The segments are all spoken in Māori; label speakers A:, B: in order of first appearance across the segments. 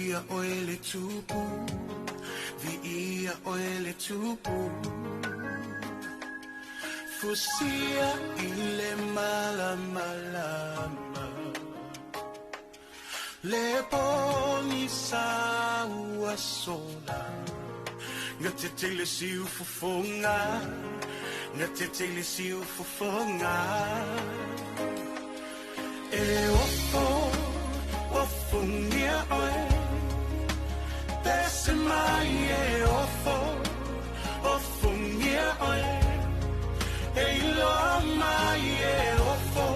A: ia oile tupu, vi ia oile tupu. Fusia ile malama, le poni saua sola. Ngatetele siu fufonga, ngatetele siu fufonga. E ofo ngia oe, pese mai e ofo ngia oe. E loa mai e ofo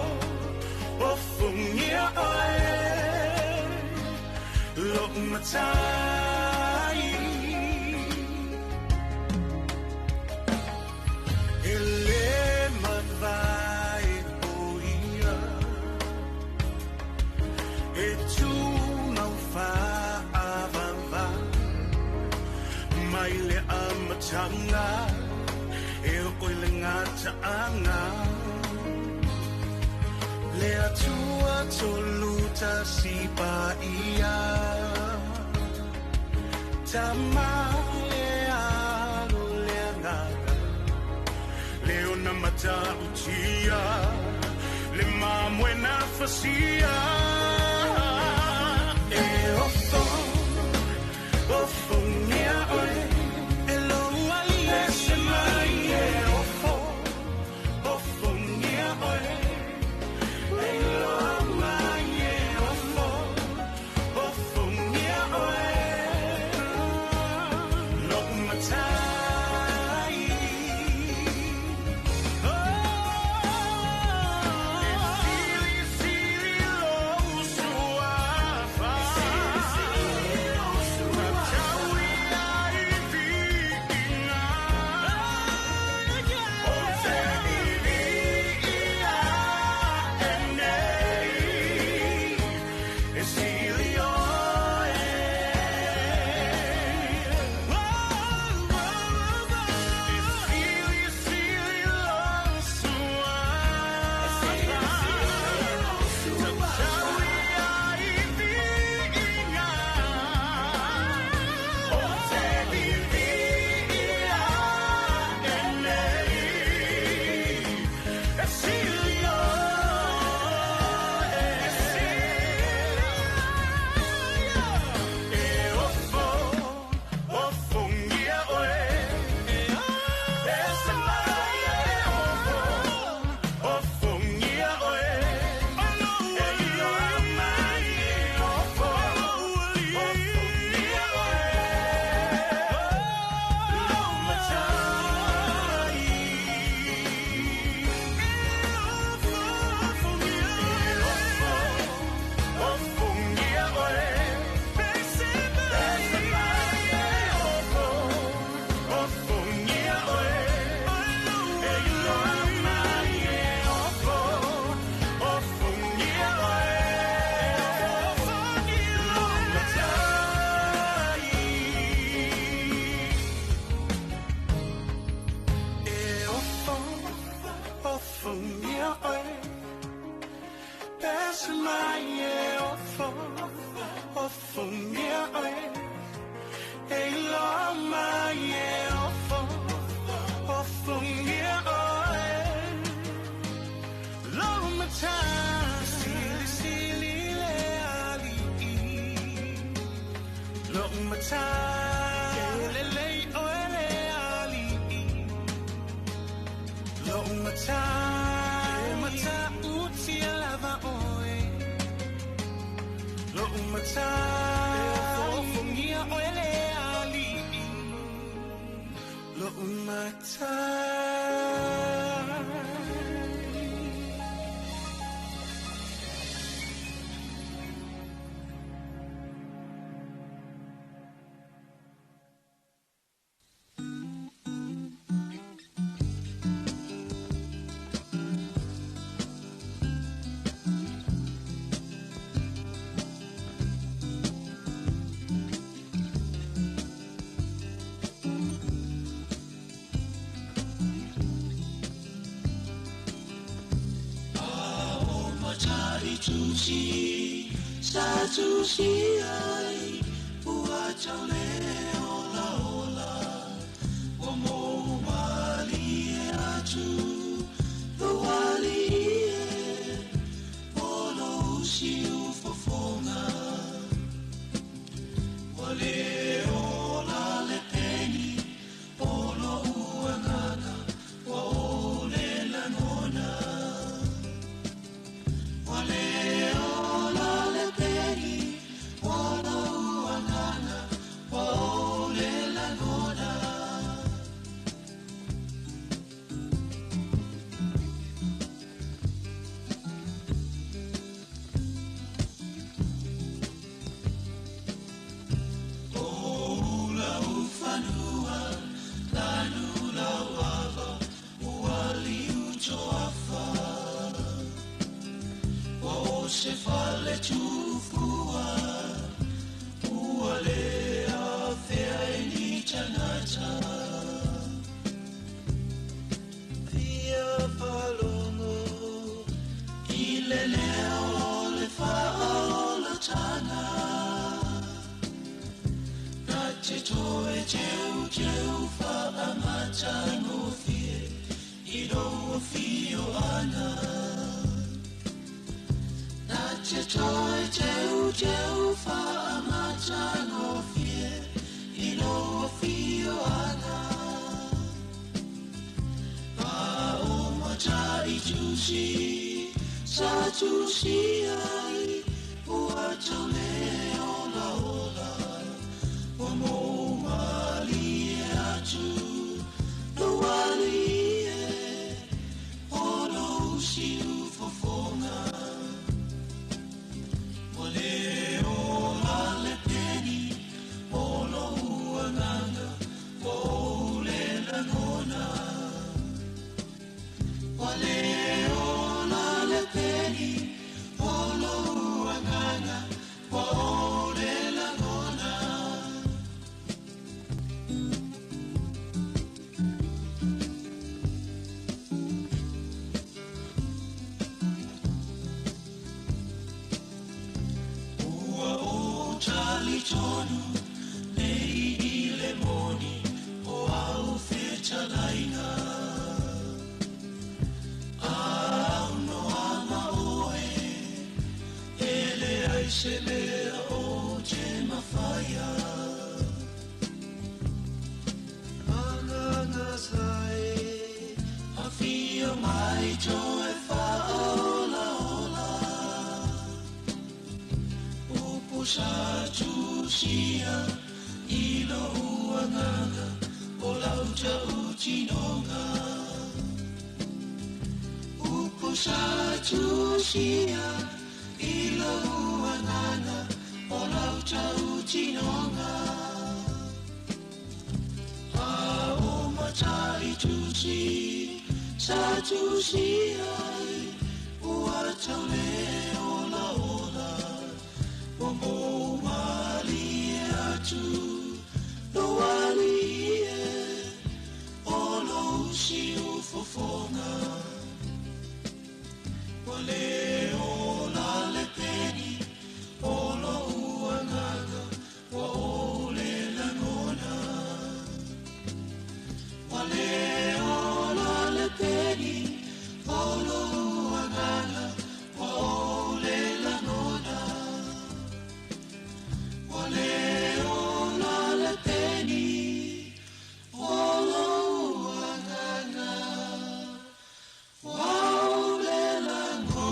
A: ngia oe. Lo matai. Maile amatanga, e oile ngata anga. Le atua toluta sipa ia. Tama le alo le ngata. Leona mata utia, le mamuena fasia. E ofo ngia oe.
B: Satu si ai
A: teu whaamatano fie I roa fio ana Na te toi teu whaamatano fie I roa fio ana Pa o mata I tusi Sa tusi ai Ua tau leo la ola Wa mo mali e atu No wali e Olo usi ufofonga Wa leo la le peni Olo uanganga Wa ole la ngona Wa leo la le peni Olo uanganga Wa ole la ngona Tonu nei I le moni o au whetalaina Au no ama oe Ele ai se lea o te mawhaia Anganga sai A fia mai toe whaola ola Upusa tusia Ilo uanganga O lauta utinonga Upusa tusia Ilo uanganga O lauta utinonga A o matai tusi Sa tusia Ua tau leo la ola O mo mali e atu No wali e Olo usi ufofonga Wa leo la le peni Olo uanganga Wa ole la ngona Wa leo la le peni Olo uanganga Wa ole la ngona Wa leo la le peni Olo uanganga Wa ole la ngona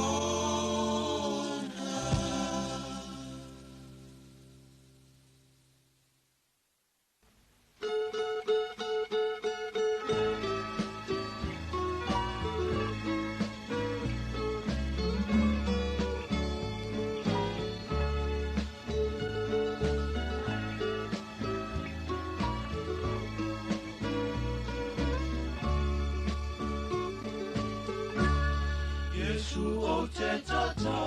A: Yesu o te tatalo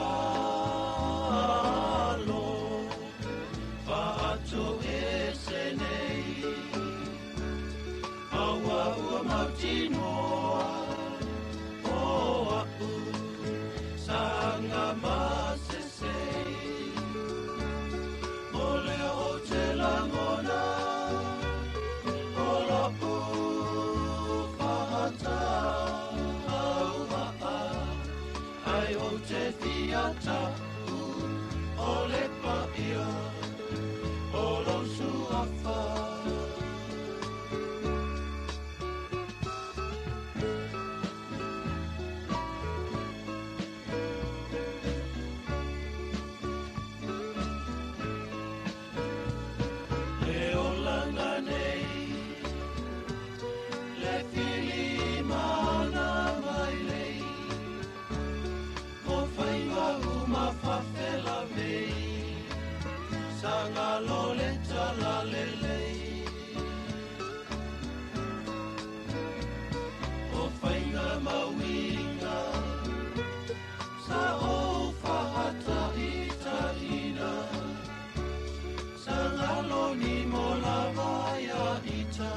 A: Whaato e senei Awa ua mautinoa O aku Sanga masesei O leo o te langona O lapu whahata Au haa Ai o te fiata O le paia O lo suafa Le o langa nei Le fili mana mai lei Mo whainga uma whawhela mei Sanga lole tala lelei O whainga mawinga Sa o whahata I tahina Sanga loni mo lawaya ita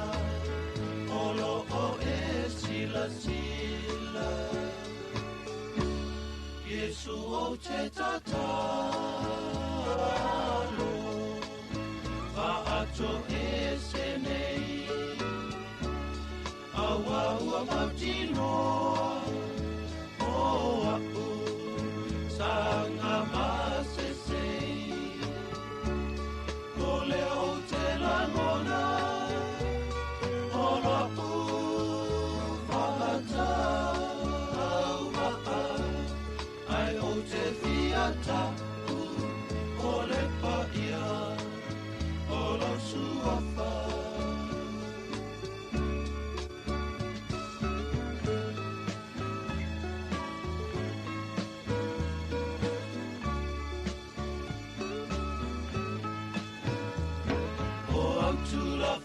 A: Olo o e sila sila Yesu o te tatalo Whaato e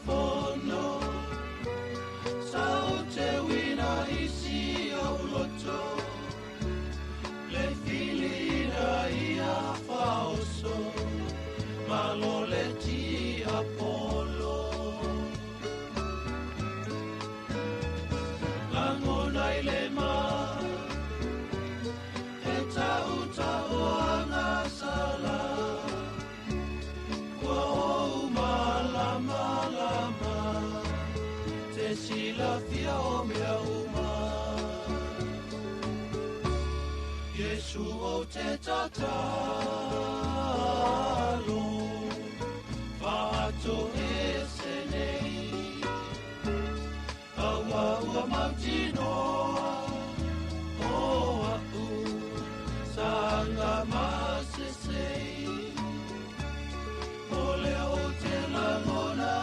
A: fono Sao te wina isi au loto Le filina ia faoso Malole ti Apollo Langona ile ma E tau tau anga sala Kwa o malama lama Te sila fia o mea uma Yesu o te tatalo Whaato e senei Awa ua mautinoa O au Sanga masesei Ole o te langona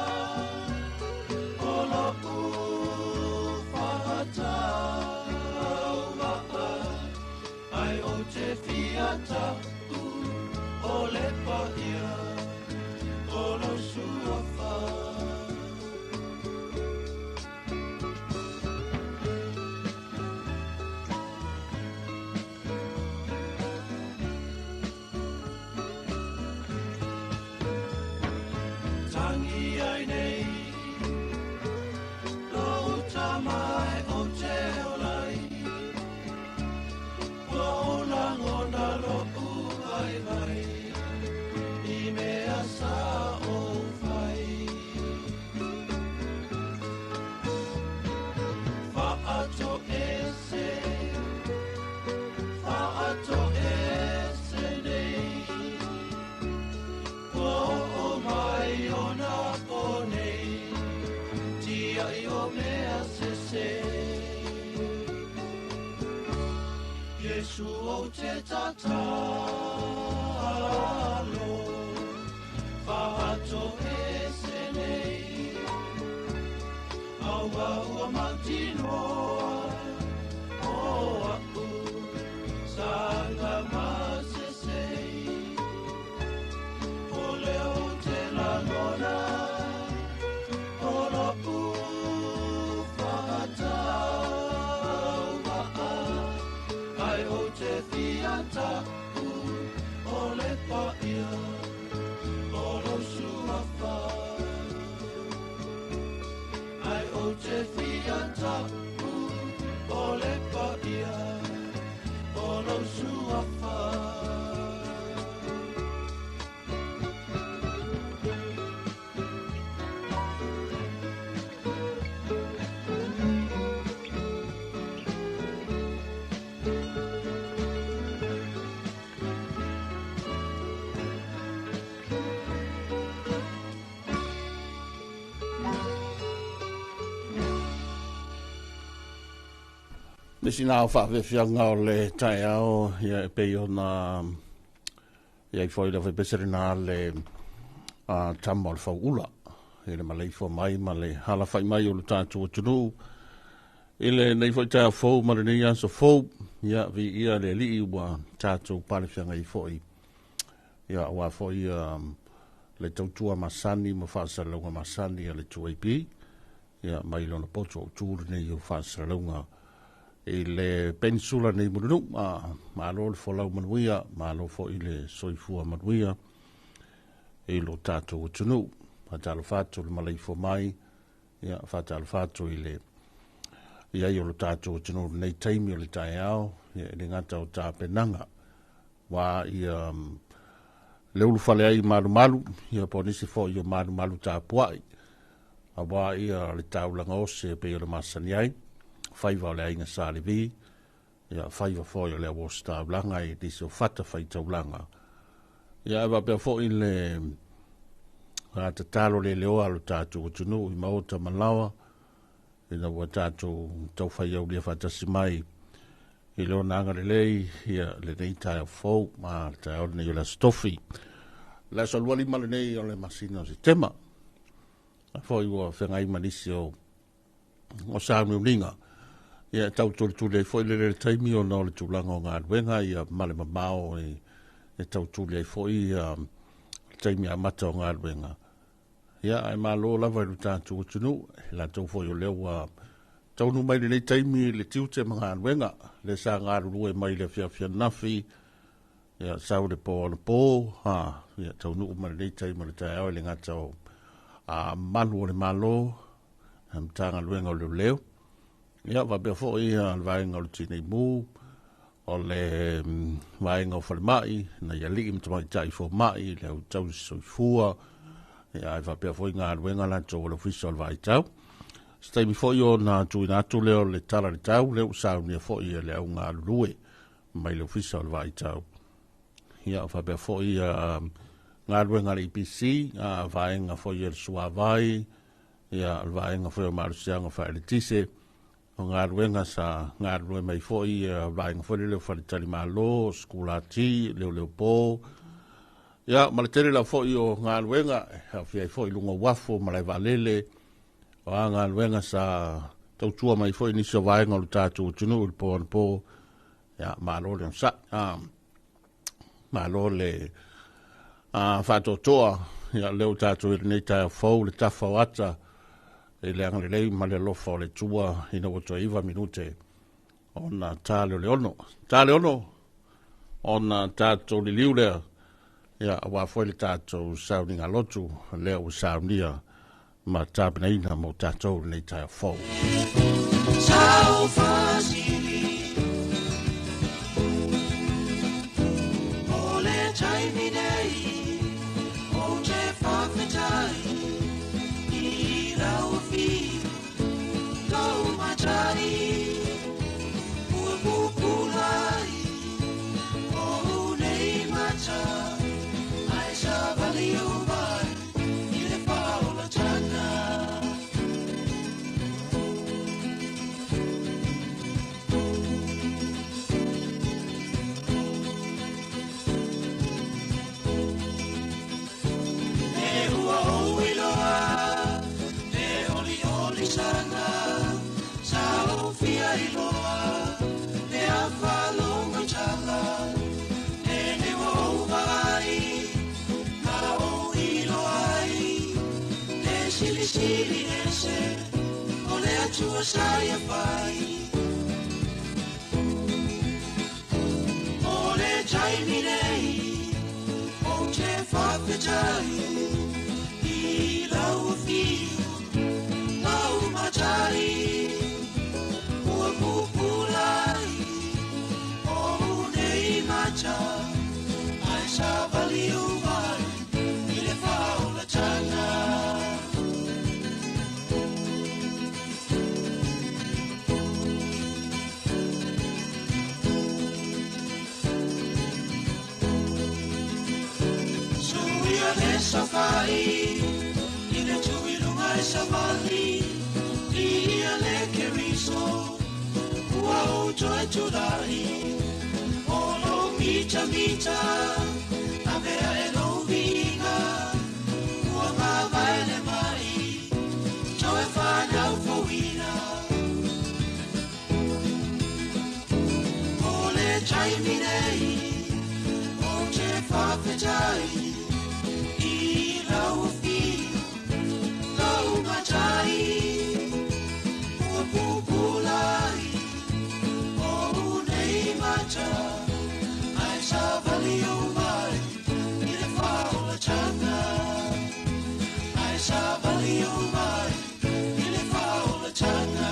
A: Ola u whahata Aua Ai o te fiata u Ole paia Olo suafa Tangi ai nei Lau tamai o te olai Ua ola ngona lo u vai vai I mea sa o vai Whaato ese nei Ua o mai ona ponei Tia I o mea sese Yesu o te tatalo Whaato ese nei Aua ua mautinoa O au Sanga masesei Ole o te langona Ola u whahata Ai o te fiata u Ole paia Olo suafa Ai o te fiata u Ole paia Olo suafa
B: Misi nā whawewhianga o le tai ao, ia e pei o nā, ia I whoi la whepesere nā le tama o le whauula, e le maleifo mai, ma le hala whai mai o le tātua tunu, e le nei whoi tai a whou, ma le nei anso whou, ia vi ia le li ua tātua palewhianga I whoi, ia ua whoi le tautua masani, ma whaasaralaunga masani a le tuaipi, ia mai lona poto o tūru nei o whaasaralaunga, I le peninsula nei murunu, ma lo le wholau manuia, ma lo fo I le soifua manuia, e lo tātou tunu, ma talo whātou le maleifo mai, ia whātalo whātou I le, ia I o lo tātou tunu nei taimi o le tai ao, ia le ngata o tā penanga, wa I le ulu whale ai maru malu, ia po nisi fo I o maru malu tā puai, a wa I le taulanga ose pe o le masani ai, whaiva o le ainga sāre vi, ia whaiva fōi o le awas tāulanga I disi o whata whai taulanga. Ia ewa pia fōi le te talo le leo alo tātou o tunu I maota malawa, I na ua tātou tau whai au lia whatasi mai, I leo nanga le lei, ia le nei tai o fōu, ma le tai o nei o le stofi. La salwali ma le nei o le masina o si tema, fōi ua whengai manisi o sānu ringa, ia tau tole foi le taimi o no le tulanga o ngā ruenga ia male mamao e tau tole foi taimi a mata o ngā ruenga ia ai malo lava lu tātou tunu, la tau fo yo leo tau nu mai le taimi le tiu te mga anwenga, le sa ngā rurue mai le fia nafi, ia sau le po le po, ia tau nu mai le taimi le tai au le ngā tau malu o le malo, am tanga luenga o leo leo, ia va bea fo ia vaenga o le tinei mū, o le vaenga o fale mai, na ia li im tamai tai fo mai, le au tau soifua, ia ai va bea fo inga luenga la tau o le fisa o le vai tau, stai mi fo io na tui na tu leo le tala le tau, leo sao nia fo ia le au ngā lue, mai le fisa o le vai tau. Ia va bea fo ia ngā luenga le IPC, vaenga fo ia le sua vai, ia vaenga fo ia marusianga fa le tise, o ngā ruenga sa ngā rue mai foi vaenga foi leo whare tali malo, skula ti, leo pō. Ia, malatere la foi o ngā ruenga, hawhia foi lunga wafo, malai valele, o ngā ruenga sa tautua mai foi nisi o vaenga o tātou tunu, ul pō, ia, malo le sa, malo le whātotoa, ia, leo tātou nei tai fau, le tafa o ata, e le angale lei ma le lofa o le tua ina wato iwa minute ona tāle ono ona tātou li liu lea ia awa foi le tātou sauninga lotu lea u saunia ma tāpina ina mo tātou nei tai fau
A: Sao fasili o le taimi nei o te whawhetai Matari, Pupulai, oh, nei mata, ai savali umai, ile paula tana. Ne hua oiloa, ne oli sana. Fia iloa, ne awhalonga tala, e ne wauwai, ka o iloai, ne sili ese, o le atua saia pai. O le taimi nei, o te whawhetai, I lau fiu, lau matari, Pupulai, oh nei mata, ai savali umai, ile faula tana. Suia le safai, ile tuilunga e savali, ia le keriso. Wow, joy to die. Olo mita, avea e no viga. Uama vaile mai, joy fana ufoina. Ole taimi nei, o te whawhetai. I lau fiu, lau matai. Pupulai. Ai savali umai, ile faula tana. Ai savali umai, ile faula tana.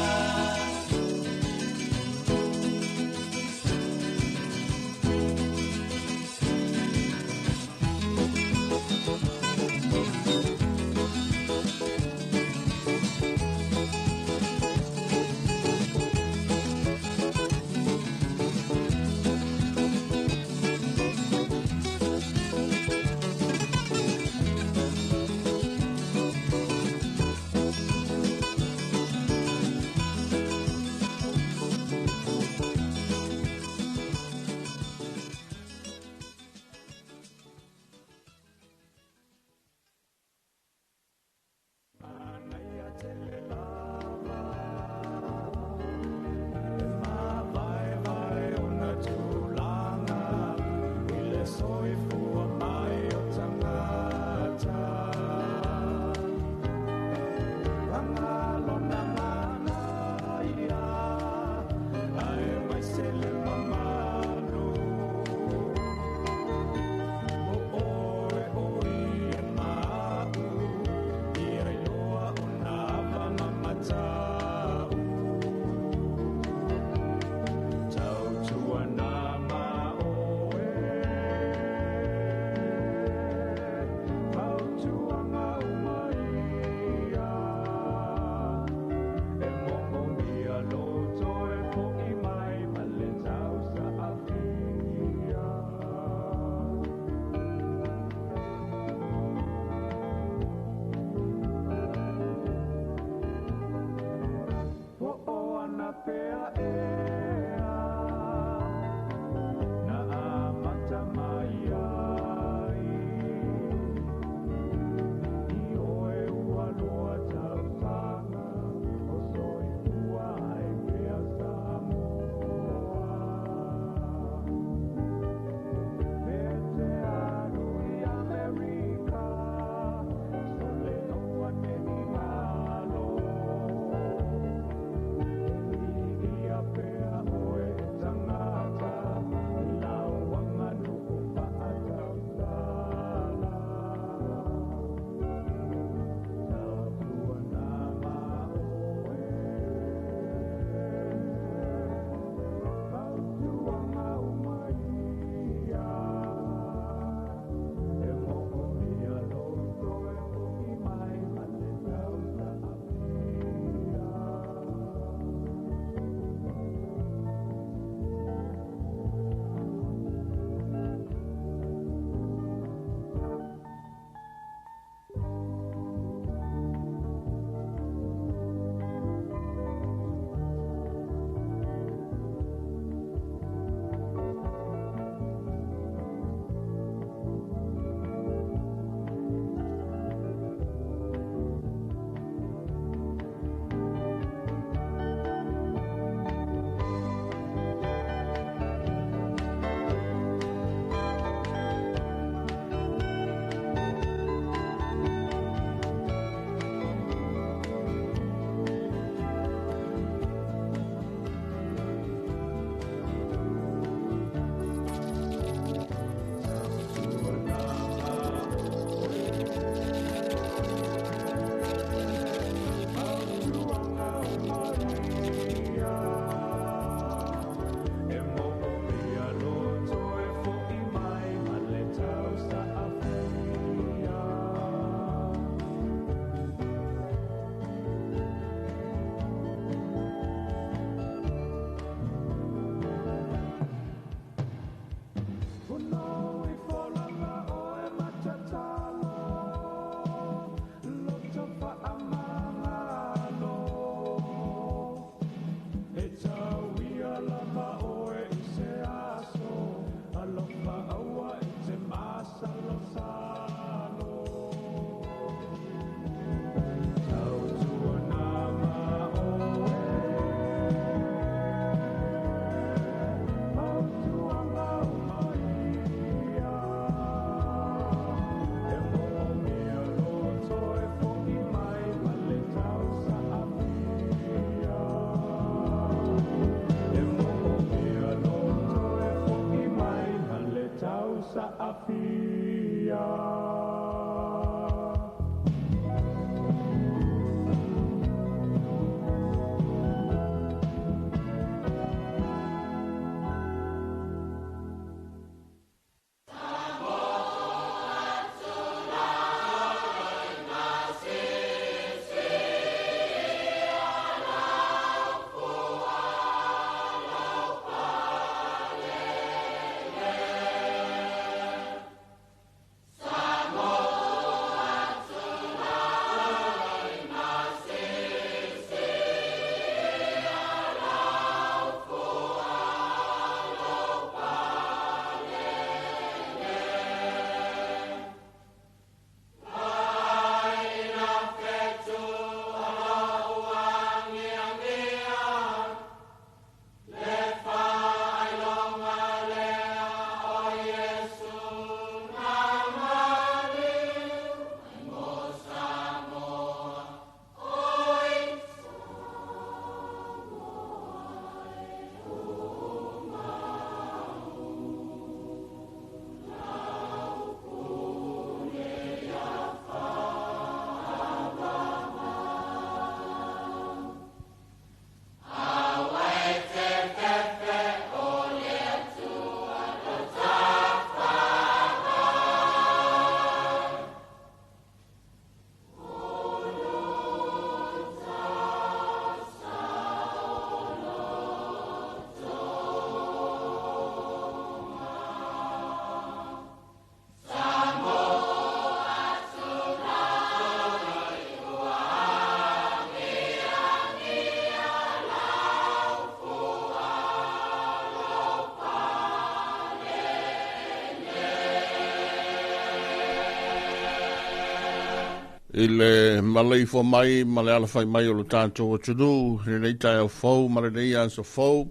B: I le malei fo mai, ma le ala fai mai o lo tātou o tunu, nei tai au fau, ma le nei ansa fau.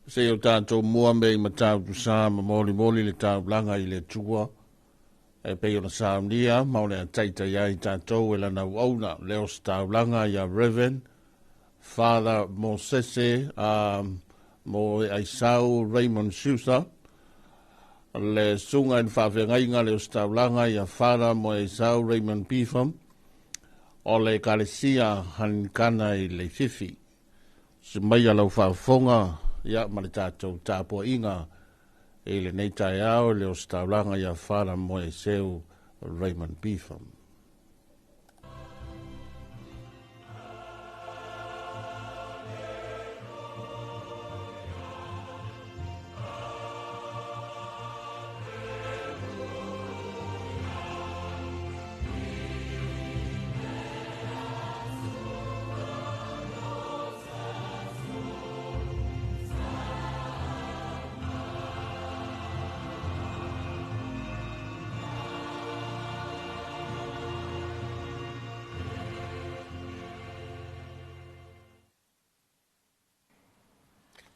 B: Se o tātou mua me i matau tu sā, ma moli le tāu langa i le tua. E pei o na sāunia, ma o le a taita ia i tātou e lana uauna, leo sa tāu langa i a Reverend, Father Mosese, mo e Aisau Raymond Sousa, le sunga in whawhengainga le ustaulanga i a whara mo e Sau Raymond Pifam, o le kalesia hankana i le whiwhi. Si mai alau whawhonga, ia ma le tātou tāpua inga, e le neitai au le ustaulanga i a whara mo e Sau Raymond Pifam.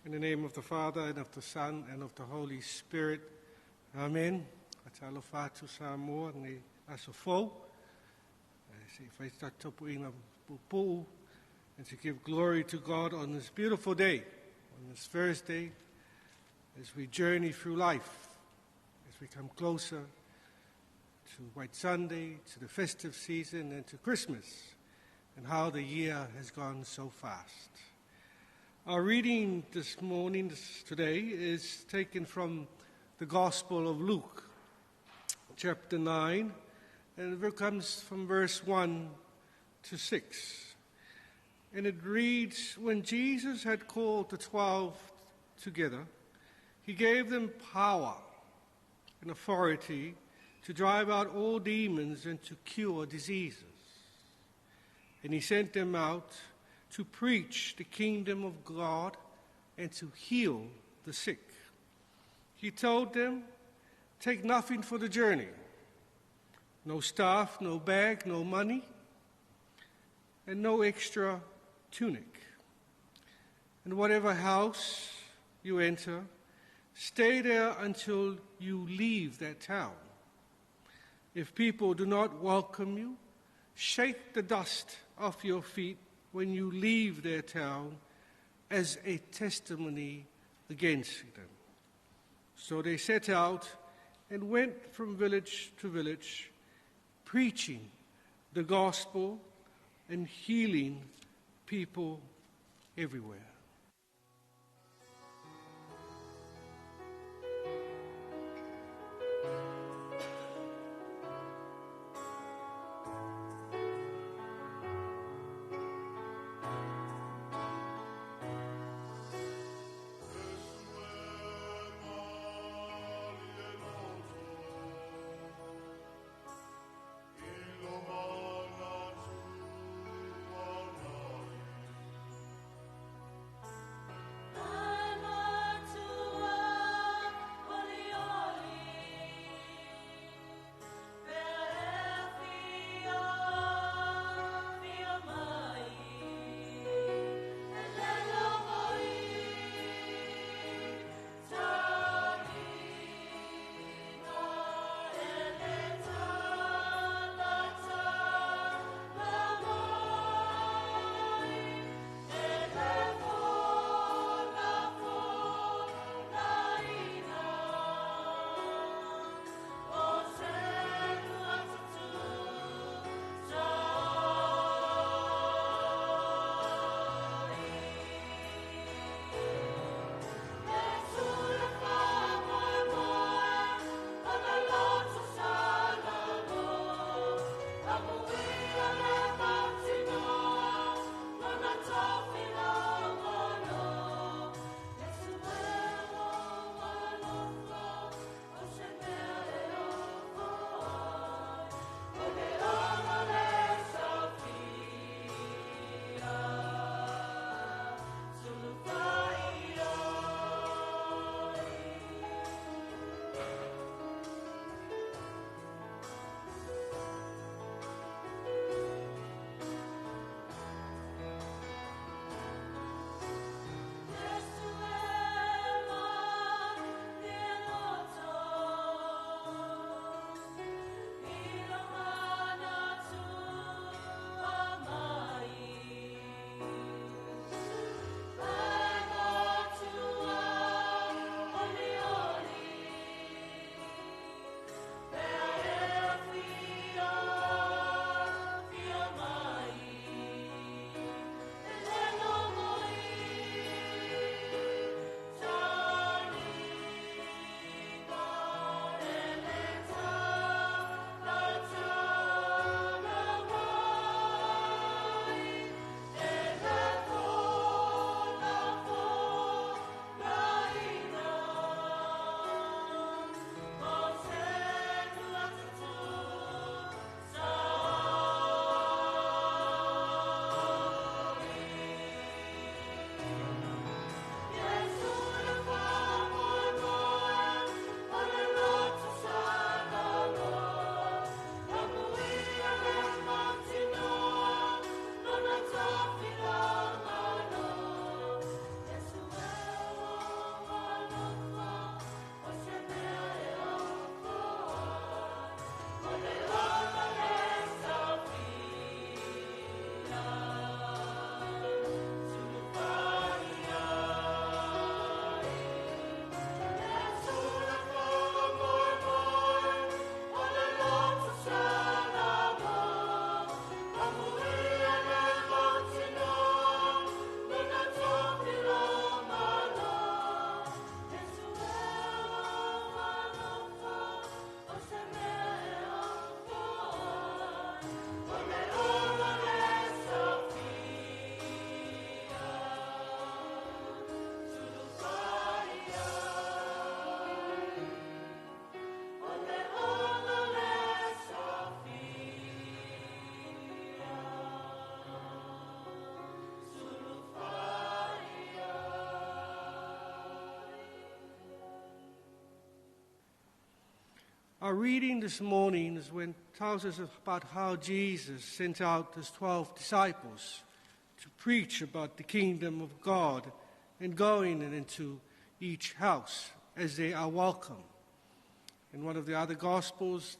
C: In the name of the Father, and of the Son, and of the Holy Spirit. Amen. Atalo fatu sa moa ngi aso fo. Se fai tatopu ina pupu. And to give glory to God on this beautiful day, on this first day, as we journey through life, as we come closer to White Sunday, to the festive season, and to Christmas, and how the year has gone so fast. Our reading this morning, today, is taken from the Gospel of Luke, chapter 9, and it comes from verse 1 to 6. And it reads, when Jesus had called the 12 together, he gave them power and authority to drive out all demons and to cure diseases. And he sent them out to preach the kingdom of God and to heal the sick. He told them, take nothing for the journey, no staff, no bag, no money, and no extra tunic. And whatever house you enter, stay there until you leave that town. If people do not welcome you, shake the dust off your feet when you leave their town as a testimony against them. So they set out and went from village to village, preaching the gospel and healing people everywhere. Our reading this morning is when it tells us about how Jesus sent out his 12 disciples to preach about the kingdom of God and going into each house as they are welcome. In one of the other Gospels,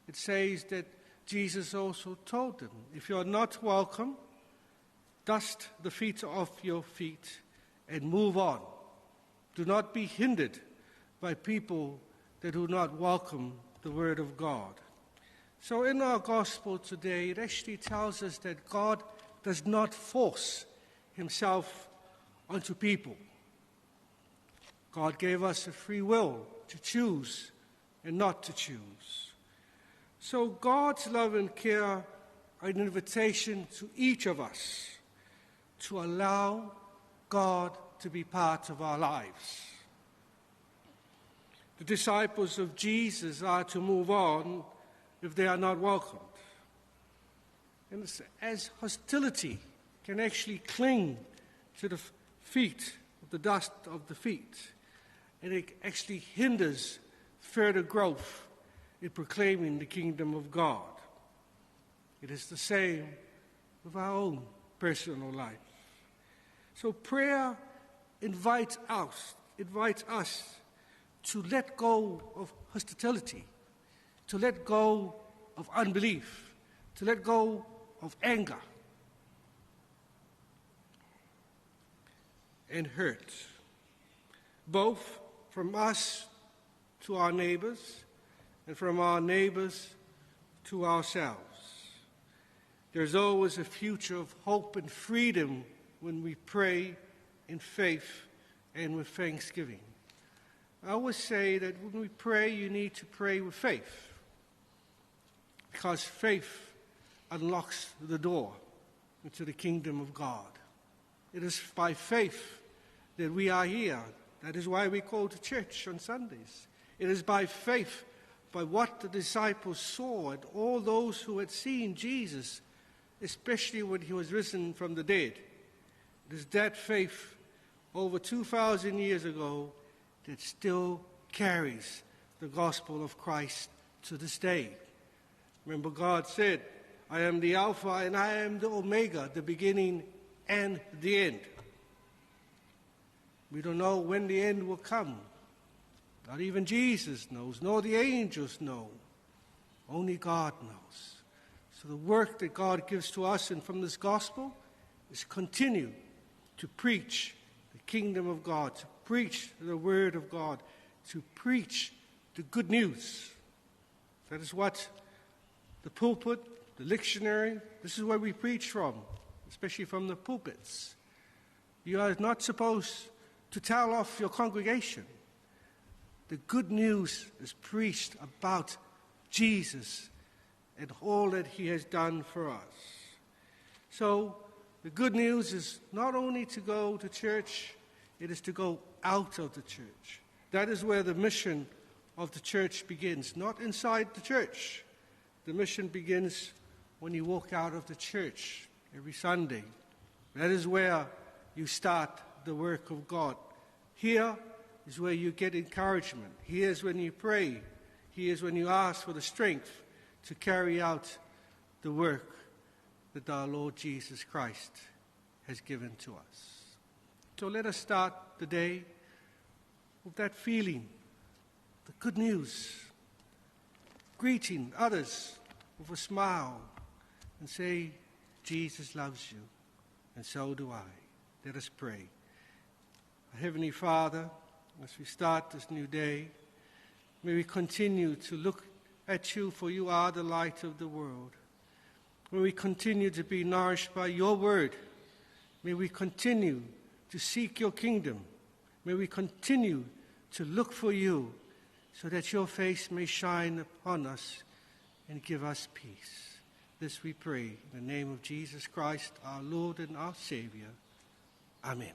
C: it says that Jesus also told them, if you are not welcome, dust the feet off your feet and move on. Do not be hindered by people that do not welcome the Word of God. So in our gospel today, it actually tells us that God does not force himself onto people. God gave us a free will to choose and not to choose. So God's love and care are an invitation to each of us to allow God to be part of our lives. The disciples of Jesus are to move on if they are not welcomed. And as hostility can actually cling to the feet, of the dust of the feet, and it actually hinders further growth in proclaiming the kingdom of God. It is the same with our own personal life. So prayer invites us to let go of hostility, to let go of unbelief, to let go of anger and hurt, both from us to our neighbors and from our neighbors to ourselves. There's always a future of hope and freedom when we pray in faith and with thanksgiving. I always say that when we pray, you need to pray with faith, because faith unlocks the door into the kingdom of God. It is by faith that we are here. That is why we go to church on Sundays. It is by faith, by what the disciples saw and all those who had seen Jesus, especially when he was risen from the dead. It is that faith over 2,000 years ago that still carries the gospel of Christ to this day. Remember, God said, I am the Alpha and I am the Omega, the beginning and the end. We don't know when the end will come. Not even Jesus knows, nor the angels know. Only God knows. So the work that God gives to us and from this gospel is continue to preach the kingdom of God, to preach the word of God, to preach the good news. That is what the pulpit, the lectionary, this is where we preach from, especially from the pulpits. You are not supposed to tell off your congregation. The good news is preached about Jesus and all that he has done for us. So the good news is not only to go to church, it is to go out of the church. That is where the mission of the church begins, not inside the church. The mission begins when you walk out of the church every Sunday. That is where you start the work of God. Here is where you get encouragement. Here is when you pray. Here is when you ask for the strength to carry out the work that our Lord Jesus Christ has given to us. So let us start the day with that feeling, the good news, greeting others with a smile and say, Jesus loves you, and so do I. Let us pray. Heavenly Father, as we start this new day, may we continue to look at you, for you are the light of the world. May we continue to be nourished by your word. May we continue to seek your kingdom. May we continue to look for you so that your face may shine upon us and give us peace. This we pray in the name of Jesus Christ, our Lord and our Savior. Amen.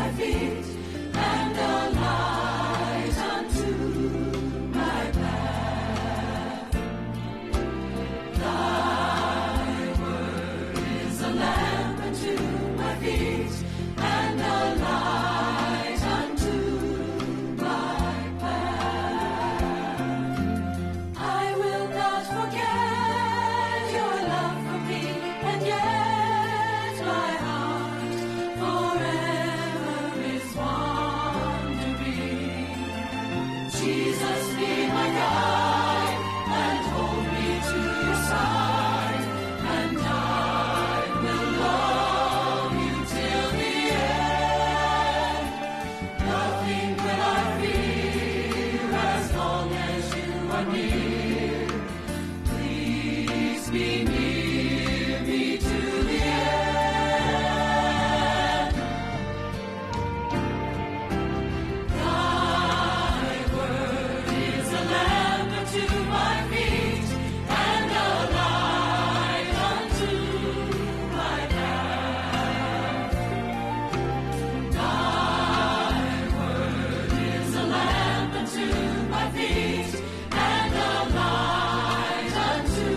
A: my feet and a light unto my path. Thy word is a lamp unto my feet and a light unto my path. I will not forget your love for me, and yet my heart forever is wandering. Jesus, be my guide and hold me to your side, and I will love you till the end. Nothing will I fear as long as you are near. Please be near me to the end. Thy word is a lamp unto my feet and a light unto my path. Thy word is a lamp unto my feet and a light unto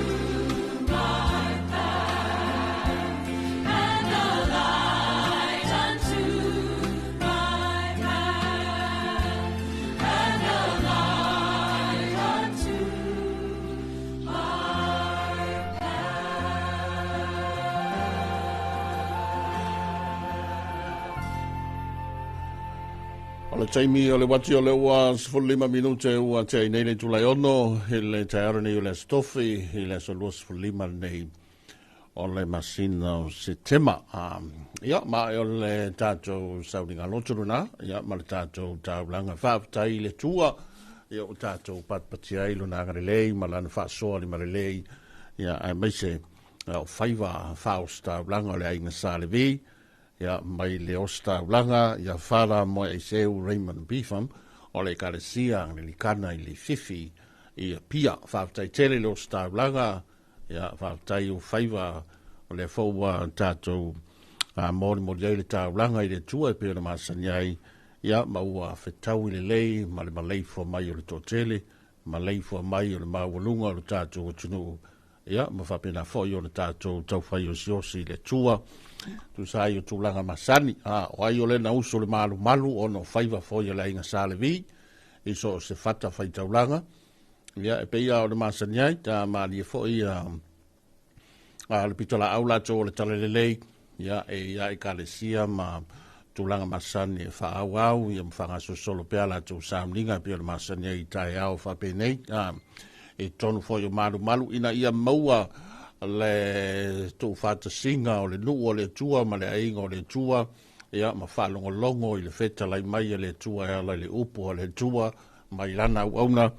A: my path. And a light unto my path. And a light unto my
B: O le taimi o le wati o le ua 15 minute ua te ai nei le tulai ono, he le taiara nei o le stofi, he le solua 15 nei o le masina o se tema. Ia, ma o le tātou sauringa loturuna, ia, ma le tātou taulanga whaapatai le tua, ia o tātou patpati ai luna ngarelei, ma lana whaasoa li marelei, ia, ai meise o whaiva whaos taulanga o le ainga sa le vi, ia mai le osta ulanga ia fara mo e seu Raymond Beefam o le kalesia le likana i le fifi ia pia whaatai tele le osta ulanga ia whaatai o whaiva o le fōua tātou mōri mōri le tā ulanga i le tua e pia na masaniai ia maua whetau i le lei ma le malei fua mai o le tōtele ma lei fua mai o le mawalunga o le tātou o tunu ia ma whapena fōi o le tātou tau whai o siosi le tua tu sai o tulanga masani o ai o le na uso le malu malu o no whaiva fōi o le inga sa le vi i so se fata whai taulanga ia e peia o le masani ai ta maali e fōi le pitola aula tō le talelelei ia e kalesia ma tulanga masani e whaau au ia mwhanga so solo pea la tō samlinga pia le masani ai tai au whapenei e tonu fōi o malu malu ina ia maua le tō whata singa o le nuu o le tua ma le ainga o le tua ia ma whalongo longo i le feta lai mai le tua e ala le upo o le tua mai lana au auna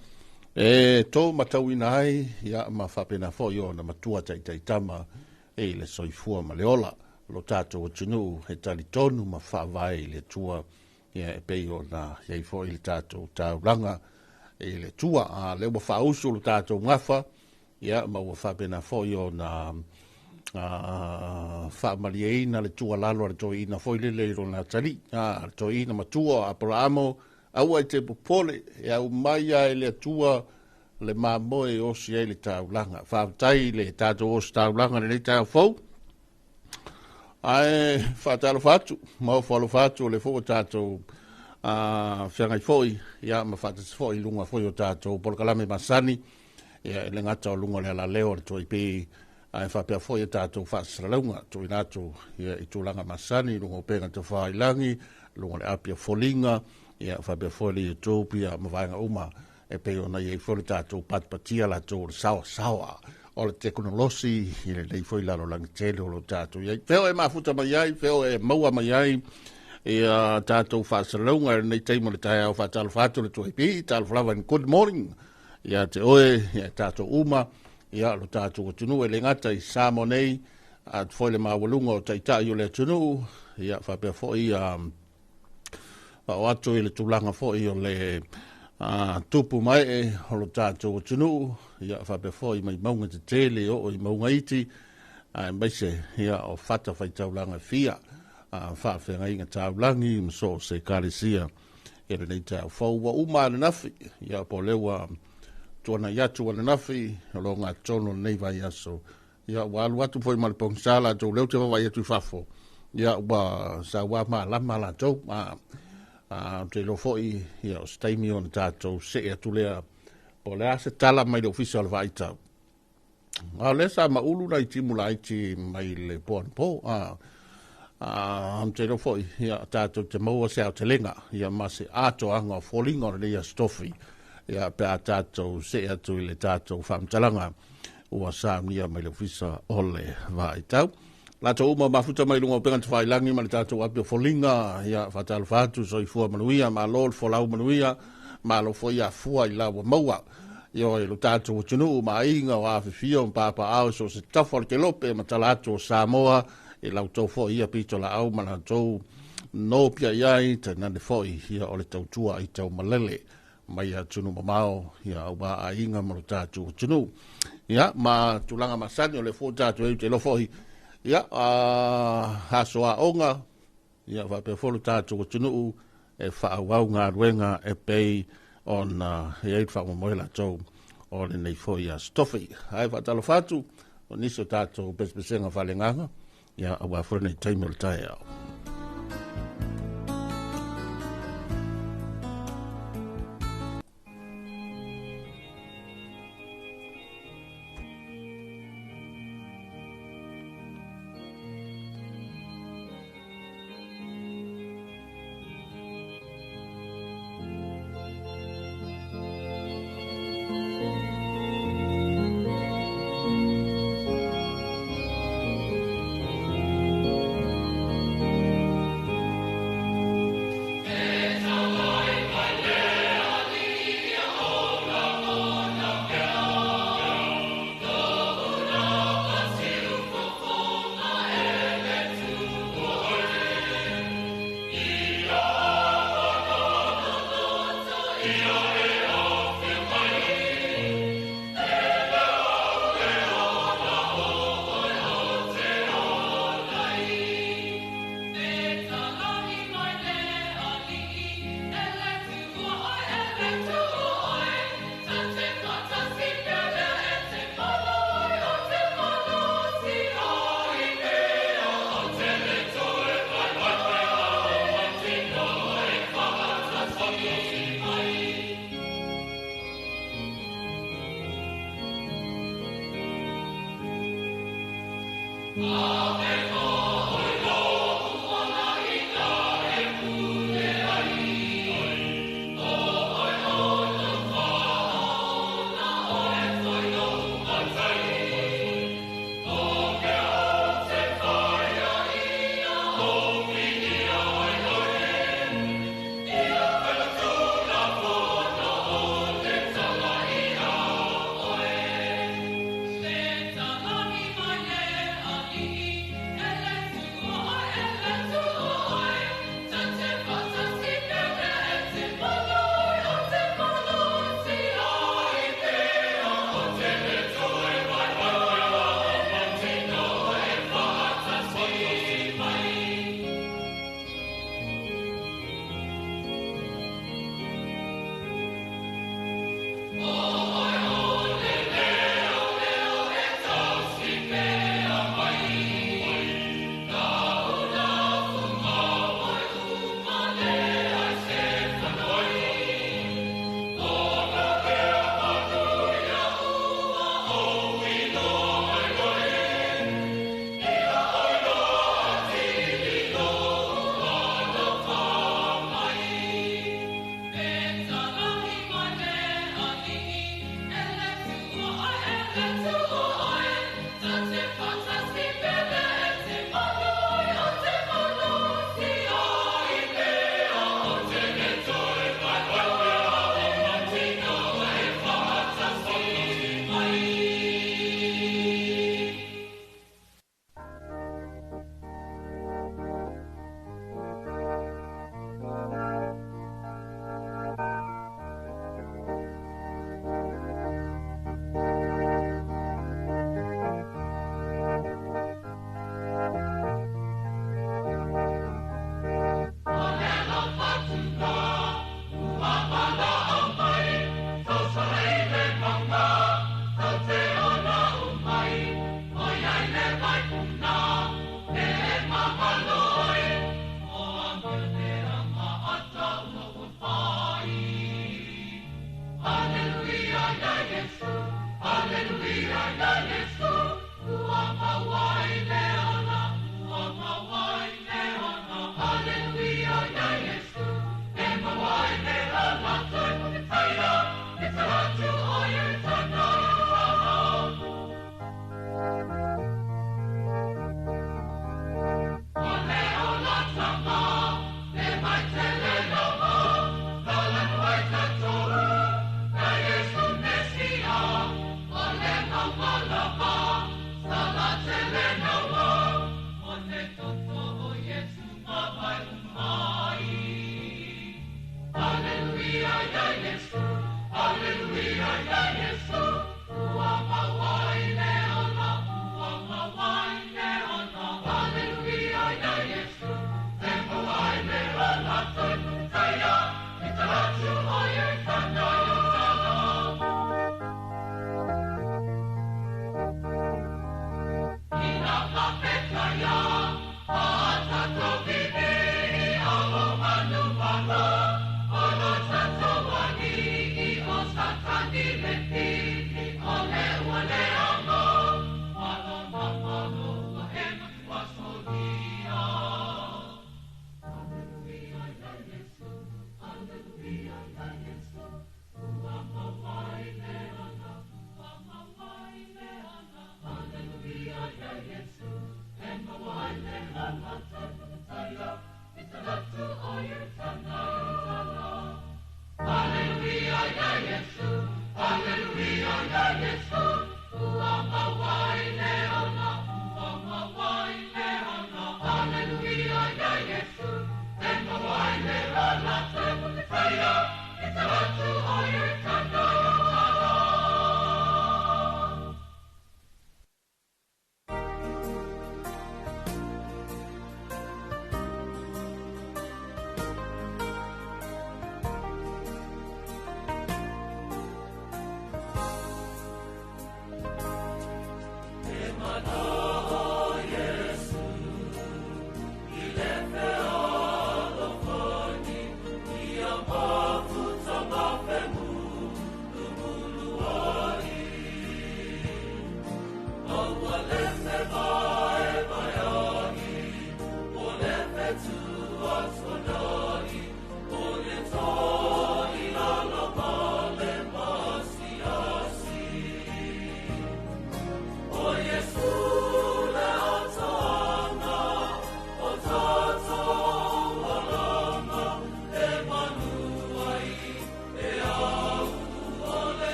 B: e tō matau ina ai ia ma whapena fōi o na matua tai tama e le soifua ma le ola lo tātou o tunu he tali tonu ma whaavai le tua ia e pei o na iei fōi le tātou tauranga e le tua le ua whausu lo tātou ngafa ia ma ua whapena fōi o na whaamariaina le tua lalo le toi ina fōi le leiro na tari le toi ina matua Abrahamo aua i te popole e au maia e le tua le mamoe o si e le taulanga whaatai le tātou o si taulanga le tau fōu ai whaatalo whatu mau whalo whatu le fōu tātou whiangai fōi ia ma whaatasi fōi lunga fōi o tātou polkalame masani ia le ngata o lunga le ala leo le toi pi ai whapea fōi e tātou whaasaralaunga toi nātou ia i tūlanga masani lunga o penga te whaailangi lunga le apia folinga ia whapea fōi le Ethiopia ma vaenga uma e peo na iei fōi tātou patpatia la tō le sawa o le teknolosi i le lei fōi lalo langi tele o lo tātou iei feo e mafuta mai ai feo e maua mai ai ia tātou whaasaralaunga nei teimo le tai au whaatalo whatu le toi pi tālo whalawa in good morning ia te oe, ia tātou uma, ia lo tātou o tunu, e le ngata i Samo nei, a fwoi le mawalunga o taitai o le tunu, ia whapea fwoi o atu i le tūlanga fwoi o le tupu mai e, o lo tātou o tunu, ia whapea fwoi mai maunga te tele o i maunga iti, a maise, ia o whata whai taulanga fia, whaafenga inga tāulangi, mso se kāresia, e nei tāu whau wa umā nafi, ia po lewa tuana yatu wana nafi, alo ngā tono nei vai aso, ia walu atu foi malipong sala, tau leo te wawa iatu whafo, ia wa sa wa ma lama la tau, te lo foi, ia o staimi on tātou se e atu lea, po lea se tala mai le official vai tau. Le sa maulu na itimu la iti mai le poan po, te lo foi, ia tātou te maua se au te lenga, ia ma se ato anga o falling on le stofi, ia pe a tātou se atu i le tātou whamtalanga, ua sa mia mai le official ole vai tau. La tau uma mafuta mai lunga o penga te whailangi ma le tātou api o fallinga, ia whatalu whatu so i fua manuia, ma lol folau manuia, ma lo foi a fua i lawa maua. Io e lo tātou tunu ma inga o awhiwhia o papa au so se tawhal ke lope ma talato o Samoa e lau tau foi ia pito la au ma la tau no pia iai te nane foi ia o le tau tua i tau malele mai a tunu mamao ia au ma a inga ma lo tātou tunu. Ia ma tulanga masani o le fo tātou e te lo foi ia haso a onga ia wape folo tātou tunu e whaawau ngā ruenga e pei on e eit wha moila tau o le nei foi a stofi. Hai whatalo whatu o niso tātou pespesenga whalenganga ia awa fura nei taimel tae au.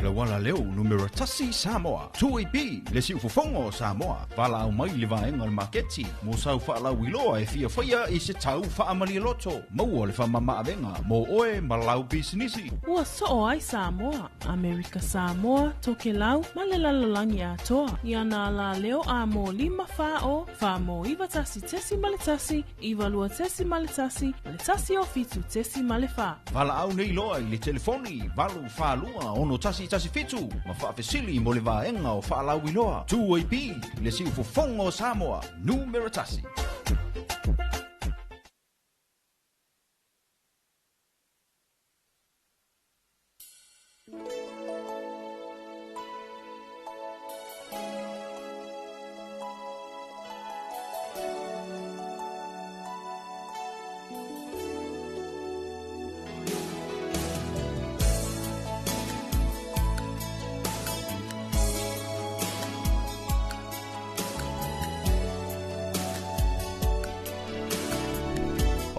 D: le wala leo numero tasi Samoa. 2AB le si ufofongo Samoa. Wala au mai le vaenga le maketi. Mo sau whaala wiloa e fia whaia i se tau whaamali loto. Maua le whamama avenga. Mo oe malau bisinisi.
E: Ua so ai Samoa, Amerika Samoa, toke lau, male lalolangi atoa. Iana la leo a mo 5 fao, fa mo iwa tasi tesi male tasi, iwa lua tesi male tasi, le tasi o fitu tesi male fa.
D: Wala au nei loa i le telefoni. Walu whalua ono tasi fitu. Ma whaafesili mo le vaenga o whaalau wiloa. 2AB le si ufofongo Samoa. Numero tasi.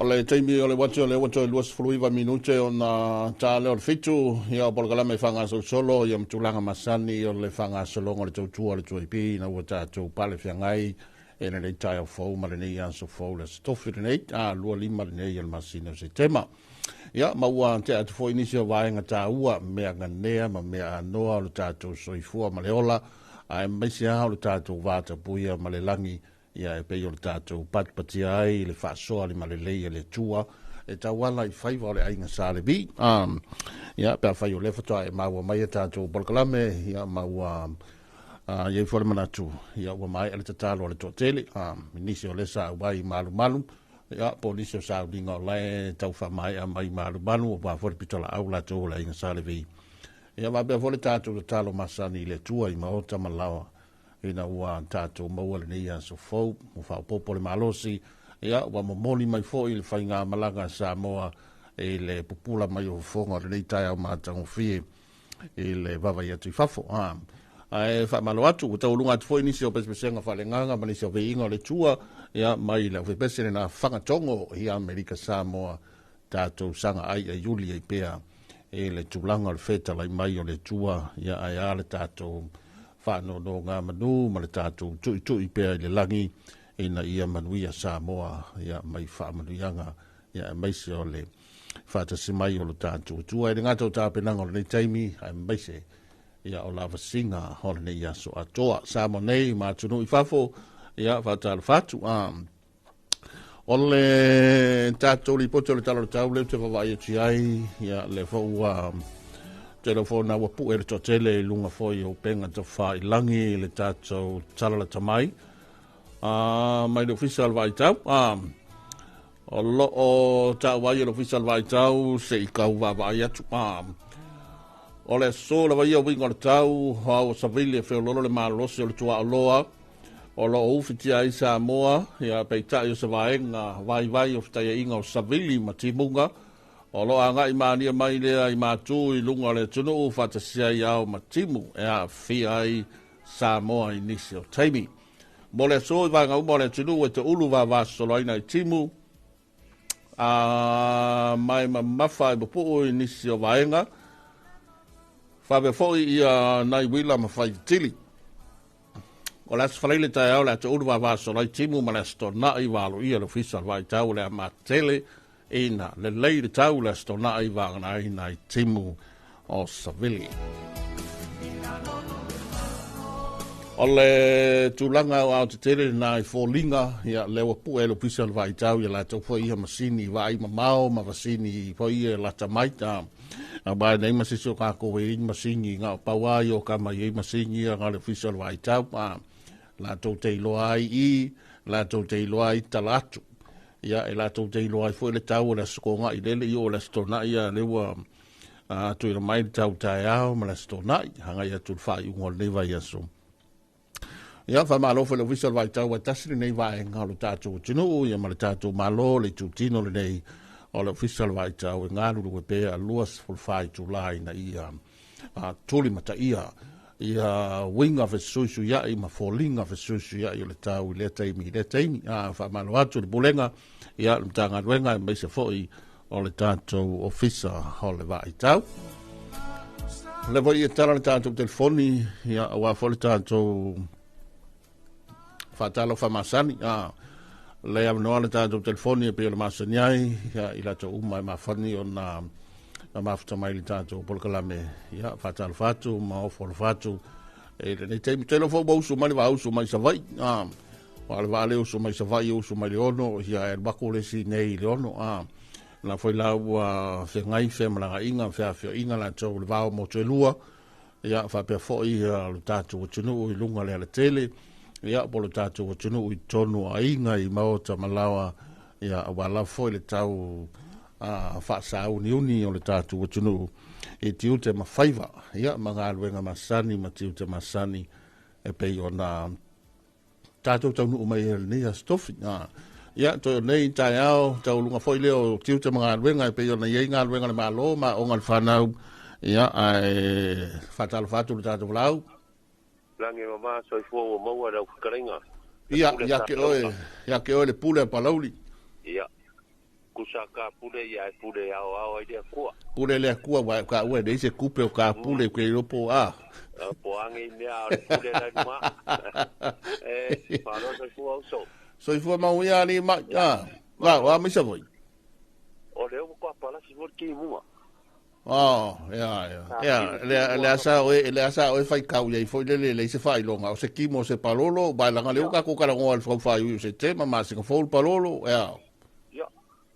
B: Le taimi o le watu luas fuluiva minute o na tale o le fitu ia o polkalame whanga solo ia mtulanga masani o le whanga solonga le tautua le tuaipi na ua tātou pale whiangai e le tai o fau ma le nei anso fau le stofi le nei a lua lima le nei al masina o se tema ia maua te atu fo inisi o vaenga tā ua mea nganea ma mea anoa o le tātou soifua ma le ola a meisi a o le tātou vata puia ma le langi ia e pei o le tātou patpati ai, le whaasoa, le malelei, le tua, e tawala i whaiva o le ainga sa le bi. Ia, pēr whai o le whatoa e maua mai e tātou polkalame, ia maua iei whore manatu, ia ua mai ale tatalo o le tōtele, nisi o le sa wai malu malu, ia, po nisi o sa ulinga o lai, tau wha mai a mai malu malu, o wha whore pitola au la tō le ainga sa le bi. Ia, ma pēr whore tātou talo masani le tua i maota malawa, ina ua tātou maua le nei aso fau, mo whao popo le malosi, ia ua momoli mai fo i le whainga malanga Samoa e le pupula mai o fonga le nei tai au mātango fie e le vavai atu i whafo. E wha malo atu, o taurunga atu fo inisi o pespesenga whale nganga, manisi o veinga o le tua, ia mai le whepesene na whangatongo i Amerika Samoa tātou sanga ai a Yuli e pea e le tūlanga le feta lai mai o le tua, ia ai ale tātou whāno no ngā manu, ma le tātou tui pēr le langi, e na ia manuia Samoa, ia mai whaamanuianga, ia maise o le whātasi mai o le tātou tua. E ngātou tāpenanga o le nei taimi, ai maise, ia o lava singa, o le nei aso atoa. Samoa nei, mātunu i whafo, ia whātala whātu. O le tātou li poto le talo le tau, leo te whawai ati ai, ia le whaua, telefona wa pu e to tele lunga foi o penga to fa ilangi le tato tala tamai mai le official vai tau o lo o ta vai le official vai tau se i kau va vai atu o le so la vai o wingo tau ha o savile fe lo le malo se le tua loa o lo o fiti ai Samoa ia peita yo se vai o fita inga o savile matimunga o lo anga i mania mai lea i mātū i lunga le tunu o whatasia i au matimu e a whi ai Samoa i nisi o taimi. Mo le so i vanga umo le tunu e te ulu wa vasolo aina i timu mai ma mawha i mapu i nisi o vaenga whawe foi i nai wila ma whai tili. O le asa whaleile tai au le te ulu wa vasolo i timu ma le sto na i walo i alo fisa vai tau le a matele ina le leire tau le sto na i wangana i nai timu o Savili. O le tūlanga o au te tere nai fōlinga, ia lewa pu e lo pisa le vai tau, ia la tau fo iha masini vai ma mao, ma vasini fo iha la tamaita. A bai nei masisi o kako e in masini, ngā pawai o kama i masini, ngā le pisa le vai tau, la tau te iloa i, la tau te iloa i talatu. Ia e la tau te iloa i fo le tau, le sukonga i lele i o le stona ia lewa, tu ira mai tau tae au, ma le stona i, hanga ia tu whai ungol neva ia so. Ia wha malo le official vai tau wa tasiri nei vai ngā lo tātou tinu, ia ma le tātou malo le tūtino le nei o le official vai tau e ngā lulu e pēa luas fulfai tu lai na ia tuli mata ia winga fe susu ia i ma folinga fe susu ia i le tau i le taimi wha malo atu le bulenga ia le tanga ruenga i meise foi o le tātou official o le vai tau. le voi e tala le tātou telefoni, ia wa fole tātou whātalo whamasani, le amanoa le tātou telefoni e pia le masani ai, ia i lato umai mawhani o na mafuta mai le tātou polkalame, ia whātalo whātu, maofo le whātu, e le nei teimi telo fo bausu mai le wausu mai sa vai, wa le wale usu mai sa vai, usu mai le ono, ia e bako le si nei le ono, na foi la ua fe ngai fe malanga inga fe inga la tau le vao mo te lua ia fa pe foi le tatu o tunu i lunga le tele ia po le tatu o tunu i tonu a inga i maota malawa ia wala foi le tau fa sa uni o le tatu o tunu e tiu te mafaiva ia manga luenga masani ma tiu te masani e pe ona tatu tau nu mai ni a stofi ia to nei tai ao tau lunga foi leo tiu te mga wenga pe yo na ye nga wenga ma lo ma o ngal fanau ia ai fatal fatu ta to lau
F: lange mama so fo mo wa krenga
B: ia ya ke o le pule pa lauli
F: ia kusaka pule ia pule ao ia ku
B: pule le ku wa ka we de se kupe o ka pule ke lo po
F: po ange mea pule la ma pa no so
B: so i fua mau ia ni ma wa mi sa voi
F: o le ko pala si vor ki mua
B: le asa o fai kau ia i foi le se fai longa o se kimo se palolo ba la ngale ka ko kala ngol fo fai u se tema ma se fo palolo
F: ya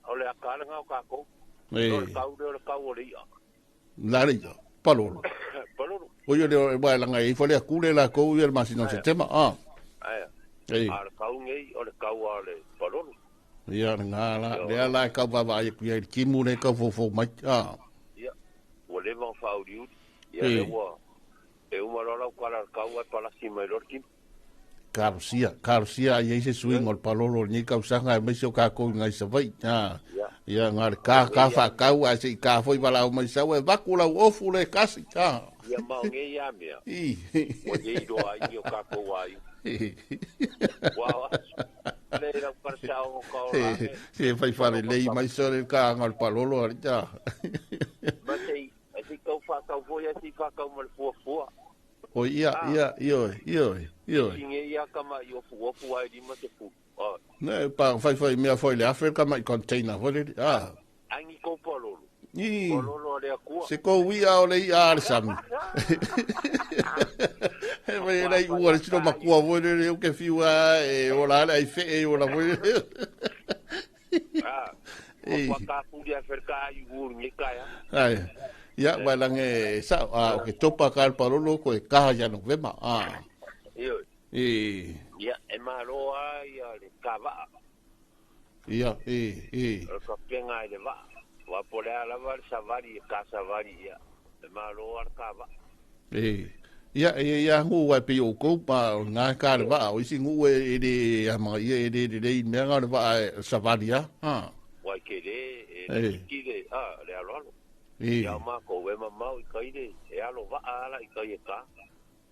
F: o le akala nga ka ko o kau le ia
B: la le palolo o yo le ba la ngai fo le kule la ko u ma si no se tema
F: ar kau ngei o le kau ale palolo
B: ia ngala le la ka va va i ki mu ne ka fo mai
F: ia o le va fa uriu ia le wa e uma rola kala kau ai pala si mai lorki
B: Karsia ia se swing o palolo ni ka usanga me so ka ko ngai sa vai ia ngar ka fa kau ai se ka foi bala o mai sa we va kula o fu le kasi
F: ia ma ngei ia mea o ye do ai o ka ko ai wow le ra parchao ko la
B: se fai fare lei mai sore ka ngal palolo arita
F: ma sei ko fa ka foi asi fa ka mal fu
B: o ia io
F: inge ia kama io fu ai di ma te fu
B: ne pa fai me foi le Africa mai container foi
F: angi ko palolo
B: ni
F: palolo le aku
B: se ko wia o le ia sam e vai lai ua le tino makua voi le o ke fiua e o la ai fe e o la voi
F: o ka pu dia ferka i ur ni kaya
B: ai ia vai lange sa o ke topa ka palolo ko e ka ya no vema
F: ia e malo ai le kava
B: ia
F: ko penga le va wa pole ala va savari ka savari ia e malo ar kava
B: ia ngu wa pe o ko pa nga ka le va o isi ngu e de ama ye de me nga le va savaria
F: wa ke de ki de le alo ia ma ko we ma mau kai de e alo va ala i kai ka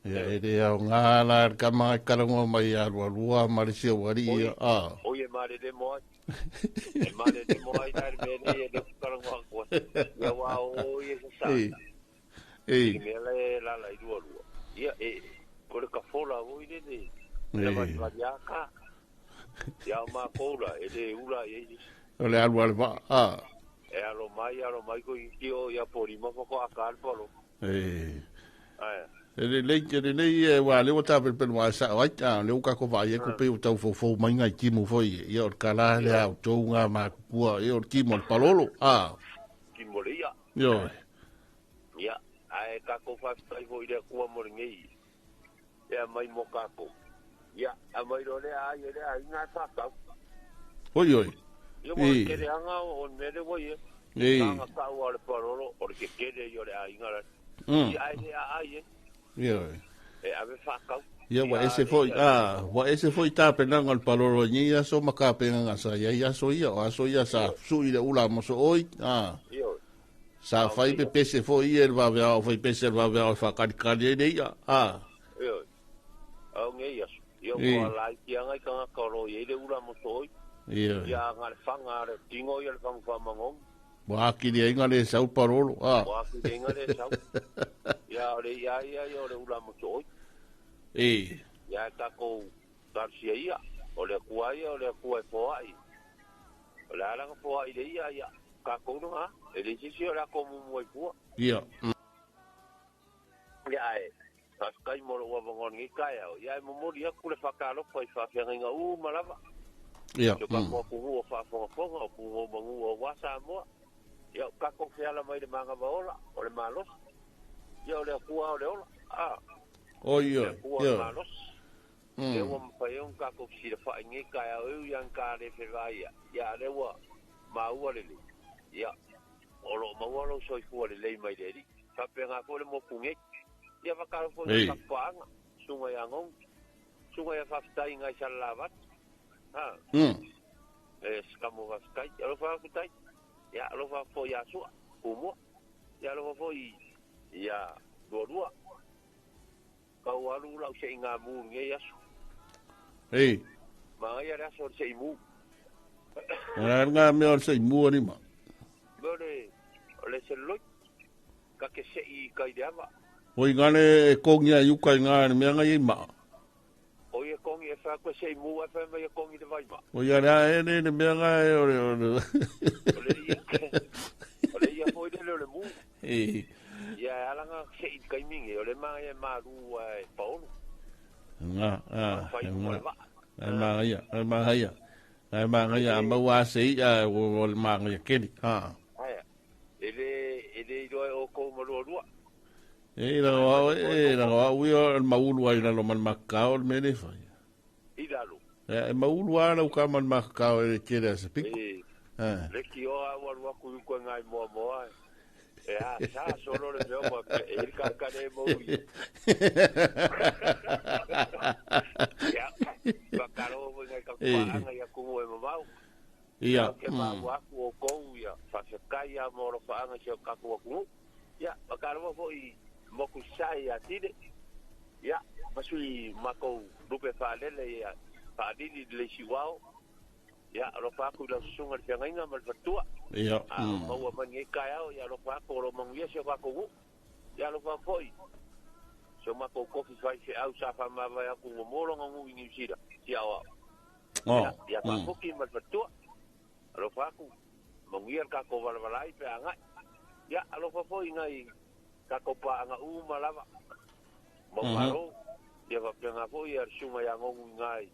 B: ia de nga la ka ma ka ngo mai alo lua ma le se wari
F: o ye ma de mo e ma de mo ai dar bene e de ka ngo ko ia wa o ye sa me la lua ia ko le ka fola o ide de la va ya ka ya ma kola e de ula ye
B: o le alo va
F: e alo mai ko io ya pori mo ko akal polo
B: le wa le wata pe wa sa wa ta le ka ko va ye ko pe ta fo mai ngai ki mo foi ye o kala le auto nga ma ku e o ki mo palolo
F: ki mo le ya ai ka ko fa sai vo ide ku mo ngai ya mai mo ka ko ya a mai ro le ai nga sa ka
B: oi
F: yo mo ke le anga o me le vo ye nga ka wa le palolo o ke le yo le ai nga ai e ave fa ka
B: ia wa ese foi ta pena ngol palolo ni ya so maka pena nga sa ya so ia sa su ile ula mo so oi sa fai pe pese foi il va fa ka de ia
F: o nge yo mo la ki anga ka ko ro ye le ula mo so oi ya ngal fanga re tingo ye fang fa mangong
B: wa ki de ngale sa palolo
F: wa ki de ngale sa Ya ole ya ole ula mo toi. Ya ta ko tarsia ia. Ole kuai foai. Ole ala ko foai de ia ya. Ka ko no ha. Ele si ole ko mo pu.
B: Ia.
F: Ya ai. Kai mo wa ngon ngi kai ya mo mo dia ku le fakalo ko fa fa nga malava.
B: Ia.
F: Yo ka ko ku fa ko ku mo wa sa mo. Ya ka ko fe ala mai de manga bola. Ole malos. Ya ole kuā ole ola.
B: O ia.
F: Kuā malos. E wa mpai un ka ko si fa ngi kai au yang ka le fe vai ya le wa maua le. Ya. Olo mawalo soi ku le mai de. Ka pe nga ko le mo kungi. Ya bakal fo ka panga. Sungai angong. Sungai fa stai ngai salavat. Kamu va stai. Alo fa ku tai. Ya alo fa fo ya su. Umo. Ya alo fo ya dua kau alu lau se ngamu nge yasu ma ya ra so se mu
B: nga me or se mu ni ma
F: bole ole se lo ka ke se I kai dava
B: o ngane ko ngia yu kai ngane me nga ma
F: o ye ko ngi fa ko se mu fa me ye ko ngi de vai ma
B: o ya ra ne me nga ole
F: ya foi de le mu ya alanga se kai mingi ole ma ya maru Paulo
B: ma ya ma wa se ya o ma ya ke
F: ele do o ko mo lo
B: la wi o ma ulu ai na lo man makao me ne fa
F: idalo
B: ma ulu ana o ka man makao e ke da se pico
F: le ki o wa ku ngai mo ya solo le veo el carcare móvil ya bacaro venga campana ya como mau
B: ya
F: que mau o con ya fa se caia moro fa anga se ka ku ya bacaro foi moku sai atide ya masui mako rupe fa lele ya fa di le siwao ya lo fa ku la sunga de ngainga mal fatua
B: ya
F: mau mangi kaya ya lo fa ko lo mangi se fa ko ya lo fa foi so ma ko fi fa se au sa fa ma va ku mo lo ngu ni sira ya wa ya fa ko ki mal fatua lo fa ku mangi ka ko val valai pe anga ya lo fa foi ngai ka ko pa anga malava mo maro ya va pe nga foi ya sunga ya ngu ngai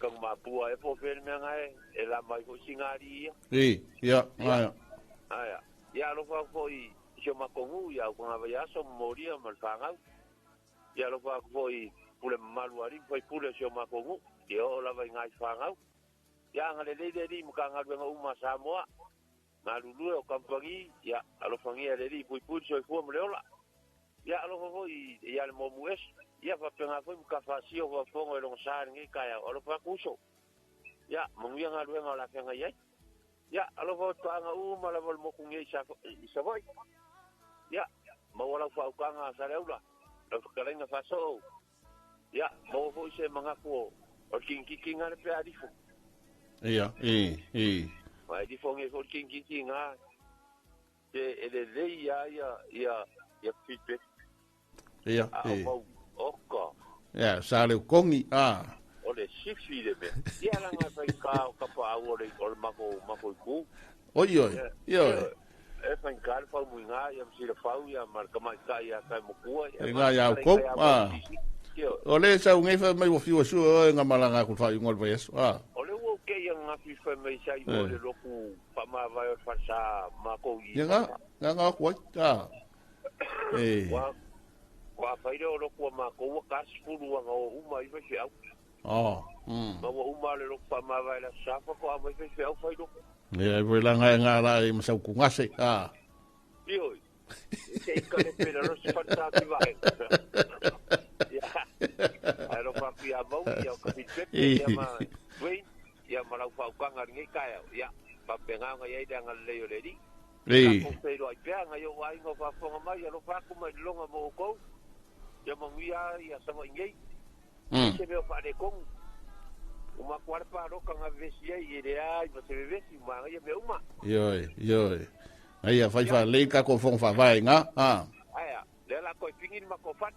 F: kang mapua e po fel me ngai e la mai ko singari
B: ya
F: ya lo fa foi yo ma kongu ya ko nga ya so moria mal fanga ya lo fa foi pule maluari foi pule yo ma kongu yo la vai ngai fanga ya nga le ri mu ka nga nga uma samoa na lulu o kampangi ya alo fangi le ri pui so fu mo leola ya lo fa foi ya le mo mues ya fa penga foi ka fa si o fa fongo lo sa ngi kaya o lo fa kuso ya mungia nga luenga la fenga ya alo fa tanga mala vol mo kungi sa voi ya mo wala fa ukanga sa leula lo kalenga fa so ya mo fo se manga ko o kinki nga le pe adifo
B: ya
F: mai di fonge ko kinki nga ele ya feedback
B: ya
F: Oka.
B: Ya, sale kongi
F: Ole siksi de me. Ya la nga fa ka pa ole ol mako ku.
B: Yo.
F: E fa ka fa mu nga ya si le fa ya marka mai ka ya ka mo ku ya.
B: Nga ya ko Ole sa ngai fa mai wo fi wo su nga malanga ku fa ngol va yeso
F: Ole wo ke ya nga fi fa mai sa ole lo ku pa ma va fa sa mako yi.
B: Ya nga ko
F: Wa faile o loko ma ko ka spulu nga o uma I fe au. Ma o uma le loko ma vai la safa ko ma fe au faile.
B: Ya voi la nga la I msa ku ngase
F: Io. Sei ka le pena no se fantasi vai. Ya. Ai lo fa pia mau ya ka fit ya ma. Wei ya ma la fa ka nga ngai kaya ya. Pa penga nga ya ida nga le yo le di. Ko pe lo ai pe nga yo wai ngo fa fo nga ya lo fa ku ma longa mo ko. Ya mangia ya sama ngai se me fa de con uma cuarpa roca nga vesia I de ai ma se vesi ma ya me uma
B: yo ai fa le ka ko fon fa vai nga
F: aya le la ko pingin makofat.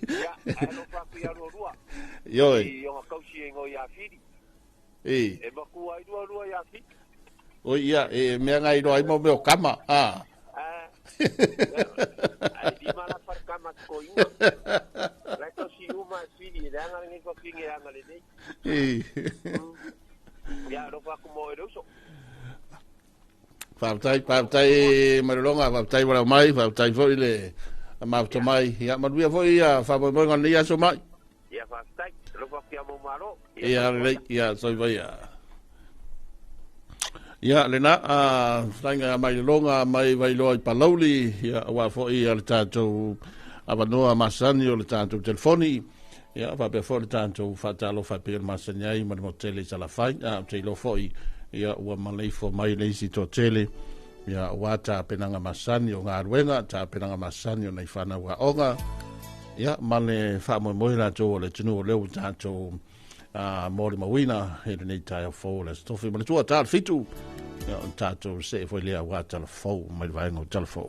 F: Ya, ano pa kuya rua.
B: Yo.
F: Yung kausi ngo ya fidi.
B: E
F: baku ai rua ya fidi.
B: O ia me ngai do ai mo me kama. Ah.
F: Ai di mala par kama ko inga. La kausi uma fidi danga ngi ko pingi anga le dei. Ya ro pa ko mo eroso.
B: Fautai marulonga fautai wala mai fautai foi le mauta mai ia manuia foi ia fa mo ngani ia so mai
F: ia fautai lo fa kia mo malo
B: ia le ia so vai ia le na sanga mai longa mai vai loi palauli ia wa foi ia tato avanoa masani o le tato telefoni ia fa pe for tato fatalo fa pe masani ai mo tele sala fai te lo foi ia ua malei fo mai leisi to tele ia wata penanga masani o ngā ruenga ta penanga masani o nei whana ua onga ia male wha mo moira tō o le tunu o leo tātou mōri mawina he nei tai o fō le stofi ma le tua tāle fitu ia on tātou se fo lea wā tala fō mai vaenga o tala fō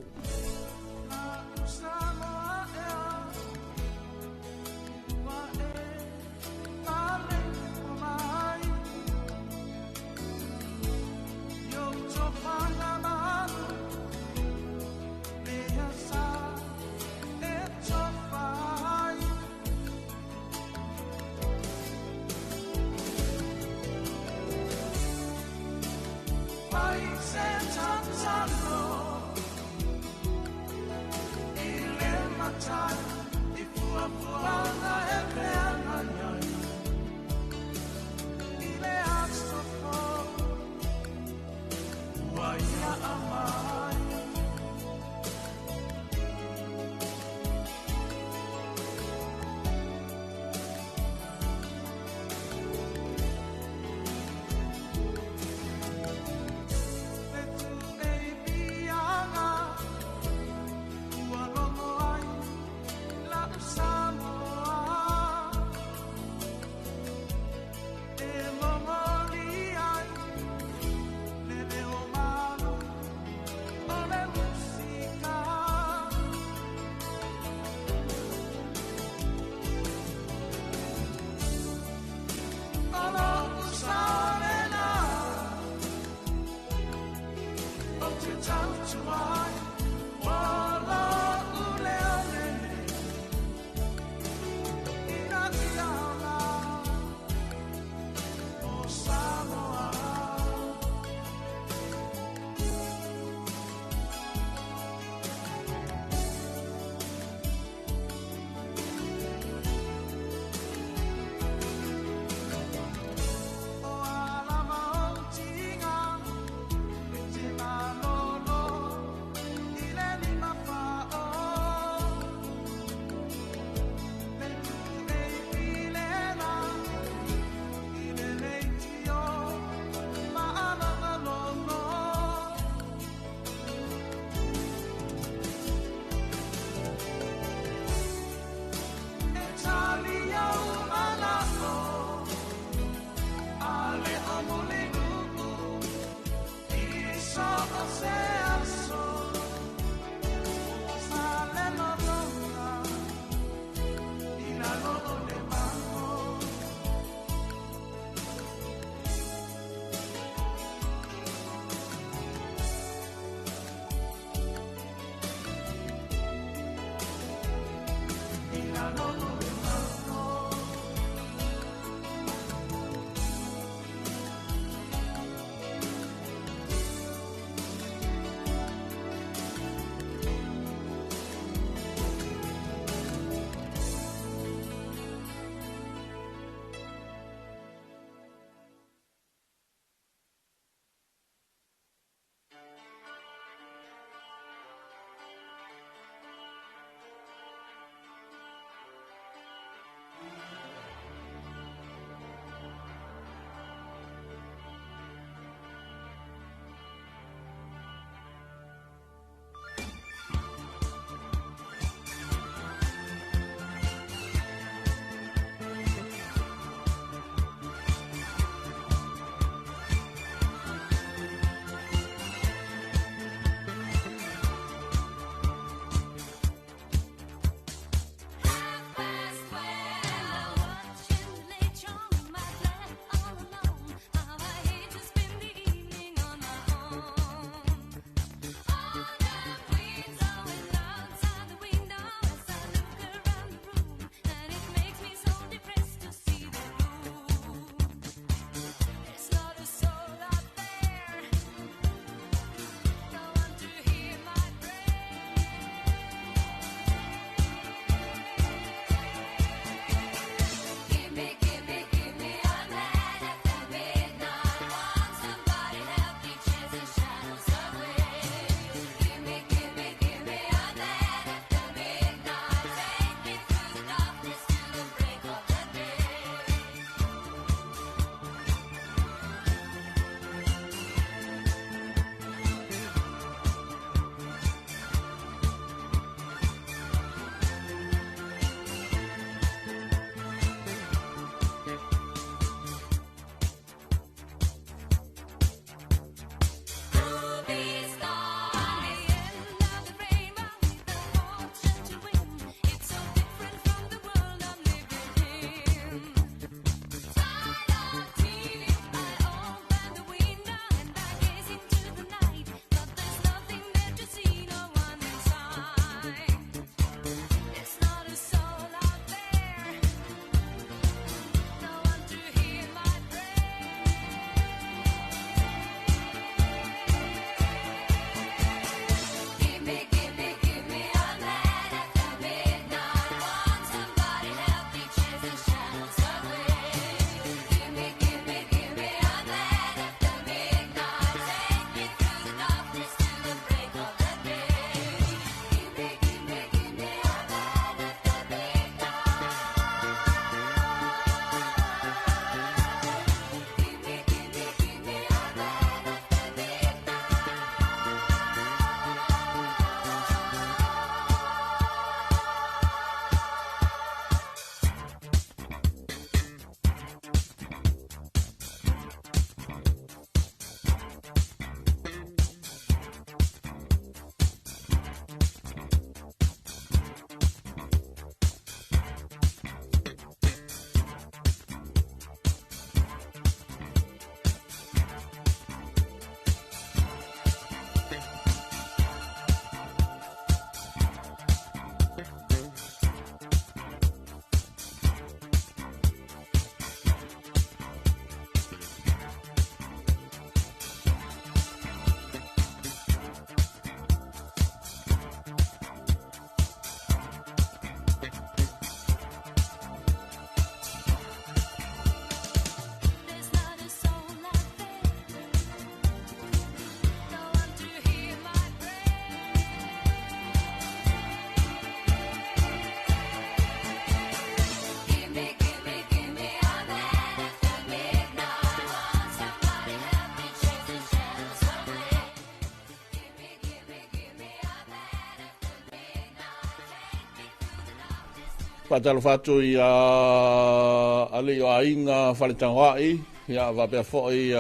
B: Whatalo fatu i ali o ainga whaletangwai, ia wapea fōi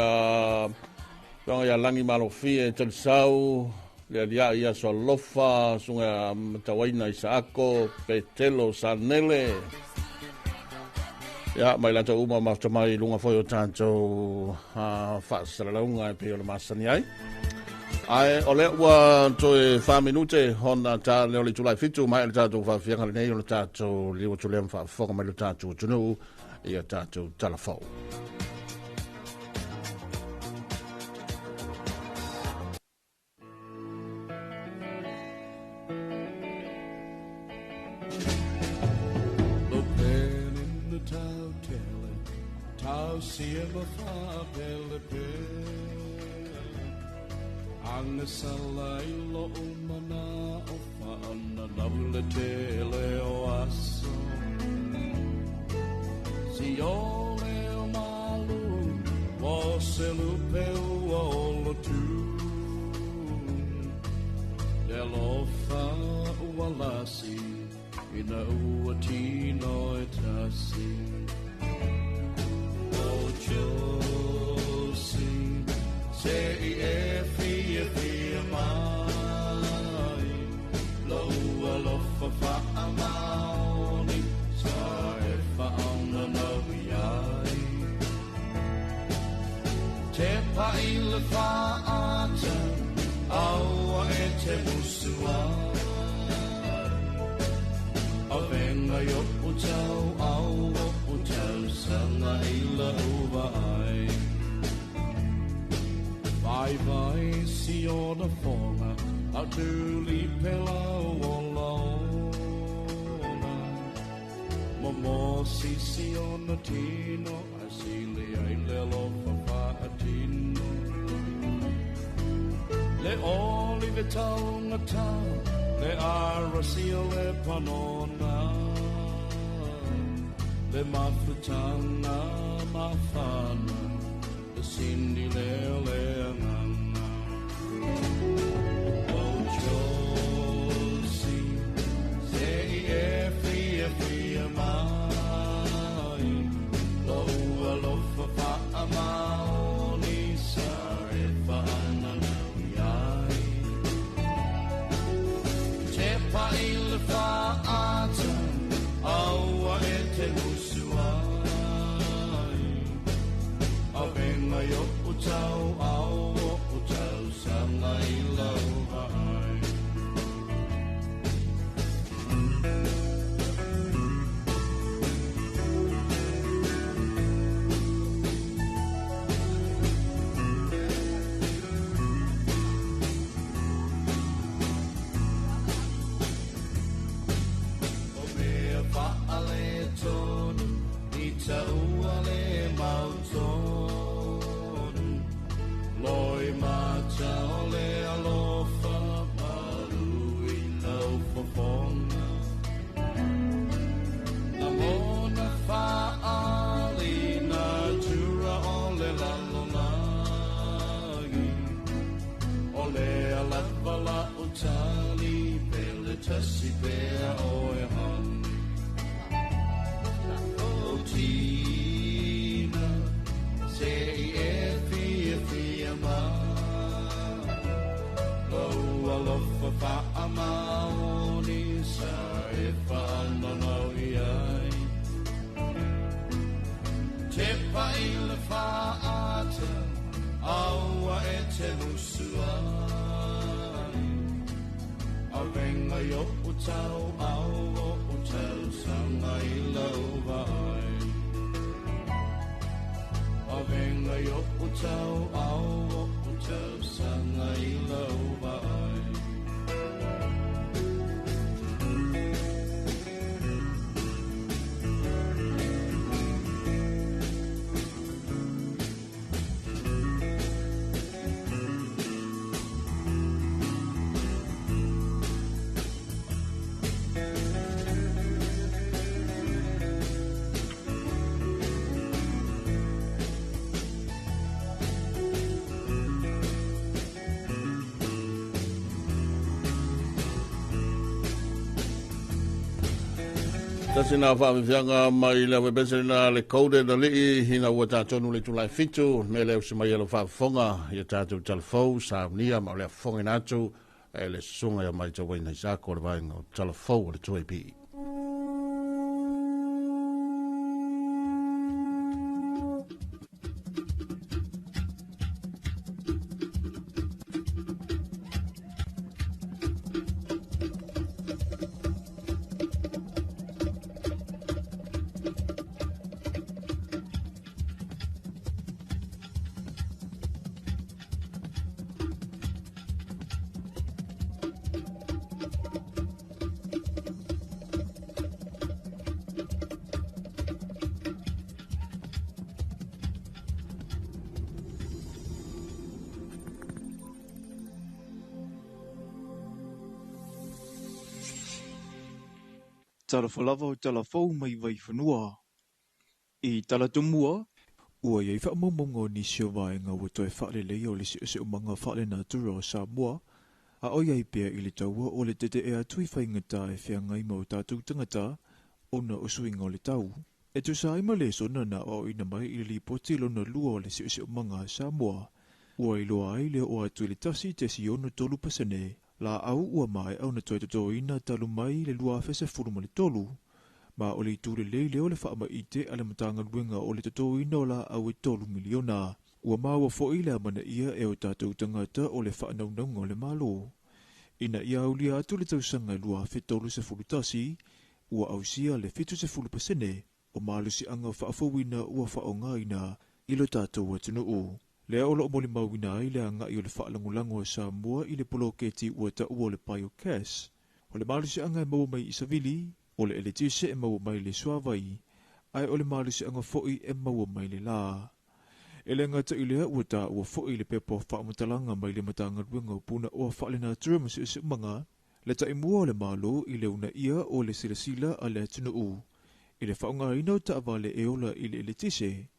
B: pionga ia langi malofi e talisau, lia ia so lofa, sunga matawaina Isaako, Petelo, Sanele. Ia, mai lata uma matamai lunga fōi o tātou whaasaralaunga e peo le masani ai. Ai, o le ua toe 5 minute hona tā leo le tulai fitu mai le tātou whawhianga le nei o le tātou liwa tulem whawhoka mai le tātou tunu i a tātou talafau.
A: Lopin in the tau tele, tau siema fa bele bele. Ang salay lo umana o faana nabule tele o aso si ole o malu o se lupe o lo tu de lo fa o alasi ina o tino etasi o josi say Fia mai lo fa amaoni sa e fa ona no iai te pa il fa ata au e te musua a venga yo utau au utau sana ila uvai vai si ona fonga a tuli pela ola ola momo si ona tino asili ai le lo fa atino le oli vetonga ta le arasi le panona le mafutana mafana the Cindy Lele
B: Tasina whaamiwhianga mai la webesena le koude na lii hina ua tātonu le tulai fitu me leo se mai alo whaafonga ia tātou talafou sa nia ma lea fonga natu e le sunga ya mai tawai na isako le vainga o talafou le tuai pi.
G: Talafalava o talafou mai vai whanua. I talatumua, ua iei whaamamunga ni sio vaenga ua toi whaalelei o le si o manga whaale na tura o Samoa, a o iei pia i le taua o le tete e atui whaingata e whiangai mau tātou tangata o na usuinga o le tau. E tu sa ima le sona na o ina mai i li poti lona lua o le si o manga Samoa, ua i loa ai le o atu le tasi te si ono tolu pasane, la au ua mai au na toi toto ina talu mai le lua fese furu ma le tolu, ma o le itu le leile o le whaama ite ale matanga luenga o le toto ina o la au e tolu miliona. Ua maua fo i le amana ia e o tātou tangata o le whaanaunanga o le malo. Ina ia au lia atu le tausanga lua fe tolu se furu tasi, ua au sia le fitu se furu pasene, o malu si anga whaafawina ua whaonga ina ilo tātou atunu o. Lea o loo moli mawina ai lea ngai o le whaalangulango o Samoa i le poloketi ua ta ua o le paio Cass. O le malusi anga e maua mai Isavili, o le eletise e maua mai le Suavai, ai o le malusi anga foi e maua mai le la. E le ngata i lea ua ta ua foi le pepo whaamutalanga mai le matanga ruenga o puna ua whaale na turma si manga, le ta imua o le malo i le una ia o le silasila a le atunu u. I le whaunga ina o ta avale e ola i le eletise,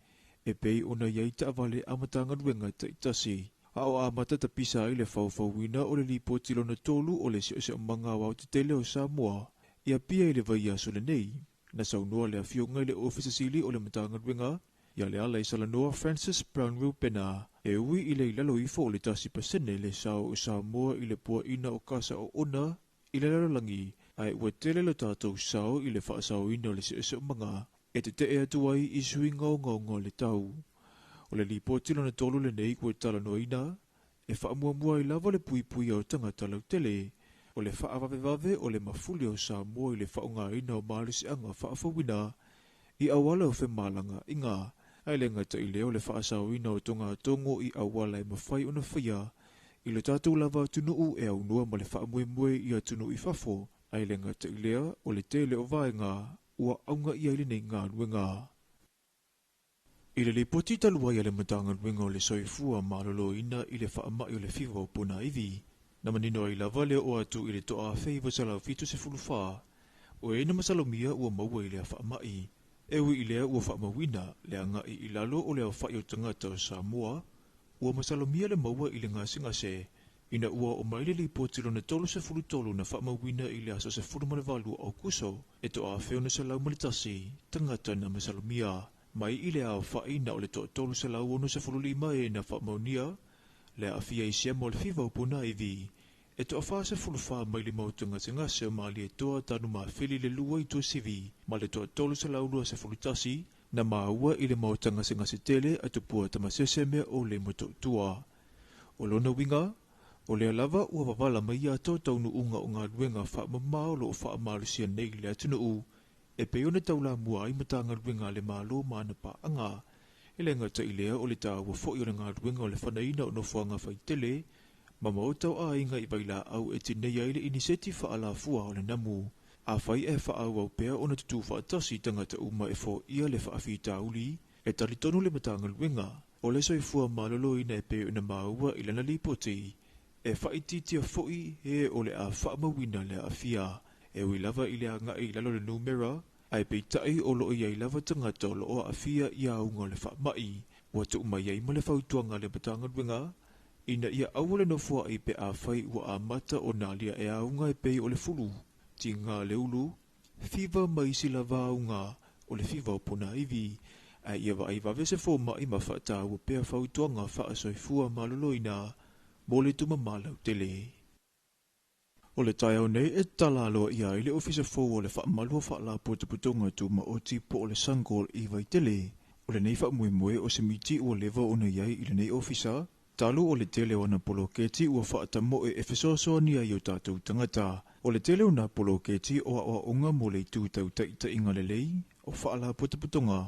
G: e pei ona iei ta avale amatanga ruenga ta itasi. A o amata ta pisa i le whauwhauina o le lipo tilo na tolu o le si manga wau te tele o Samoa. Ia pia i le vai aso le nei. Na saunua le afionga i le ofisa sili o le matanga ruenga. Ia le ala i salanoa Francis Brownwill Pena. E ui i le ilalo ifo o le tasi pasene le sao o Samoa i le pua ina o kasa o ona i le lalalangi. Ai ua tele lo tātou sao i le whaasao ina o le si manga. E te e atuai i sui ngau le tau. O le lipo tilo na tolu le nei kua tala no ina, e whaamuamua i lava le pui au tangata lau tele, o le whaavavevave o le mafuli o Samoa i le whaunga ina o maalisi anga whaafawina, i awala o whemalanga inga, ai le ngata i leo le whaasao ina o tonga tongo i awala e mawhai o na whaia, i le tātou lava tunuu e au nua ma le whaamuemue i atunu i fafo, ai le ngata i lea o le tele o vaenga, ua aunga i aile nei ngā nuenga. I le lipoti talua i ale matanga nuenga o le soifua malolo ina i le whaamai o le whiwa o puna iwi. Na manino i lava leo o atu i le toa wheiva salau fitu se fulufaa. O e na masalomia ua maua i lea whaamai. Ewi i lea ua whaamawina lea ngai i lalo o lea whai o tangata o Samoa. Ua masalomia le maua i le ngase. Ina ua o maile lipoti lo na tolu se fulu tolu na whaamawina i le aso se fulu malevalu au kuso. E toa wheo na salau malitasi tangata na masalomia. Mai i le au whai na o le tolu se lau ono se fulu lima e na whaamaunia. Le a fia i sia mo le whiwa o puna iwi. E toa wha se fulu wha mai le mautanga te ngase o maali e toa tanu maa whili le lua i tua sivi. Ma le tolu se lau lua se fulu tasi. Na maa ua i le mautanga se ngase tele atu pua tamasese mea o le moto tua. O lona winga. O lea lava ua wavala mai ato taunu unga o ngā ruenga whaamamao lo o whaamalusia nei le atunu u. E peona taula mua i matanga ruenga le malo maana pa anga. E le ngata i lea o le tā ua fo i o le ngā ruenga o le whanaina o nofuanga whaitele. Ma mautau a inga i waila au e tinei ai le iniseti whaala fua o le namu. A whai e whaau au pea o na tutu whaatasi tangata uma e fo ia le whaafi tauli. E talitonu le matanga ruenga. O le soifua malolo ina e peona maua i lana lipoti. E whaititia foi he o le a whaamawina le a fia. E ui lava i le a ngai lalo le numera. Ai peitai o loo iai lava tangata o loo a fia i aunga le whaamai. Ua tu umai iai ma le whautuanga le matanga ruenga. Ina ia awale no fua i pe a whai ua a mata o nalia e aunga e pei o le fulu. Ti ngā le ulu. Fiva mai sila vaunga o le fiva puna ivi. Ia wa ai vavese fo mai ma whaata ua pea whautuanga wha soifua maloloina mo le tuma malau tele. O le tai au nei e tala loa ia i le ofisa fo o le wha malua wha la putuputunga tu ma o tipo o le sangol i vai tele. O le nei wha mue o se miti ua lewa o nei ai i le nei ofisa. Talu o le tele o na polo keti ua whaata mo e efesoso ni ai o tātou tangata. O le tele o na polo keti o a unga mo le tūtau taita inga le lei o wha la putuputunga.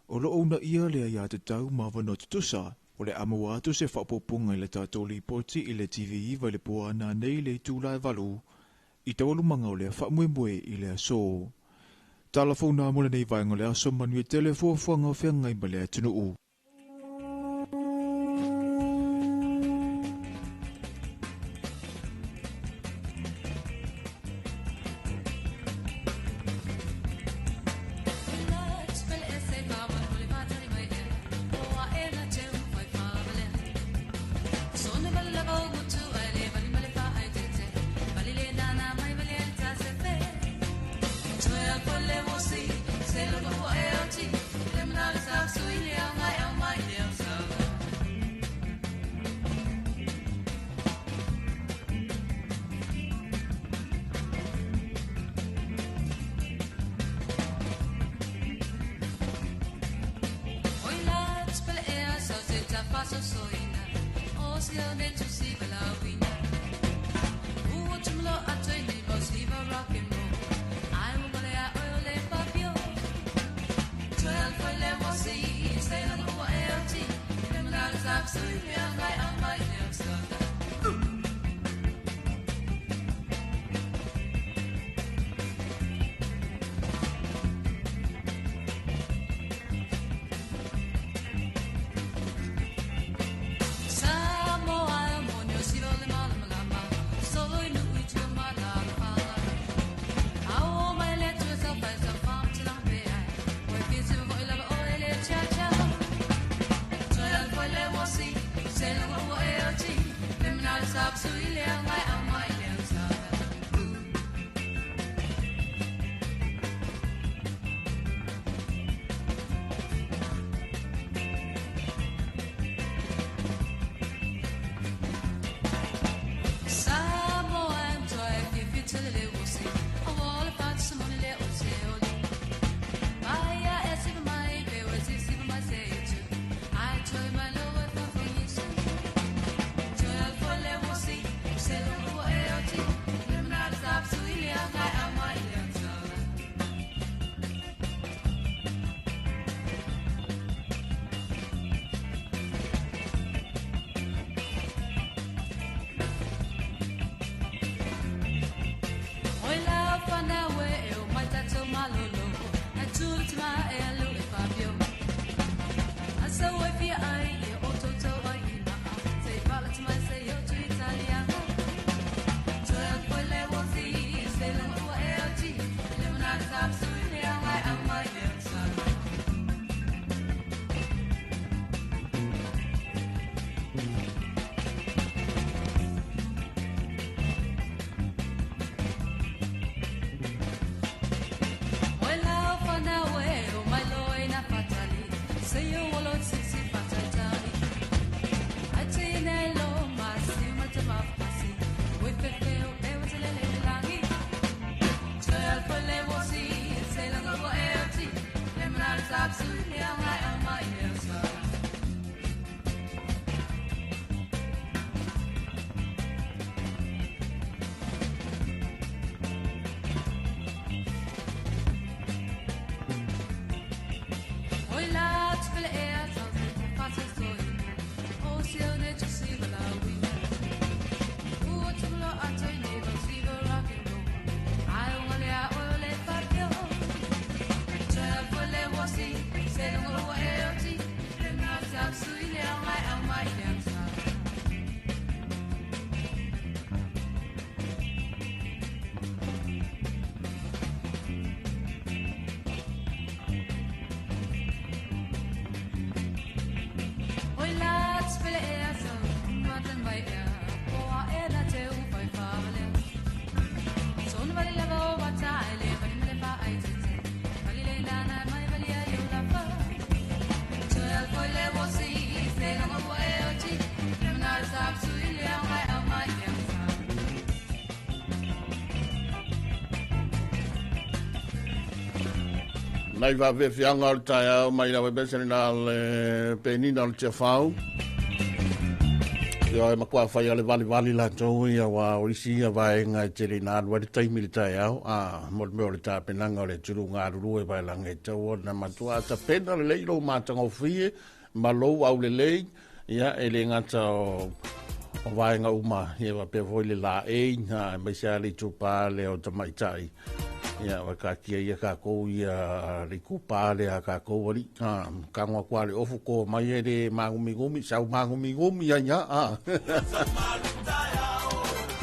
G: O lo ona ia le ia te tau mawano tutusa, o le amua atu se whapopunga i le tātou li poti i le TV vai le puana nei le tūlai valu, i tawalu manga o le whamue i le aso. Talafona mole nei vai ngole aso manu e telefo fuanga o whianga i male atunu u.
H: Say
B: Nai va ve fianga o tai au mai la besere na le penina o te fau. Yo e makua fai ale vali la tau ia wa orisi ia vai ngai tere na wa te taimi le tai au. Mo me o le ta penanga o le turu ngā ruru e vai langa e tau na matua ta pena le leilo matanga o fie ma lou au le lei ia e le ngata o vai ngā uma ia wa pe voi le la e mai sa le tupa le o tamaitai. Ia wa ka kia ia ka kou ia riku pale a ka kou wali ka ngwa kwa le ofu ko mai e le magumi sau magumi ia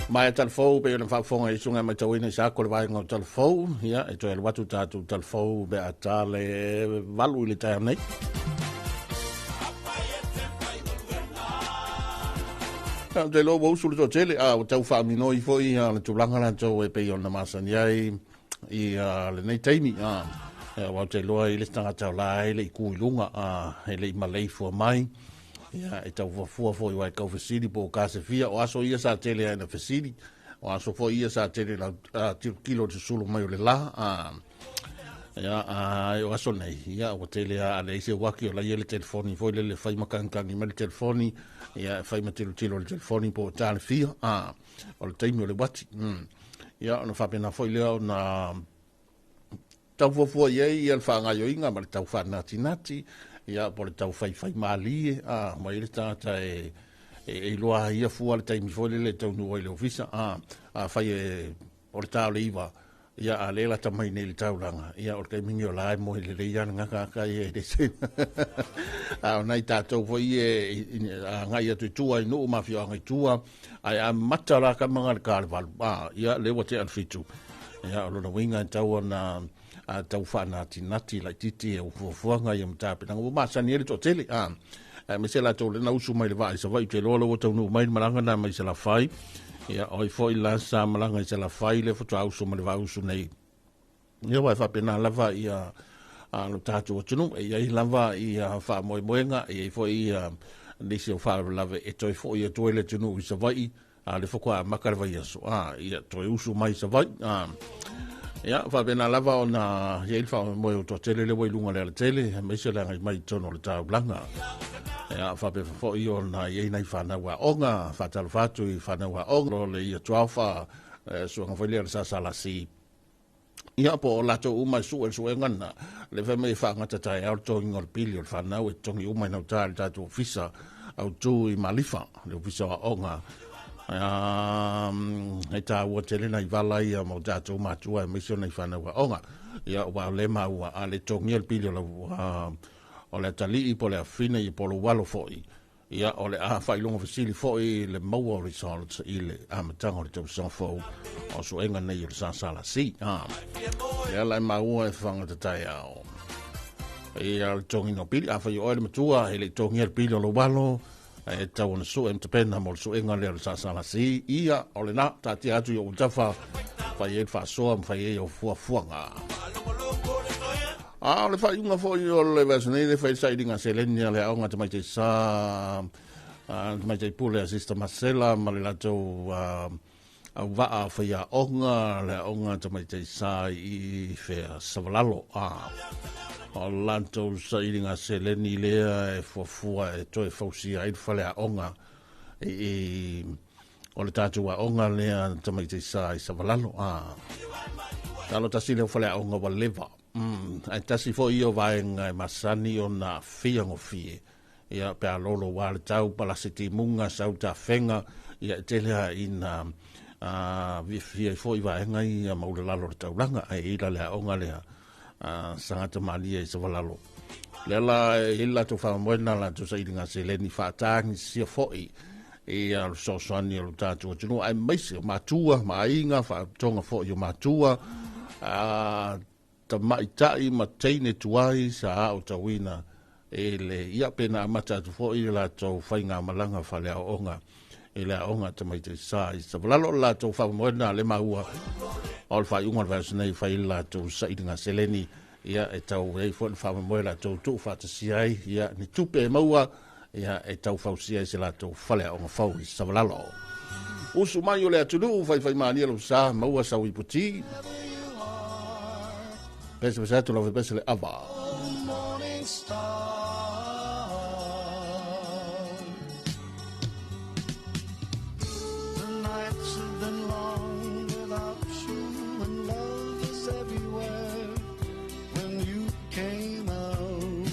B: mai telefou pe na fafonga i sunga mai tawina sa ko le vai ngau telefou ia e to el watu tatu telefou be atale valu le tai nei de lo bo sul to tele o tau fa mi noi foi le tulanga la to e pe ona masani ai i le nei taimi wa te loa i le tanga tau la e le ku lunga e le malei fo mai ia e tau fo fo i wai kau fesiri po ka se fia o aso ia sa tele na fesiri o aso fo ia sa tele la kilo de sulu mai o le la ia o aso nei ia o tele a le se waki o la ia le telefoni fo le fai makankangi ma le telefoni ia fai matilo le telefoni po tale fia o le taimi o le wati ia ona fa pena foi leo na tau fo ye ia fa nga yo inga ma tau fa nati ia por tau fai mali mai le tata e loa ia fu al taimi foi le tau no le ofisa fai por tau iva ia ale la tamai nei le tau langa ia o taimi o la mo le ia nga ka e de se ona ita tau foi nga ia tu ai no ma fio nga tua ai a matara ka manga karval ia le wote al fitu ia lo winga tau na tau fa nati la titi e fu nga ia mta pe nga ma sani le totele me se la tole na usu mai le vai sa vai te lo tau no mai malanga na mai se la fai ia oi foi la sa malanga se la fai le foto usu mai le vai usu nei ia vai fa pena lava ia lo tatu tunu ia lava ia fa moenga ia foi nisi o fa lava e toi fo ia toilet tunu i sa vai le fo kwa makar vai aso ia toi usu mai sa vai ia fa bena lava ona ia fa mo to tele le lunga le tele me se la mai tono le tau blanga ia fa be fo io na ia nei fa na wa onga fa tal fatu i fa na wa onga le ia twafa so nga foi le sa sala si ia po la to uma su ngana le fa me fa ngata tai au to ngor pilio fa na we tongi uma na tal to ofisa au tu i malifa le ofisa onga eta wo tele na vala ia mo dato matua mission na fa na onga ia wa le ma wa ale tongi el pilio o le tali i po le fina i po lo walo foi ia o le fa ilongo fasili foi le mo results i le amatanga o te so fo o so enga nei o sa sala si ia la ma ua e fanga te tai au ia le tongi no pili fa i o le matua e le tongi el pilio lo walo e tau na so em te pena mo so enga le sa sala si ia o le na tati atu o tafa fa i fa so am fa i o fuanga le fai unga foi o le vasne le fai sai dinga selenia le aunga te mai te sa mai te pule asista Marcela ma le lato au va fai a onga le onga te mai te sa i fe savalalo o lanto sai dinga seleni le e fofua e toi fausi ai fale a onga o le tatu a onga le te mai te sa i savalalo talo tasile fale a onga wa leva ai tasi fo io vai ngai masani o na fia ngo fie ia pe alolo wale tau pala siti munga sau ta fenga ia telea ina vi fie fo i vai ngai ia maule lalo tau langa ai ila lea onga lea sangata malia i savalalo lela ila tu fa moena la tu sai dinga seleni fa tangi sia fo ia so soani o tatu tunu ai maisi matua mainga fa tonga fo io matua ta mai tai ma teine tuai sa o tawina ele ia pena mata tu fo i la to fainga malanga fale a onga ele a onga te mai te sai sa valalo la to fa moena le maua all fa unga vers nei fa ila to sai dinga seleni ia e tau e fo fa moela to tu fa te siai ia ni tupe maua ia e tau fa sia se la to fale a onga fa sa valalo usu mai o le atulu fa mani lo sa maua sa wi puti Pese atu lau pese le ava.
A: Morning star, the nights have been long without you, and love is everywhere when you came out.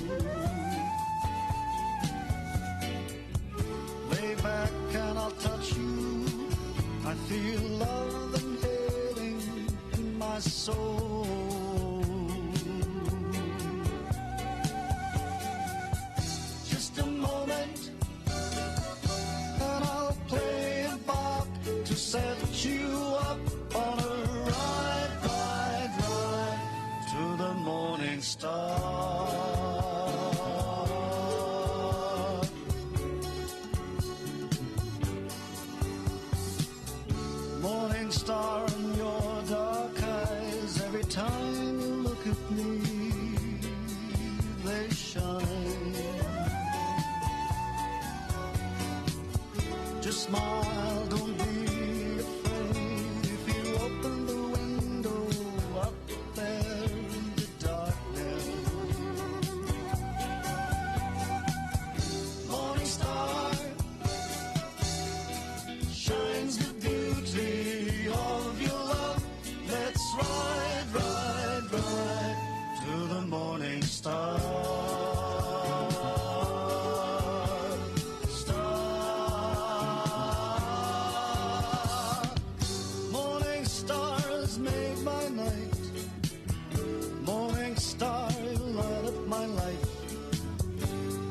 A: Lay back and I'll touch you, I feel love and healing in my soul. Just a moment and I'll play it back to set you up on a ride, ride, ride to the morning star. Morning star in your dark eyes, every time you look at me, they shine. Just smile, don't be afraid. If you open the window up there in the darkness, morning star shines the beauty of your love. Let's ride, ride, ride to the morning star. Star. Morning stars made my night. Morning star, you light up my life.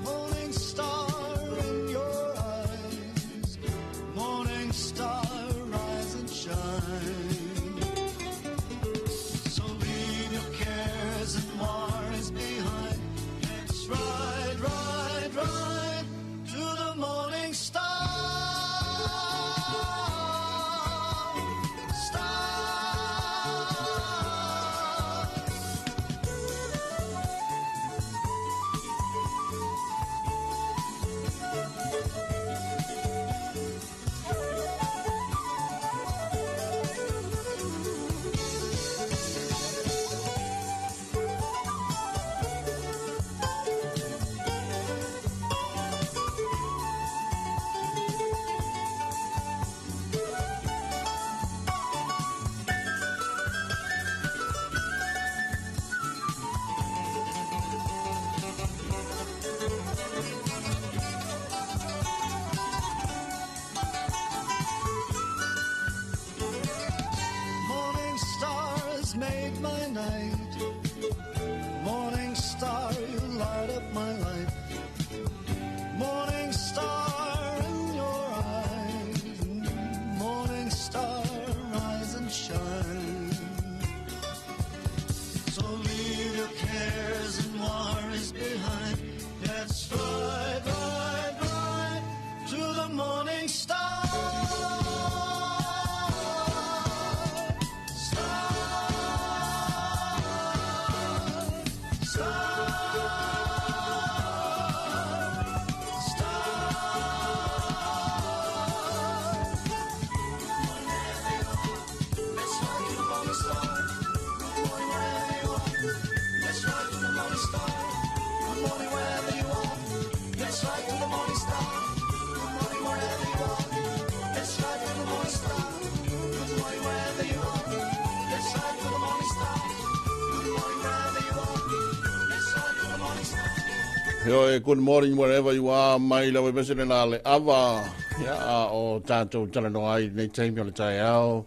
A: Morning star in your eyes. Morning star, rise and shine. So leave your cares and worries behind. Let's ride, ride, ride to the morning star. Star. Morning stars made my night. Morning star, you light up my life. Morning star in your eyes. Morning star, rise and shine. So leave your cares and worries behind. Let's ride, ride, ride to the morning star.
B: Good morning wherever you are. Mai lawe mesene na le ava. Ya o tātou talanoa ai nei teimi o le tai au.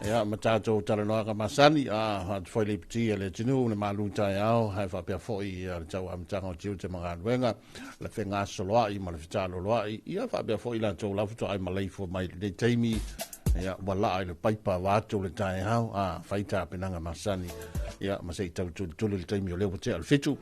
B: Ya ma tātou talanoa ka masani. Hat foi le piti le tinu le malu tai au. Hai whapea foi le tau amitanga o tiu te mga anuenga. Le whenga soloa i ma le whitalo loa i. Ia whapea foi la tau lafuto ai maleifo mai nei teimi. Ya wala ai le paipa wātou le tai au. Whaita penanga masani. Ya ma sei tau tuli le teimi o leo te al fitu.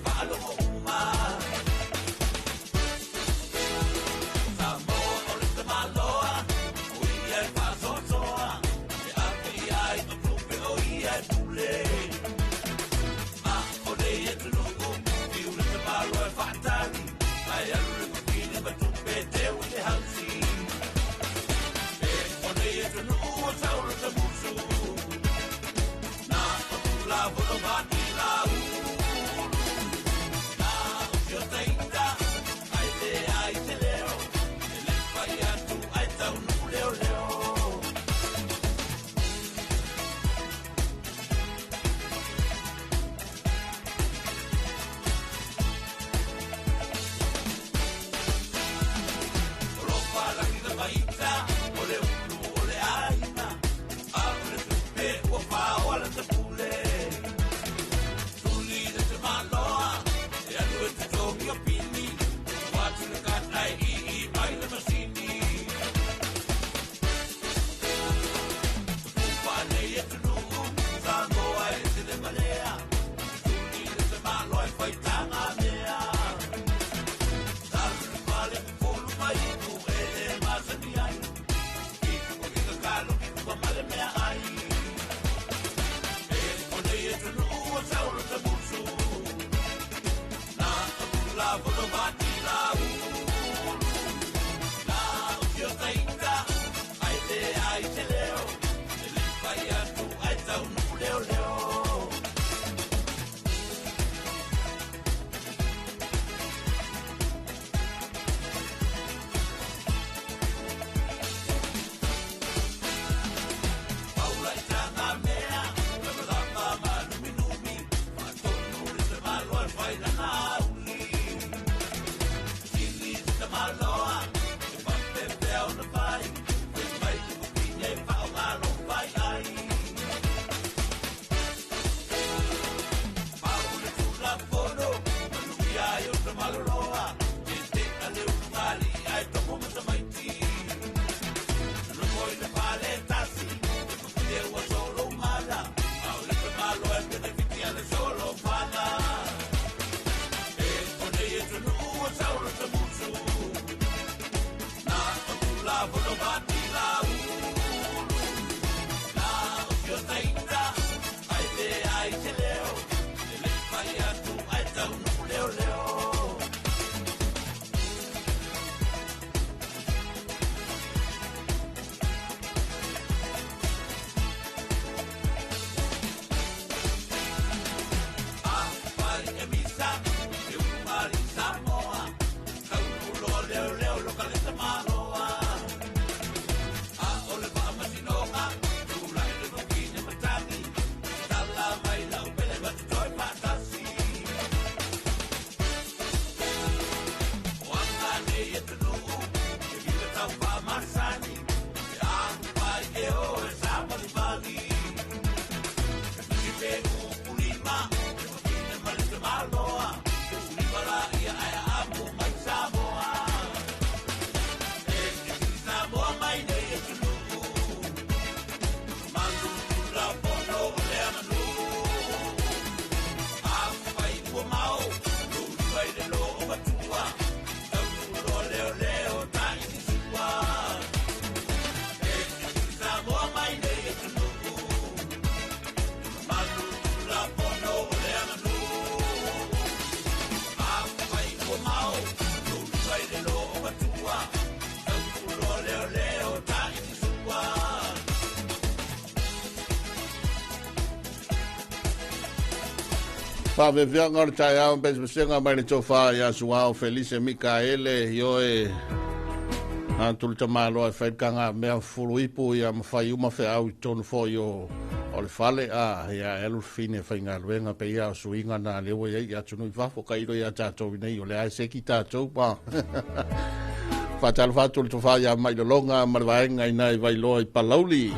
A: Follow
B: Whawewhianga o tai au mpes masenga mai le tofa ya suao Felice Mikaele ioe tulu tamalo e whaikanga mea furuipu ia mawhai uma whi au i tonu fo o le fale a ia elu fine whainga luenga pe ia o suinga na lewa ia tunu i whafo kairo ia tātou nei o le ai seki tātou pa whatalu whatu le tofa ia mai lo longa marwaenga i nai wailoa i palauli.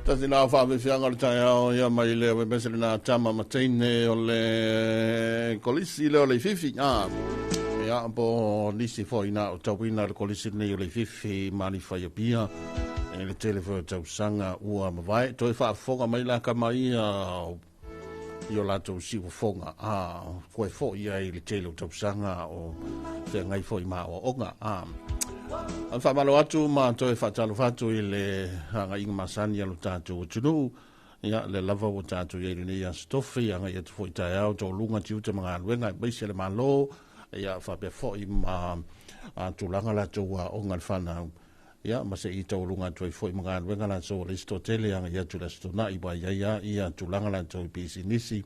B: Tasi nā whawewhianga le tai ao, ia mai lea we mesere nā tama mateine o le kolisi leo le fifi. Ia po nisi fo ina o tauina le kolisi nei o le fifi mani whai pia. E le telefo tau sanga ua mawai. Toi whaafonga mai la kamaia i o lato si ufonga. Koe fo ia i le tele o tau sanga o te ngai fo i maa o onga. An whamalo atu ma toi whatalo whatu i le hanga inga masani alo tātou o tunu. Ia le lava o tātou i nei a stofi anga i atu fo i tai au tō lunga tiuta mga anuenga i maise le malo. Ia whapea fo i ma tūlanga la tō a onga whanau. Ia ma se i tō lunga tō i fo i mga anuenga la tō Aristotele anga i atu la stona i wa ia tūlanga la tō i pisi nisi.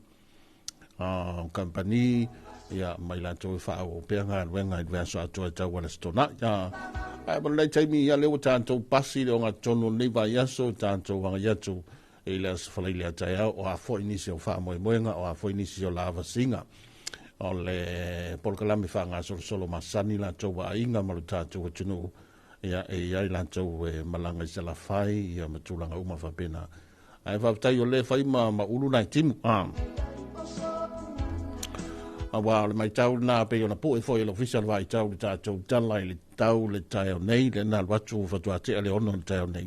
B: Kampani ia mai la tō i whaau o peanga anuenga i wea so atu a tau wala stona. Ia ai mana taimi ia leo tātou pasi le o ngā tono nei vai aso tātou wanga iatu e le asfalai le atai au o a fo inisi o wha moe moenga o a fo inisi o lava singa o le polkalame wha ngā solo masani la tau wa inga maru tātou o tunu ia e iai la tau e malanga i sala whai ia matulanga uma whapena ai whaptai o le whai ma ulu nai timu wa le mai tau na pe ona po e foi lo official vai tau le tātou talai le tau le tai nei le na watu fatua te ale ono le tai nei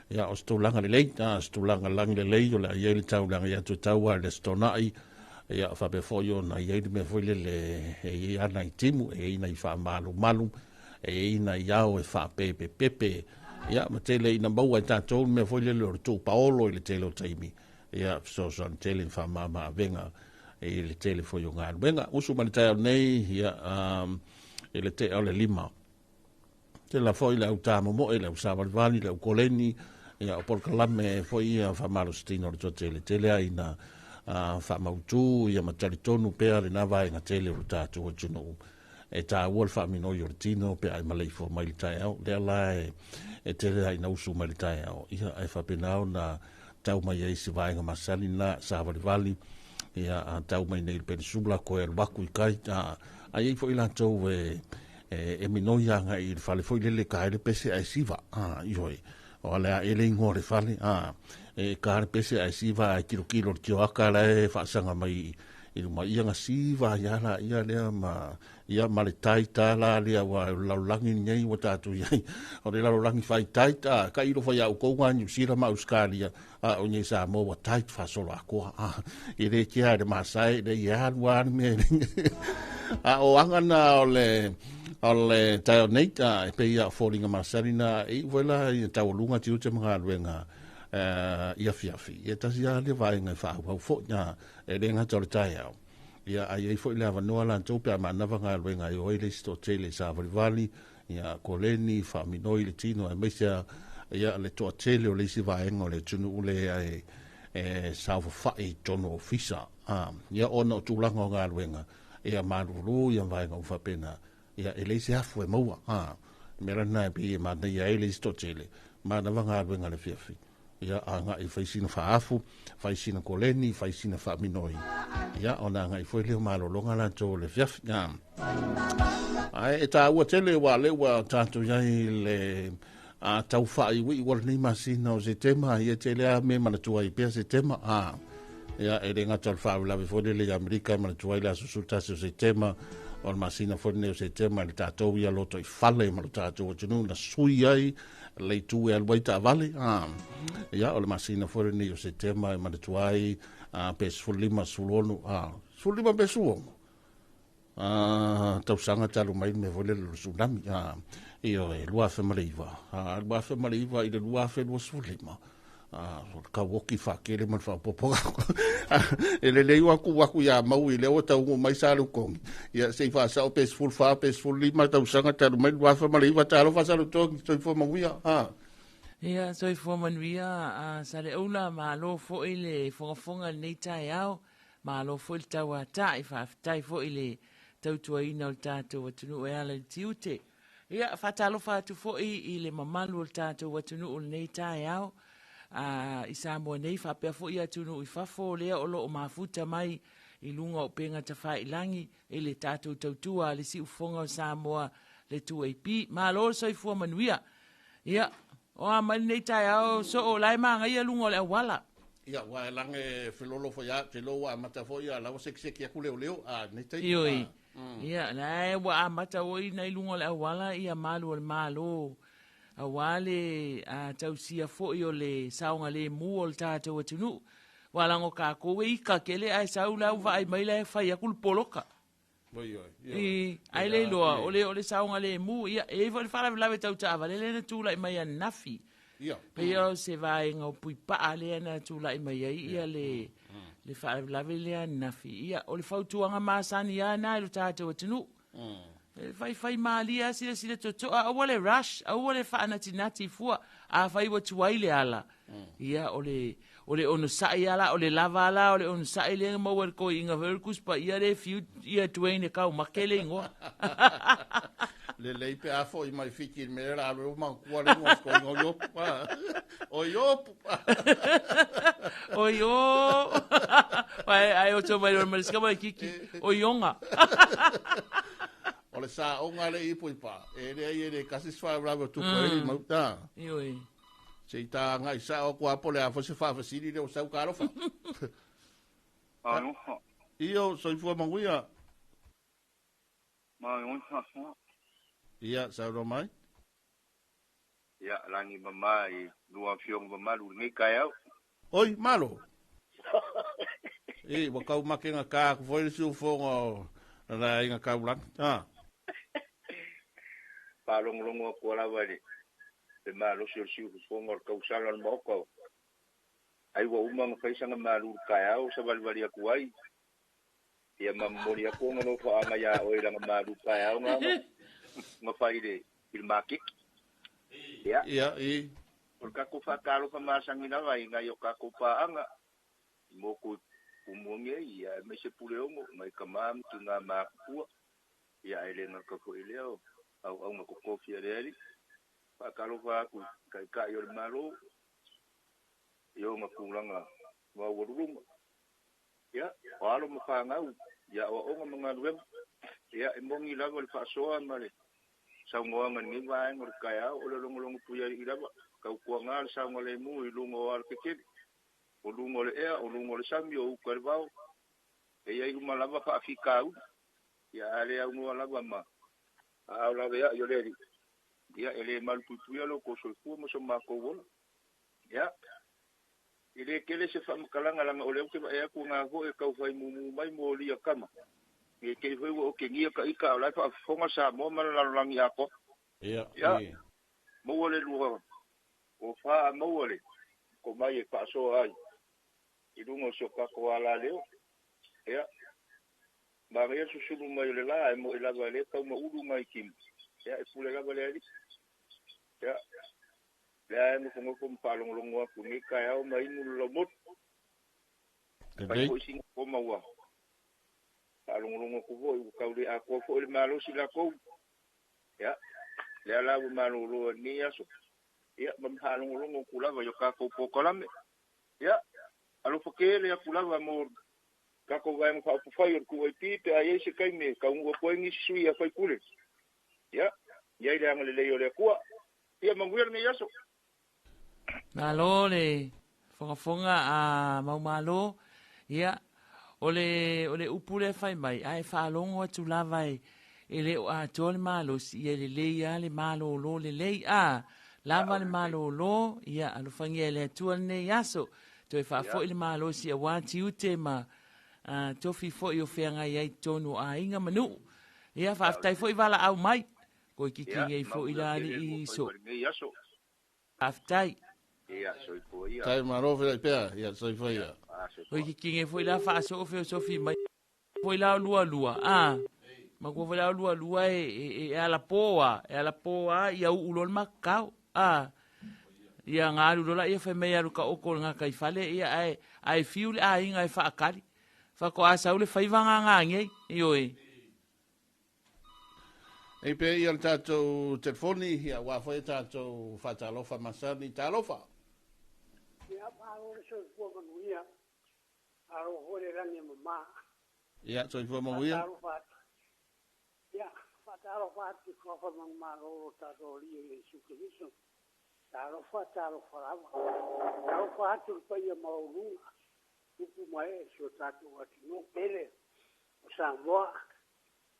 B: ia o stolanga le lei stolanga lang le lei o le ia le tau langa ia tu tau le stonai ia fa be foi ona ia me foi le ia na timu e ina i fa malu e ina ia o fa pepe ia ma tele ina mau ai tātou me foi le lo tu paolo le tele o taimi ia so tele fa mama venga e le tele foi o ngā wenga usu mani tai nei ia e le te ole lima te la foi le au tāmomo e le au savalvani le au koleni ia o polkalame foi ia whamaro stino le tele aina whamautu ia matari tonu pea le nawa e ngā tele o tātou o tunu e tā ua le whamino i o tino pea ai malei fo mai le tai au le ala e tele aina usu mai le tai au ia ai whapenao na tau mai eisi vaenga masali na savalvali ia tau mai nei peninsula ko e waku i kai ai fo ila tau e minoia nga i fale fo ile ka ile pese ai siva ioi o le ele ngore fale e ka pese ai siva kilo tio akala e fa sanga mai i mai nga siva ia la ia le ma ia male taita la le wa la langi nei wa tatu ia o le la langi fai taita ka ilo fa ia ko ngani sira ma Australia o ni sa mo wa tait fa solo ako i le kia de masai de ia wan me o angana o le tai neita pe ia falling masarina e vola i tau lunga tiu te mga luenga ia fiafi e tasia le vai nga fa fo nya e le nga tole tai au ia ai fo le avanoa la tau pe ma na nga luenga i oile sto tele sa vali ia koleni fa minoi le tino e mesia ia le to tele o le si vai ngo le tunu le e sa fa i tono ofisa ia ona tulanga nga luenga ia maruru ia vai nga fa pena ia ele se afu e maua mera na pe ma na ia ele sto tele ma na nga luenga le fiafi ia anga i faisina faafu faisina koleni faisina fa minoi ia ona nga i foi le malo longa la to le fiaf ai eta ua tele wa le wa tatu ia le tau fa i wi wal ni masina o se tema ia tele a me mana tua i pe se tema ia e le nga tal fa la vi foi le america mana tua la susuta se tema o masina foi ne se tema le tatu ia loto i fale mana tatu o tunu na sui ai le tu e al waita vale ia o le masina foi ni o se tema mana tua i peaceful lima sulonu sulima pesuo tau sanga talu mai me vole le tsunami io e lua fe maliva i le lua fe lua sulima ka woki fa kele man fa popo ele le waku ya mau i le o tau mai salu kong ia se fa sa peaceful lima tau sanga talu mai lua fe maliva talu fa salu to so fo mawia
H: ia so fo manwia sa le ola ma lo fo ile fonga nei tai au ma lo fo il tawa tai fa tai fo ile tau tuaina o tātou watunu e ala tiute. Ia, whatalo whātu fo i le mamalu o tātou watunu o nei tae au. I Samoa nei whapea fo i atunu i whafo lea o lo o mafuta mai i lunga o penga ta whai langi e le tātou tautua le si ufonga o Samoa le tu eipi. Ma lo so i fua manuia. Ia, O a mai nei tai au so o lai manga ia lungo le wala.
B: Ia wa lange filolo fo ya telo wa mata fo ya la sek ya kule leo a nei tai.
H: Ioi. Ia lai wa mata o nei lungo le wala ia malu le malo. A wale a tausia fo yo le saunga le mu o tata o tunu. Wala ngo ka ko we ka kele ai saula va ai mai le fa ya kul poloka. Ai le loa ole saunga le mu ia e vo fala la tau ta vale le tu la mai nafi.
B: Ia.
H: Pe yo se vai ngo pui pa ale na tu la mai ia le fa la le nafi. Ia ole fa tu anga masani ia na lo tata o tunu. Fai malia sila toto a wale rush a wale fa nati fua a fai wa tuaile ala ia ole ono sai ala ole lava ala ole ono sai le mo wer ko inga verkus pa ia le fiu ia tuene ka makele ngo
B: le pe a fo i mai fiki me era ro man ko le mo ko yo pa o yo ai o to mai normal ska mai kiki o yonga ole sa o ngale i pui pa e le kasi sfa bravo tu ko e mauta
H: ioi
B: se ta ngai sa o ko apole a fo se fa fasili le o sa karo fa
F: no
B: io so i fu manguia
F: ma un
B: ia sa ro mai
F: ia langi mama i lua fiong mama lu ngai kai au
B: oi malo e wa kau makenga ka ko foi su fo ra inga ka ulang
F: palong ko la wali le malo siu fo ngor ka usala mo ko ai wa umang faisanga malu kaya o sa balwali aku ai ia mamori ako ngano fa anga ya o ilang malu kaya nga nga faide ilmakik ya
B: i
F: porque ko fa kalo fa masangina vai nga yo ka ko pa anga mo ko umonge ia me se puleo mai kamam tunga maku ia ele nga ko ileo au nga ko kofi ali pa kalo fa ku ka yo malo yo nga kulanga wa wurung ya walo mo fa nga ya o nga mga web ya imongi la wal fa so male sa ngo nga ni va ngor kaya o long puya ira ka ko nga sa ngole mu ilungo al keke o lungo le o lungo le samio u karvao e ai uma lava fa afika ya ale au mo lava ma au la ya yo le ya ele mal puya lo ko so fu mo so ma ko wol ya ile kele se fa mkalanga la ole ke e ku nga go e ka fai mu mai mo li kama e ke foi o ke ngia ka ika la fa fonga sa mo ma la lang ya ko
B: ya
F: mo ole lu o fa mo ole ko mai e pa so ai i dungo so ka ko ala leo ya ba me su su mo le la mo la va le ka mo u mai kim ya e pule la va le ya ya no como com palong longo ku mi ka ya o mai nu lo mot pa ko sing ko ma wa palong longo ku vo ka uri a ko fo le malo si la ko ya le ala bu malo lo ni ya so ya mam palong longo ku la va yo ka ko ko la me ya alo fo ke le ku la va mo ka ko va mo fa fa yo ku ai pi te ai se kai me ka un ko ngi sui a fa ku le ya ya ile ang le yo le ku ya manguer ni ya so
H: Malo le fonga a malo ia ole upule fai mai ai fa longo tu lavai ele a tol malo si ele le ia le malo lo le a lava le malo lo ia alu fangi ele tu ne yaso to fa fo ile malo si a wati ute ma to fi fo yo fenga ia tonu a inga manu ia fa tai fo vala au mai ko kiki ngai fo ila ni so aftai
F: ia so po ia
B: tai maro fe pe ia so foi ia
H: o que foi lá fa so fi mai foi lá lua ma ko foi lá lua e ala poa ia u lol makau ia nga lu la ia fe me ia ka o ko nga kai fale ia ai fiu a inga fa akali fa ko asa ule fa ivanga nga ngai ioi
B: e pe ia tato telefoni ia wa foi tato fa talofa masani talofa ya so fo mo ia
I: ya fatalo fati ko fa mang maro ta do li su kristo Talofa lava. Talofa atu pa ia maurunga. Upu mai so tatu atu no pele. O Samoa.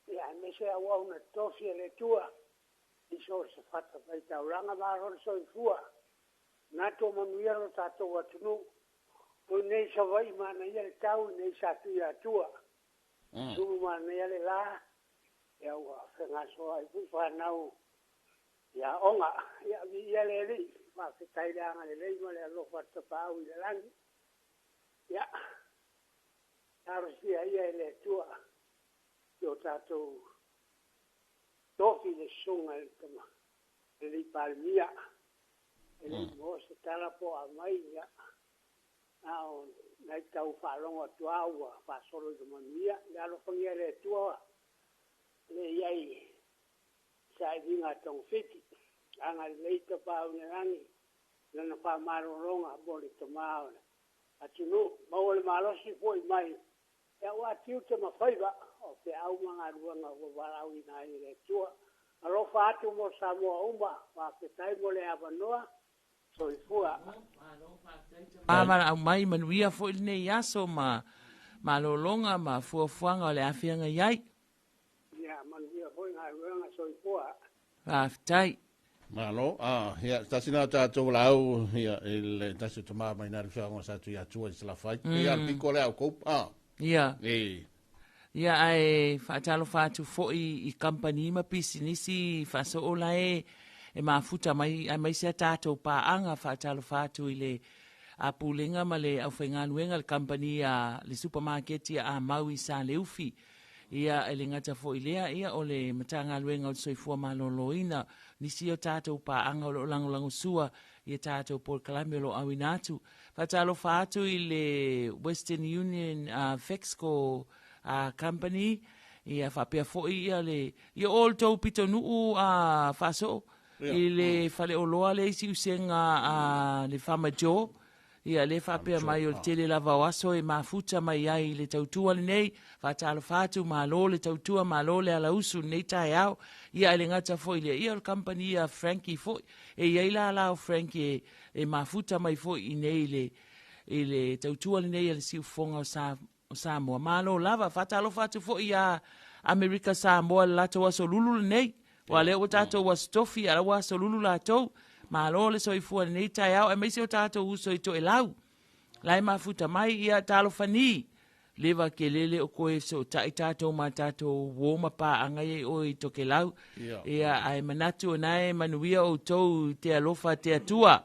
I: Ia mese awa una tofi le tua. Iso se fata pai tauranga maron so ifua. Nato manuia lo tatu atu no. O nei sa vai mana ia le tau nei sa tu ia tua. Sumu mana ia le la. Ia ua whengaso ai pu whanau. Ia onga, ia le li, ma se tai leanga le leima le alofa tapau i le langi. Ia, tarosia ia le tua, yo tatou tofi le sunga le tama, le li palmia, le mo se talapo a mai ia, nao, nai tau whalonga tuaua, whasolo i manuia, le alofangia le tua, le iai, sa vinga tong fiti anga leita pa una rangi na pa maronga bole tomao atunu mawole malosi foi mai ya wa tiu te mafaiva o te au manga ruanga o walawi na ile tua alo fatu mo Samoa umba pa te tai mole avanoa so ifua
H: mama au mai manuia foi nei aso ma malolonga ma fuafuanga le afianga yai
I: manuia foi na ruanga so ifua
H: aftai
B: malo ya tasina tatou lau ya il tasu toma mai na rifanga sa tu ya tu is la fai ya pico le au kop
H: ya ya ai fatalo fatu foi I company ma pisinisi faso ola e mafuta mai se tatou pa anga fatalo fatu ile a pulinga ma le au whainga nuenga le company le supermarket a Maui sa le ufi ia ele ngata fo ilea ia o le matanga luenga o soifua maloloina nisi o tātou pa anga o langolango sua ia tātou Paul Kalame lo awinatu fatalo fatu I le Western Union Fexco company ia whapea fo ia le ia all tau pito nuu faso I le fale o loa le isi usenga le whamajo ia le whapea mai o tele lava waso mafuta mai ai le tautua le nei, whatalo fatu malo le tautua malo le ala usu nei tai au, ia le ngata foi le ia o company a Frankie foi, ia ila ala o Frankie mafuta mai foi I nei le tautua le nei le siu fonga o Samoa. Malo lava, whatalo fatu foi a Amerika Samoa le lato waso lulu le nei, wa le o tato was tofi ala waso lulu lato, malo le soifua nei tai au, e meisi o tātou uso I to e lau. Lai mafuta mai ia talo fani. Lewa ke lele o koe so tai tātou ma tātou woma pa angai o I to ke lau. Ia ai manatu o nae manuia o tou te alofa te atua.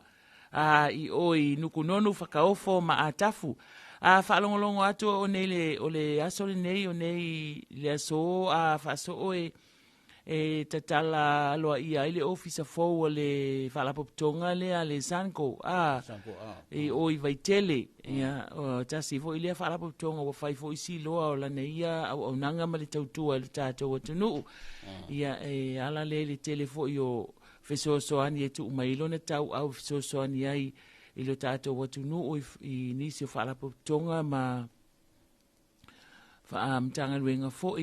H: I o I nukunonu whakaofo ma atafu. Whaalongolongo atu o nei o le asole nei o nei le aso whaaso o tatala loa ia ile officer fo le whalapoptonga le a le Sanko o I vaitele ia tasi fo ile whalapoptonga o whai fo isi loa o lana ia au nanga ma le tautua le tātou atunu ia ala le tele fo I o fesosoani e tu umailo na tau au fesosoani ai I lo tātou atunu I nisi o whalapoptonga ma mtanga luenga fo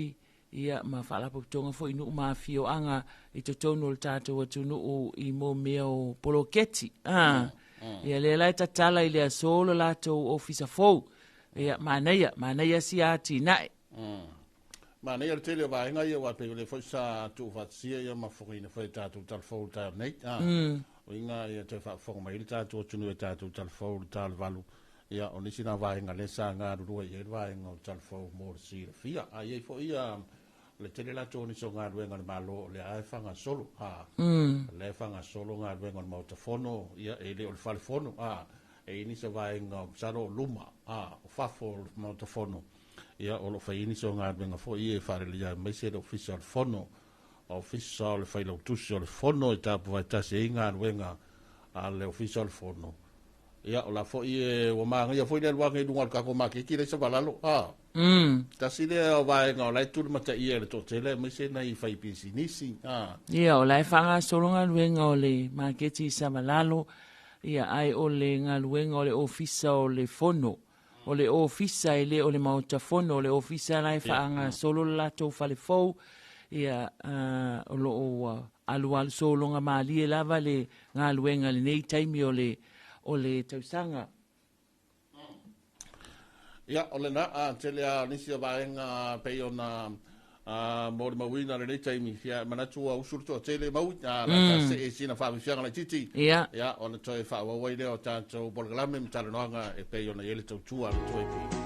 H: ia ma whaalapo tonga fo inu mafio anga I to tono le tātou atunu I mo meo poloketi. Ia le lai tatala I le asolo lātou ofisa fou. Ia manaia si ati nae.
B: Manaia le tele o vaenga ia wape le fo sa tu fatsia ia ma fo ina fo tātou tal fou tal nei. O inga ia te whafonga mai le tātou atunu e tātou tal fou tal valu. Ia o nisi na vaenga le sa ngā rurua ia le vaenga o tal fou mōr si le fia. Ia fo ia le tele la toni so ngā ruenga le malo le ai whanga solo le whanga solo ngā ruenga le mautafono ia e le o le whalefono ini sa vaenga o saro luma o fafo o mautafono ia o lo whaini so ngā ruenga fo ia whare le ia meise le official fono o official le whaila utusi o le fono I tāpu vai tasi e ngā ruenga le official fono ia o la fo ia o maanga ia fo ia luanga I dunga kako makiki le sa valalo tasi le o vaenga o lai tulu mata ia le totele meise na I whai pisi nisi
H: ia o lai whanga solonga luenga o le maketi sa valalo ia ai o le ngā luenga o le ofisa o le fono o le ofisa I le o le mauta fono o le ofisa lai whanga solo lato whale fau ia o lo alu solonga mali e lava le ngā luenga le nei taimi o le tausanga.
B: Ia, o le na, te lea nisi o vaenga pei o na mori mawina le nei taimi, fia manatu a usurto, te le mau, la se e sina whawhianga la titi.
H: Ia.
B: Ia, o na toi whawawai leo tātou Borgalame, mtalanoanga e pei o na ele tau tua le toi pi.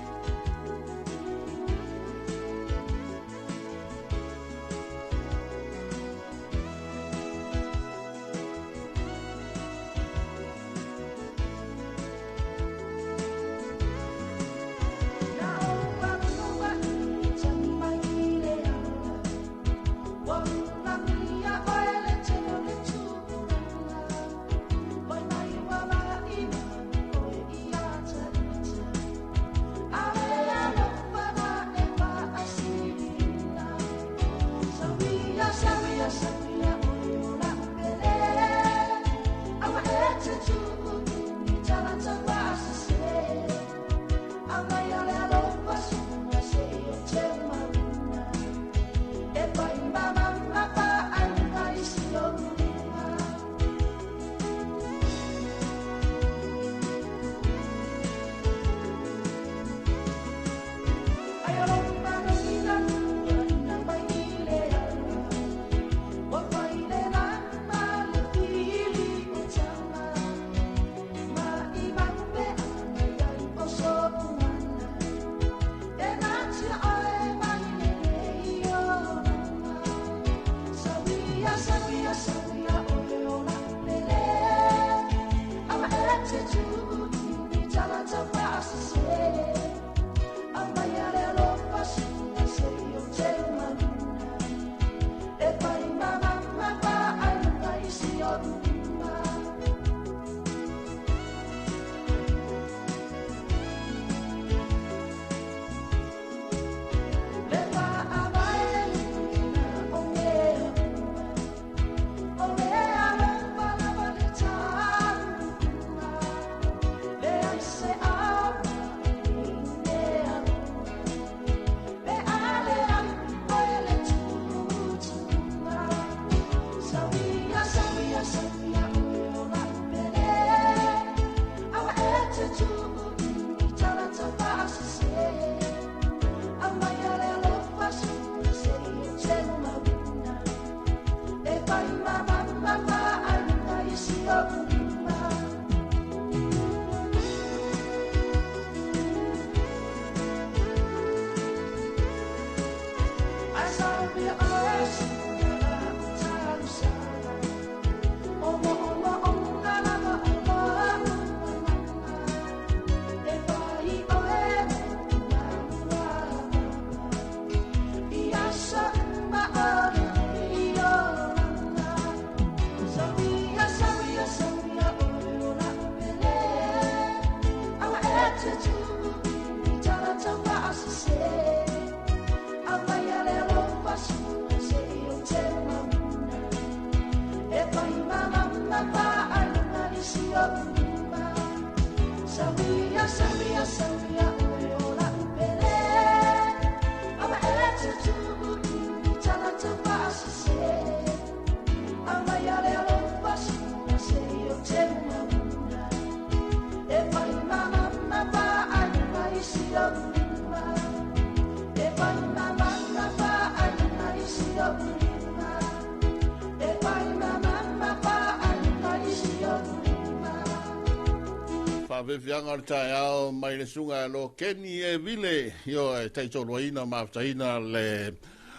B: Vianga le tai au mai le sunga lo keni e vile yo e tai tō loina ma taina le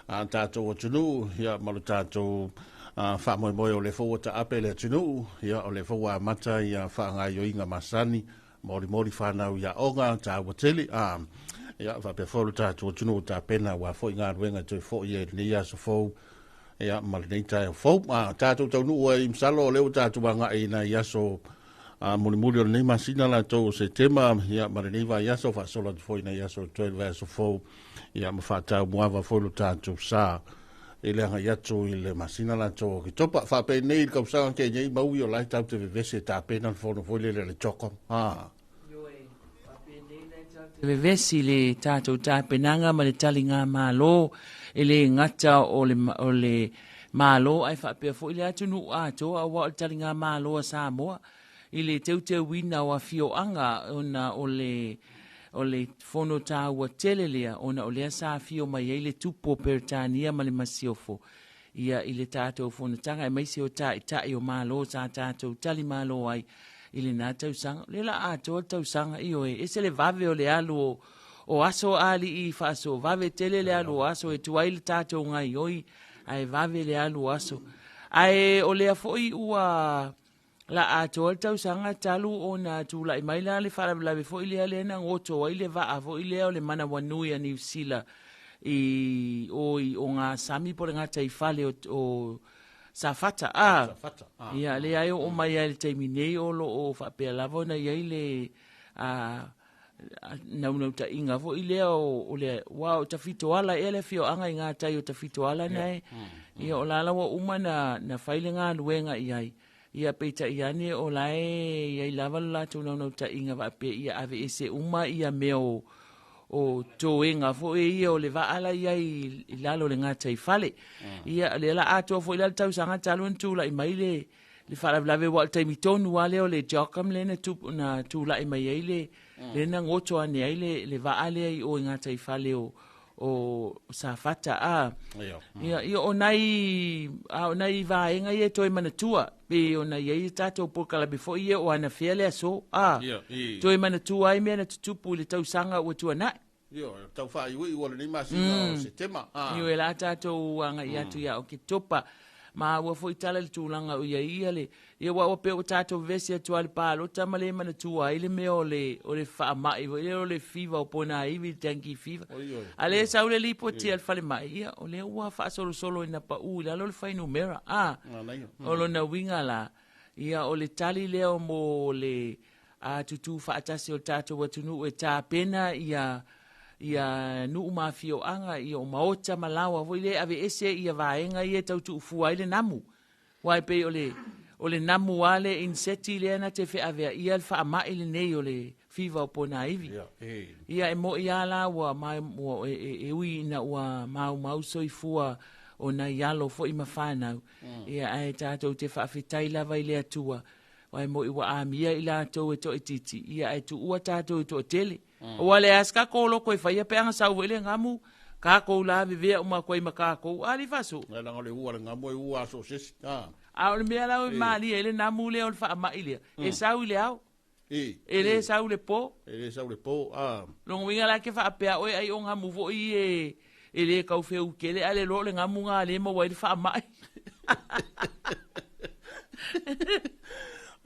B: tātou o tunu ia malu tātou whamoimoe o le fōa ta ape le tunu ia o le fōa mata ia whaangai o inga masani mori whanau ia onga tā wateli ia whape wholu tātou o tunu tā pena wa fōi ngā ruenga tui fōi e ni ia so fōu ia malu nei tai o fōu tātou tau nuu e imsalo leo tātou wanga e na ia so Muli o nei masina la tau se tema ia mareneiva ia so fa sola foi na ia so 12 so fo ia ma fa tau muava foi lo tanto sa ele nga ia to ile masina la tau ki topa fa pe nei ka sa ke nei mau yo lai tau te vese ta pena fo no foi le choko
H: le vesi le tātou tā penanga ma le talinga malo ele ngata o le malo ai fa pe fo ile atu nu a to a wa talinga malo sa mo ile te wina wa fio anga ona ole fono ta wa telelia ona ole sa fio mai ile tupo pertania male masiofo ia ile tato fono tanga e mai se o ta o malo sa tato tali malo ai ile na tau sanga le la a tau sanga io e se le vave o le alu o aso ali I faso vave tele le alu aso e tu ai le tato ngai oi ai vave le alu aso ai o le foi ua la a tau sanga talu ona tu la mai la le fara la foi le na ngoto ai le va avo ile o le mana wanui a New Zealand o nga sami por nga tai fale o safata ia le ai o mai ai te minei o lo o fa pe la vona ia le na ta inga vo ile o le wow ta fito ala ele fio anga nga tai o ta fito ala nei ia o la wa umana na faile nga luenga ia peita ia ni o lai ia lava la tu no ta inga va pe ia ave ese uma ia meo o toenga fo ia o le va ala ia I lalo le ngata I fale ia le la ato fo ile tau sanga talo tu la I mai le fala lave wa taimi tonu wale o le jokam le na tu la I mai le na ngoto ane ai le va ale o ngata I fale o safata ia o nai va enga ia toi manatua pe o nai ia tato pokala before ia o ana fele so toi manatua ai me na tupu le tau sanga o tu ana
B: Yo, tau wha iwi wale ni masi o se tema.
H: Yo e la tato anga ia tu ia o ki topa. Ma ua fo itala le tūlanga o ia le. Ia wa pe o tato vesi atu ali palo. Tama le mana tua ile me o le wha mai. Ile o le fiva o pona iwi tanki fiva. Ale sa ule lipo ti al fale mai. Ia o le ua wha solo ina pa u. Ia lo le whai numera. O lo na winga la. Ia o le tali leo mo le tutu wha atasi o tato watunu e tā pena ia nu mafio anga ia o maota malawa voile ave ese ia vaenga ia tau tu fua ile namu wai pe ole namu wale inseti le na te fe ave ia fa ma ile nei ole fiva pona ivi ia mo ia la wa mai mo e ui na wa mau so fua ona yalo fo I mafana ia ai tato te fa fitai la vai le atua wai mo I wa amia ila to to titi ia ai tu ua tato to tele o wale aska ko lo ko fa ia pe anga sa wele ngamu ka ko la vive o ma ko I maka ko ali faso
B: la ngole ua ngamu ua so ses
H: a o me ala o mali ele namu le o fa ma ile e sa ile au ele sa ile po lo winga la ke fa pe o ai o ngamu vo I ele ka o fe u kele ale lo le ngamu nga le mo wa fa ma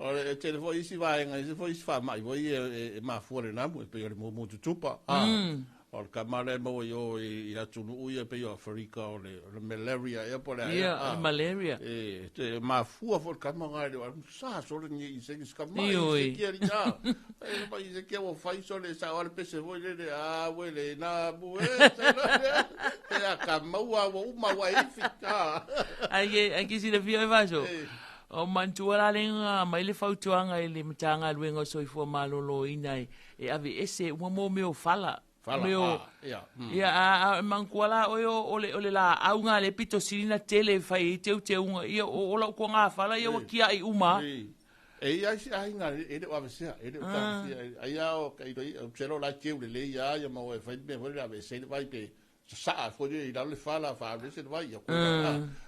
B: Ora te foi isi vai nga isi foi isi fa mai voi e ma fuori na mo pe mo tupa or kamare mo yo I la tunu ia pe yo Africa o le malaria e por aí
H: malaria
B: te ma fu for kamanga de sa so ni se skama
H: se
B: que ya e ma se que o fai so le sa or pe se voi le wele na bu e a kamau o ma wa ifika
H: ai que se le vio vaso o mantua la lenga mai le fautuanga I le matanga luenga soifua malolo inai e ave ese uma mo meo fala meo ia mankuala ole la aunga le pito silina tele fai te unga ia o la ko nga fala ia wakia I uma
B: ia si ainga e de avese e de ia o kai do chelo la que le ia ia mo e fai be foi la vese vai pe sa foi I le fala fa vese vai ia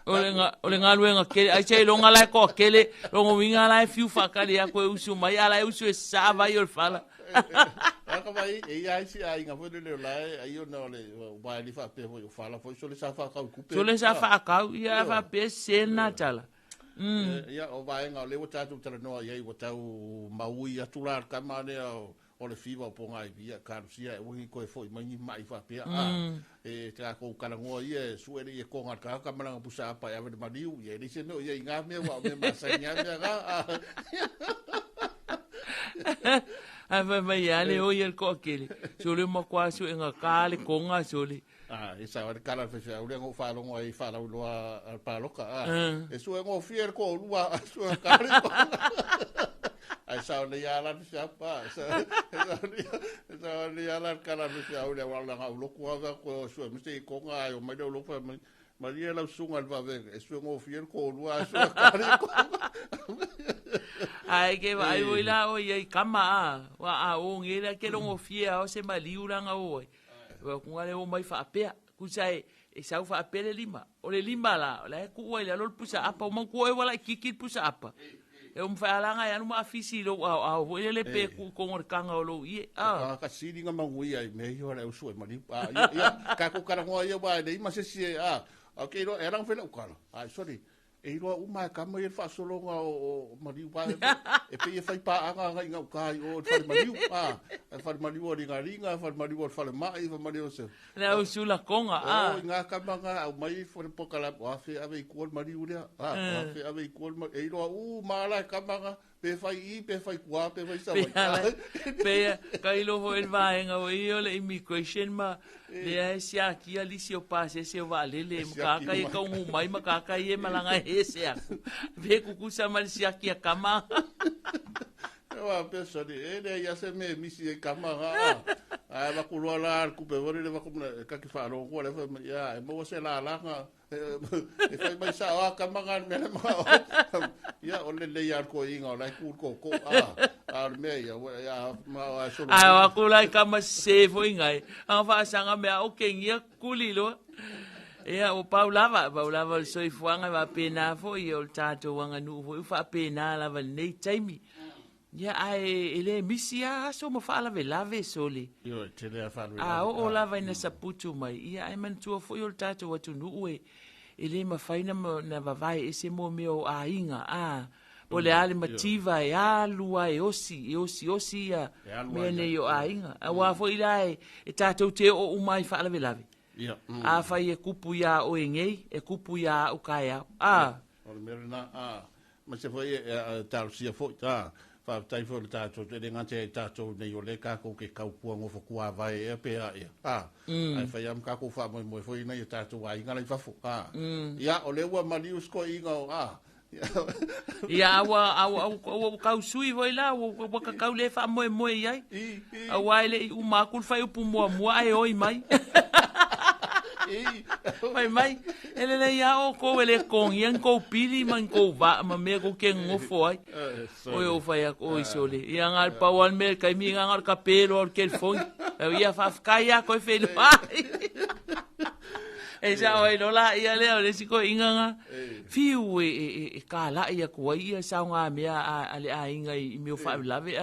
H: ole nga luenga ke ai sei longa la ko kele longo winga la fiu fa kali a ko usu mai ala usu sa vai o fala
B: aka vai e ai si ai nga foi le la ai o no le vai li fa pe foi fala foi so le sa fa ka ku pe
H: so le sa fa ka ia fa pe sena tala
B: ia o vai nga le wata tu tala no ia wata u maui atular ka mane o le fiva po ngai via karusia o hi ko foi mai fa pe e te ko kala ngo ia suere e ko ngar ka mala pusa pa ia de maliu ia dice no ia nga me wa me masanya ga
H: ava mai ale o ia ko kele so le mo kwa so nga kale ko nga so le
B: esa o kala fe o le ngo fa lo ngo ai fa lo pa loka e so ngo fier ko lua so kale ko ai sa le ya la siapa sa le ya la kala fe o le wala nga lo ko ga ko so mi se ko nga o mai lo fa Maria lau sunga va ve e su ngo fiel ko lua su kare ko.
H: Ai ke vai o ila o ia kama wa a o ngira ke longo fia o se maliuranga o. Wa ngale o mai fa apea ku sai e sau fa apea lima. O le lima la ku o ila lo pusa apa o man ku o wala kikit pusa apa. E o mwhaalanga e anu maafisi lo au ele pe ku kongorkanga o lo ie.
B: Ka siri nga mangui ai me yo le usu e mari. Ka ko karangoa ia wa le ima se si okay, no, erang fela ukala. Sorry. E roa uma kama e fa solo nga o mariu pa. E pe e fai pa anga nga ukai o fa mariu. E fa mariu o ringa, fa mariu o fa mai, fa mariu se.
H: Na usula konga.
B: Nga kama nga mai fo pokala wa fe ave ko mariu le. Wa fe ave ko e roa mala kama nga pe fai kua, pe fai sa.
H: Pe kai lo ho el vai nga o io le immigration ma le sia ki ali si o pase se o vale le makaka e ka un mai makaka e malanga ese aku. Ve ku sa mal sia ki a kama.
B: Wa pensa de ele ia se me misi e kama va ku lo la ku pe vore le va ku ka ki fa ro ko le ya mo se la nga e fai mai sa kama nga me ya o le ya ko inga la ku ko me ya ma so
H: wa ku la kama se fo inga a fa sanga me o kengia kulilo ia o paulava so i fuanga va pena fo i o tato wanga nu fo fa pena la va nei taimi. Ya ai ele misia so mo fala ve lave soli.
B: Yo tele fa lave.
H: O lava ina saputu mai. Ia ai man tu fo yo tato watu nu e ele ma faina na vai ese mo meu a inga o le ale mativa e alua e osi ya me ne yo a inga. Wa fo ilai e tato te o umai fa lave lave.
B: Ya.
H: A fa e kupu ya o engei e kupu ya o kaya.
B: O le merna ma se foi tal sia fo fa tai fo tato te ngate tato ne yo le ka ko ke ka pu ngo fo kwa vai e pe ai fa yam ka ko fa mo fo ina yo tato wa inga lai fa fo ya o le wa malius ko inga
H: ya wa ka sui voi la wa ka le fa mo ai a wa le u ma kul fa u pu mo ai oi mai mai ele le ya o ko ele con yan ko pili man ko va ma me ko ken ngo foi o fa ya o isole ya ngal pa wan me kai mi ngal ka pelo or kel foi ya fa kaya ko fe lo e ja o no la ya le o le siko inga fiu e ka la ya ko ia sa nga me ale a inga i me fa lave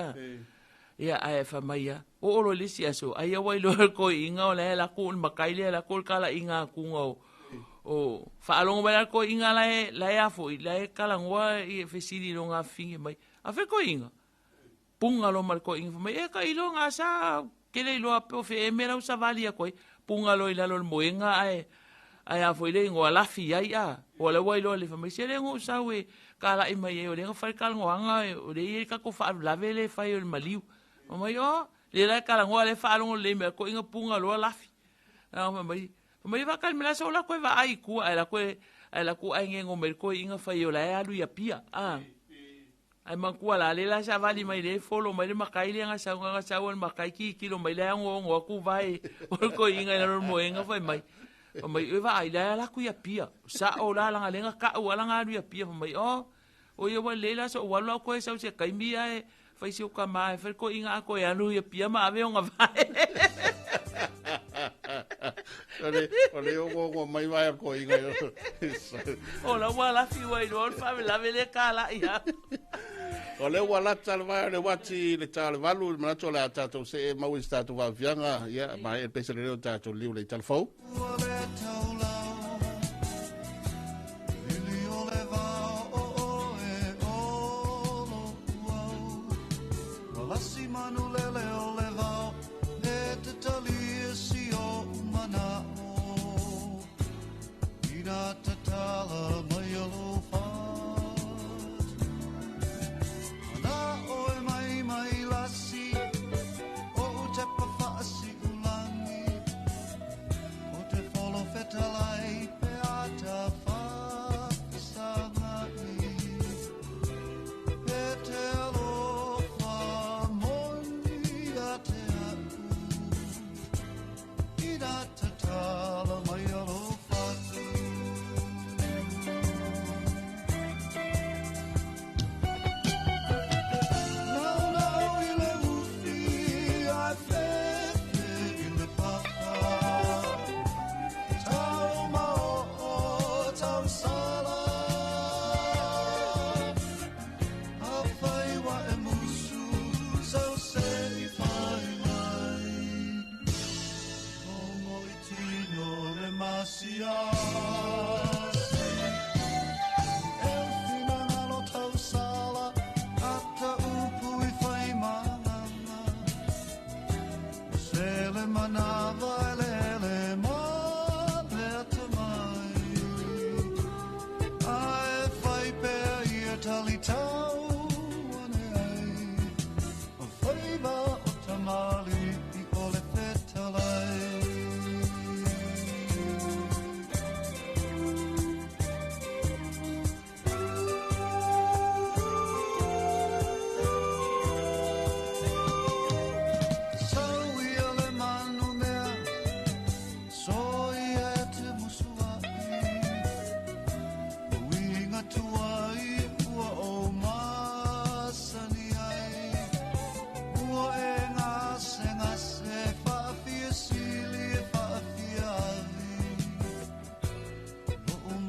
H: ia ai fa mai ia o lo lisi aso ai wai lo ko inga o la ku makai le la ko kala inga ku ngo o fa longo ba ko inga la ya fo la kala ngwa i fesili lo nga fingi mai a fe ko inga punga lo mal ko inga mai e ka ilo nga sa kele lo apo fe mera usa valia ko punga lo ila lo moenga ai a fo ile ngo la fi ai o le wai lo le fa mai se le ngo sa we kala i mai o le nga fa kala ngo anga o le ka ko fa la vele fa yo maliu mai le la kala ngoa le fa lo le me ko inga punga lo lafi mai va kal mela so la ko va ai ku ai la ku ai ngo me ko inga fa yo la alu ya pia ai man ku la le la sa vali mai le folo mai le makai le nga sa won makai ki kilo mai le ngo ku vai ko inga lo mo inga fa mai va ai la ku ya pia sa o la nga le nga ka o la nga alu ya pia mai o yo wa le la so wa lo ko sa se kai mi ai fai se o ka mai fa ko inga ko ya lu ya pia ma ave nga vai
B: ole o mai vai ko inga
H: o la wala fi wai lo fa la vele kala ya
B: ole wala tal vai le wati le tal valu ma to la tato se ma wi sta to va vianga ya ma e pese le tato liu le tal fo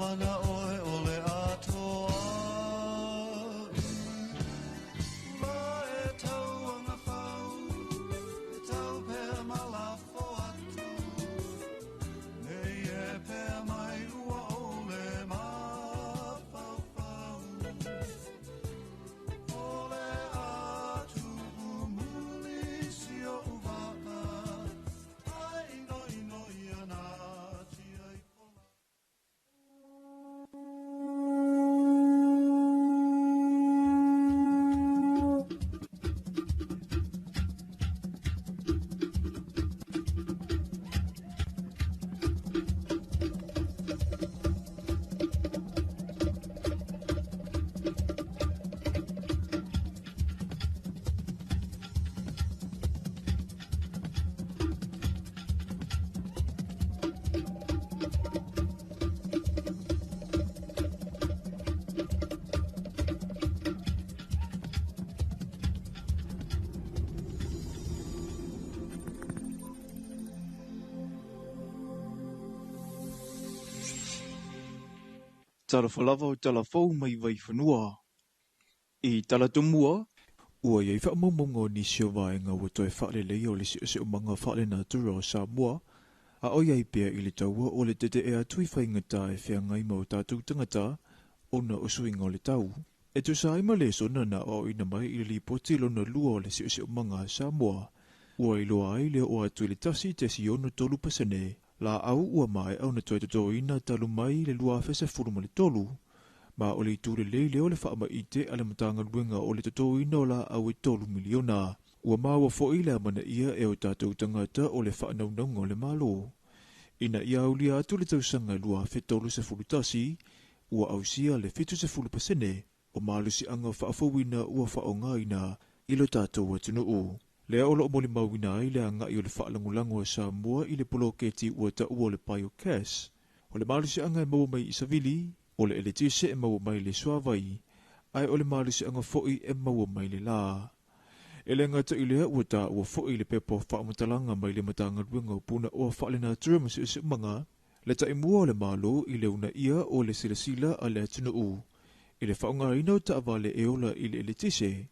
A: mana oe ole atoa ma e tau anga whau e tau pēr malafo atu nei e pēr mai ua ole ma whau whau ole atu umuli si o uvaka ai noi noi ana ti ai pola
G: Tala whalava o tala whau mai vai whanua. I tala tumua, ua iei whaamamongo ni sio vaenga ua toi whaare lei o le si o manga whaare na tura o Samoa, a o iei pia i le taua o le tete e atui whaingata e whea ngai mau tātou tangata o na usuinga o le tau. E tu sa ima le sona na o ina mai i li poti lona lua o le si o manga Samoa, ua i loa ai le o atui le tasi te si ono tolu pasane, la au ua mai au na toi toto ina talu mai le lua fese furuma le tolu, ma o le tūre lei leo le whaama ite ale matanga luenga o le toto ina o la au e tolu miliona. Ua maua fo i le amana ia e o tātou tangata o le whaanaunanga o le malo. Ina ia au lia atu le tausanga lua fe tolu se fulutasi, ua au sia le fitu se fulupasene, o malu si anga whaafawina ua whaonga ina ilo tātou atunu u. Lea olo mo le mauina ai le anga i o le whaalangulango a Samoa i le poloketi ua ta ua le paio cash. O le malu si anga e mau mai Isavili, o le eletise e mau mai le Suavai, ai o le malu si anga foi e mau mai le la. E le ngata i lea ua ta ua foi le pepo whaamatalanga mai le matanga luenga upuna ua whaalena turmasi o se manga, le ta imua o le malo i le una ia o le silasila a le atuna u. I le whaonga ina o ta avale e ola i le eletise,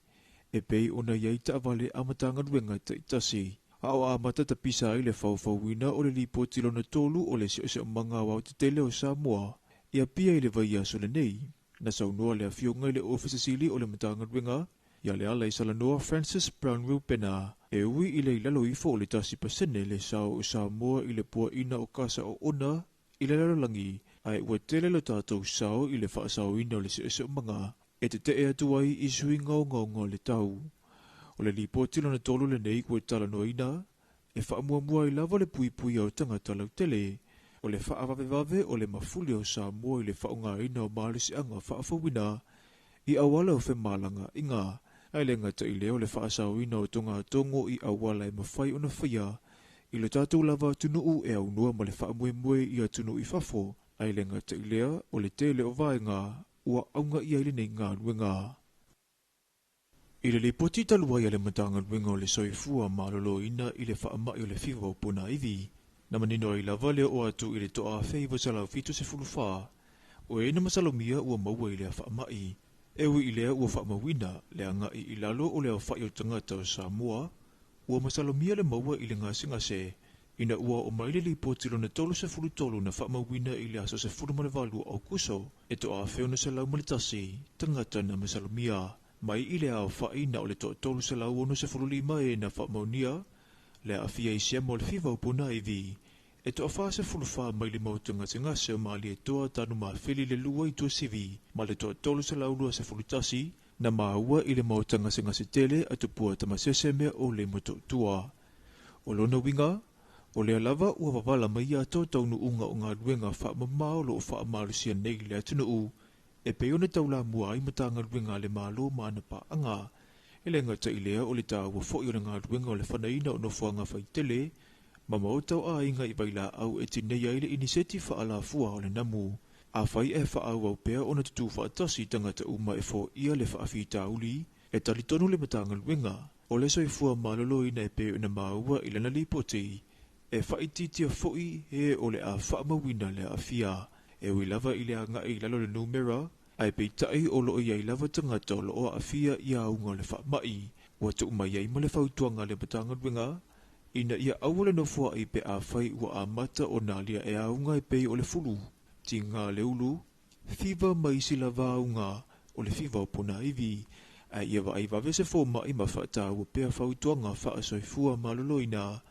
G: e pei ona iei ta avale amatanga luenga ta itasi. A o amata ta pisa i le whauwhauina o le lipo tilona tolu o le si o manga wau te tele o Samoa. Ia pia i le vaia so le nei. Na saunua le afionga i le ofisa sili o le matanga luenga. Ia le ala i salanoa Francis Brownwill Pena. E ui i le ilalo ifo o le tasi pasene le sao o Samoa i le pua ina o kasa o ona i le lalalangi. Ai ua tele lo tātou sao i le whaasao ina o le si o manga. E te te atu ai i sui ngau le tau. O le lipo tilo na tolu le nei kua tala noina, e whaamua i lava le pui au tangata lau tele, o le whaavavevave o le mafuli o Samoa i le whaonga ina o maalisi anga whaafawina, i awala o whemalanga inga, ai le ngata i leo le whaasau ina o tonga tongo i awala e mawhai o na whaia, i le tātou lava tunuu e au nua ma le whaamue i a tunu i fafo, ai le ngata i lea o le tele o vaenga, ua aunga i aile nei ngā luenga. I le lipoti talua i le matanga luenga o le soifua malolo ina i le whaamai o le whiwa o puna iwi. Na manino i lava leo o atu i le toa feiwa salau fitu se fulufaa. O e na masalomia ua maua i lea whaamai. Ewi i lea ua whaamawina le anga i lalo o lea whai o tangata o Samoa. Ua masalomia le maua i le ngase. Ina ua o maile lipoti lo na tolu se fulutolu na whaamawina i le aso se fulumalevalu au kuso. E toa feo na salau malitasi, tangata na masalomia. Mai i le au whai na o le tolu se lau ono se fululima e na whaamaunia, le a fia i siamo le whiwa upuna iwi. E toa wha se fuluwha mai le mautanga te ngase o maali e toa tanu maa whili le lua i tua sivi, ma le tolu se lau lua se fulutasi, na maa ua i le mautanga se ngase tele atupua tamasese mea o le moto tua. O lona winga, o le alava ua wavala mai a tau taunu unga o ngā luenga whaamamao lo o whaamalusia nei le atuna u, e peona taula mua i matanga luenga le malo maana pa anga. E le ngata i lea o le tāua fo i o ngā luenga o le whanaina o nofuanga whaitele, ma mautau a inga i baila au e tinei aile iniseti whaala fua o le namu. A whai e whaau au pea o na tutu whaatasi tangata uma e fo ia le whaafi tauli, e talitonu le matanga luenga, o le soifua malolo ina e peo ina maua i lana lipoti, e whaititia foi he o le a whaamawina le a fia. e ui lava i le anga i lalo le numera, ai pei tai o loo iai lava tangata o loo a fia i aunga le wha mai, ua tu mai ai ma le whautuanga le batanga duenga, ina ia awale no fua i pe a whai ua a mata o nalia e aunga e pei o le fulu, ti ngā le ulu, fiva mai si lava aunga o le fiva o puna iwi, ai ia wa ai wawe se fō mai ma whaata ua pea whautuanga wha soifua maloloina,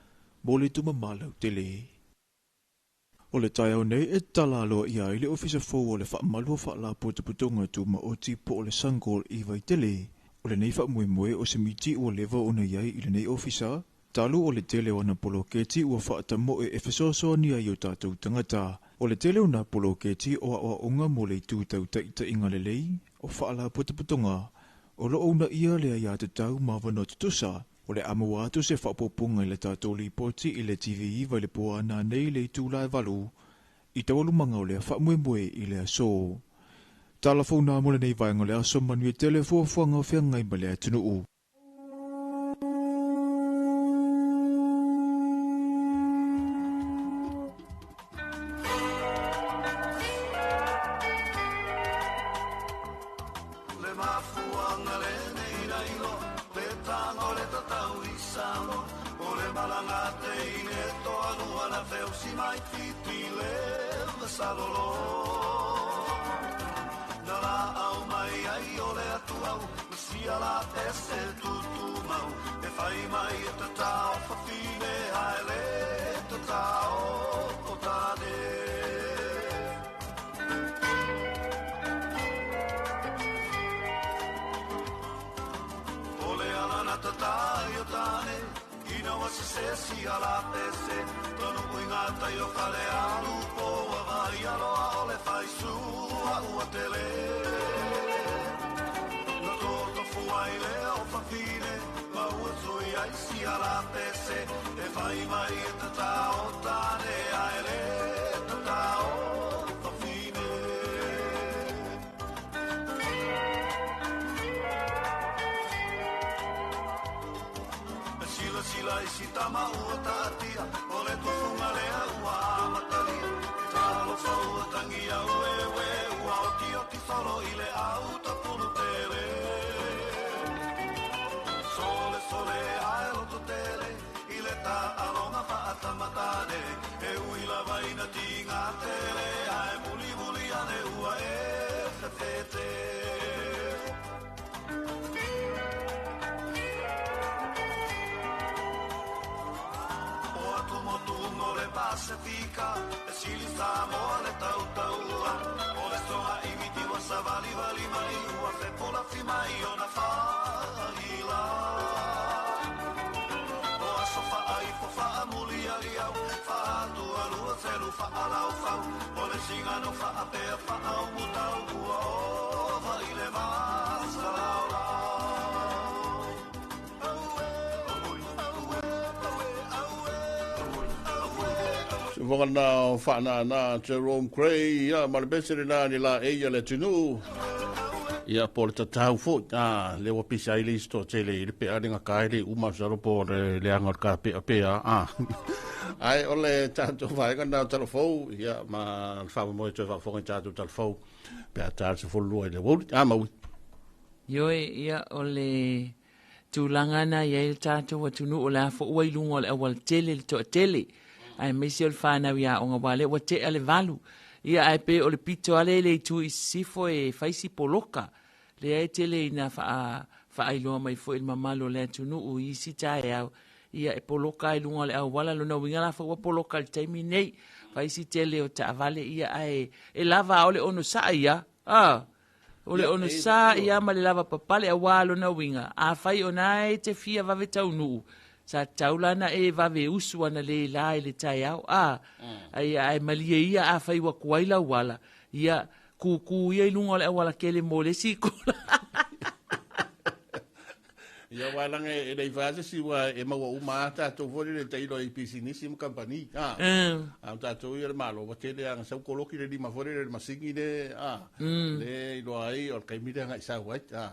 G: mo le tuma malau tele. O le tai au nei e tala aloa ia i le ofisa fō o le wha malua wha la putuputunga tu ma o tipo o le sangol i vai tele, o le nei wha mue o se miti ua lewa o na iai i le nei ofisa, talu o le tele o na polo keti ua whaata mo e fesoso ni ai o tātou tangata, o le tele o na polo keti o a onga mo le tūtau taita inga le lei, o wha la putuputunga, o lo ona ia le ai ata tau mawano tutusa, o le amu atu se whapopunga i le tātou li poti i le TVI vai le pua na nei le tūlai valu, i tawalu manga o le whamue i le aso. Tala whauna mo le nei vaenga le aso manu e tele fuafuanga o whianga i male atunu u.
B: Vogana whana na Jerome Gray, ia malabesere na ni la eia le tunu. Ia po le tatau fo, le wapisa i listo tele i le pea ringa kaere uma saro po le angar ka pea pea. Ai ole tato whaenga na talafou, ia ma whawa moe toi whafonga tato talafou. Pea tato se folua i le wau, maui.
H: Ioe ia ole tūlangana ia il tato wa tunu o le afo uailunga o le awal tele le toa tele. Ai mesi o le whanau ia o ngā wale wa te ale valu. Ia ai pe o le pito ale le tu i sifo e whaisi poloka. Le ai tele ina whaailoa mai fo il mamalo le tunu u i si tae au. Ia e poloka i lunga le au wala luna winga la wha poloka le taimi nei. Whaisi tele o ta vale ia ai e lava o le ono saa ia. O le ono saa ia ma le lava papale a walo na winga. A whai o nai te fia vave tau nuu. Sa taulana e vave usu ana le la le tai au ai malia ia a fai wa kuaila wala ia ku ia lunga le wala kele mole si kola
B: ia wala nge e dei fase si wa e ma wa uma ta to vole le tai lo i business company a ta to ia malo wa tele ang sa koloki le ma vole le masingi le le lo ai o kai mi nga sa wa a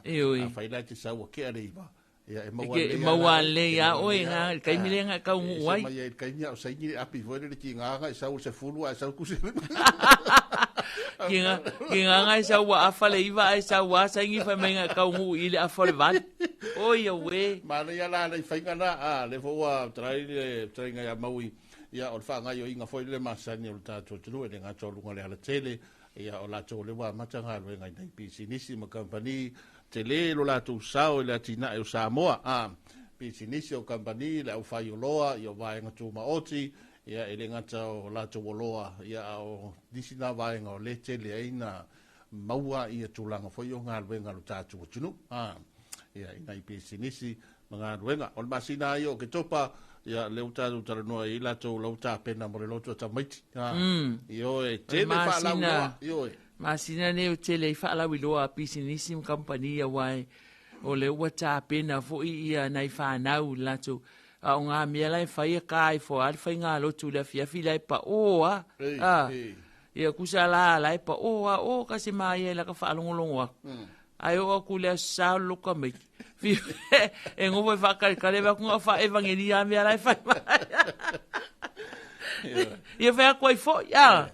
B: fai la ti sa wa ke ale ba e
H: mawale ya oi nga kai milenga ka uai
B: mai kai nya sai ni api vole le ki nga sa se fulu sa ku se
H: Kinga ngai sa wa afale iwa ai sa wa sa ngi fa menga ka ngu ile afale van. O ia we.
B: Ma le la le fainga na le fo wa trai nga ya maui ia o fa nga yo inga foi le masani o tato tulu e nga tolu nga le ala tele ia o la tole wa matanga le nga dai pisinisi ma company tele lo la tu sao le atina e Samoa pisinisi o company le au fai loa ia vai nga tu maoti ia ele nga tau la tu loa ia o disina vai nga le tele aina maua ia tulanga foi o nga le nga lo tato tulu ia ina pisinisi mga ruenga o masina io ke topa ia le utalo tala noa i lato lauta pena mo le loto tamaiti io e tele fa la noa io e
H: masina ne tele fa la wiloa pisinissim company wai o le wata pena fo ia nai fa nau lato a nga mia lai fa ia kai fo al fa nga loto le fia fila pa ia kusala lai pa o ka se mai la ka fa longolongo ai o ku le sa lo ka me e ngo vai fa kare va ku fa evangelia mia lai fa ia fa ko fo ia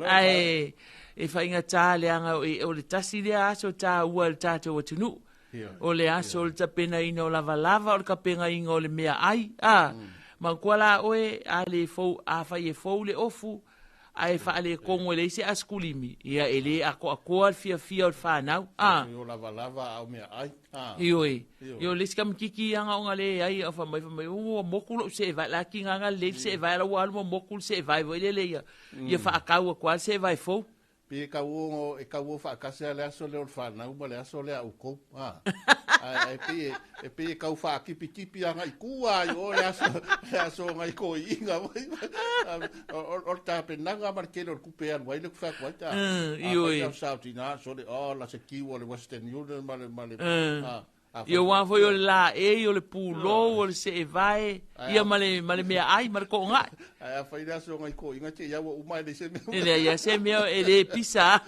H: ai e fa inga tale anga o le tasi le aso ta ua le tato o tunu o le aso le tapena ina o lava o le kapenga inga o le mea ai ma kuala oe a le fou a fa ye fou le ofu a e fa le kongo le se askulimi ia ele ako fia o fa nau
B: o lava o mea ai
H: Yo le skam kiki anga onga le ai fa mai o mokulo se vai la kinga nga le se vai la wa mokul se vai le ia fa akau kwa se vai fou
B: Pe ka wo e ka wo fa ka se le aso le fa na u le aso le au ko e pe ka fa kipi anga i kua yo le aso ngai ko inga o ta pe nanga mar ke lo ku pe al wai le fa kwa ta yo sa tina so le la se ki wo le western union male
H: Yo wa fo yo la yo le pulo o le se vai ia male mea ai mar ko nga
B: ai fa ida so ngai ko inga te ya wo mai le se me
H: ele ya se me ele pisa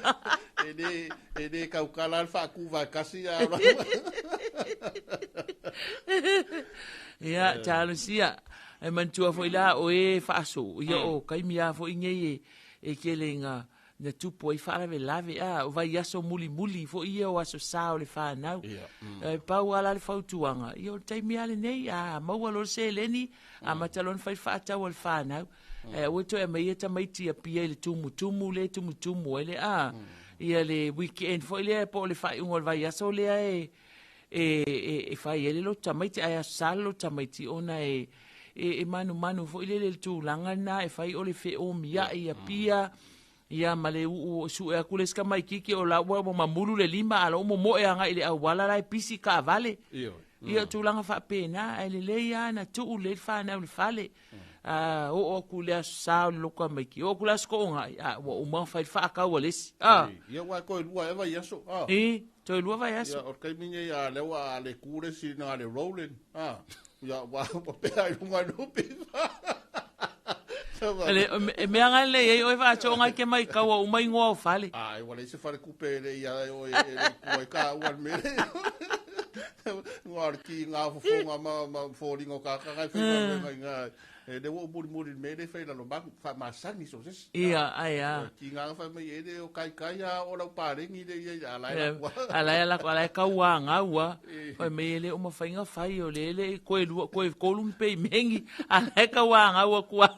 B: ele ka ukala fa ku va kasi ya
H: ya talo sia e man tua fo ila o e fa so ia o kai mia fo inge e kelenga na tupo i fara ve lave o vai aso muli fo ia o aso sao le fa nau e pau ala le fautuanga io taimi ale nei maua lo se leni a matalon fai fa ta wal fa nau o to e mai ta mai ti pia le tumu ele ia le weekend fo ile po le fa un vai aso le e fai ele lo tamaiti ai asalo tamaiti ona e manu fo ile le tu langa na e fai o le fe o mia ia pia ia male su e kule ska mai kiki o la wa mamulu le lima ala mo e anga ile awala lai pisi ka vale ia tu langa fa pena ele le ia na tu le fa na le fale o kule sa lo ka mai ki o kule sko nga o ma fa ka wales
B: ia wa ko lua eva yaso
H: to lua va yaso
B: ia o kai minye ya le wa le kure si na le rolling ia wa pe ai nga no pe
H: me anga le e va chonga ke mai ka o mai ngo fale
B: ai wala se fare kupe le ia o ka o me ngor ki nga fo ma fo lingo ka fa nga de wo muri me de fa lo ba fa ma sani so ses
H: ia
B: ki nga fa me de o kai o la pare ni de ia
H: ala ka wa nga wa fa me le o ma fa nga fa yo le ko lum pe mengi ala ka wa nga wa kwa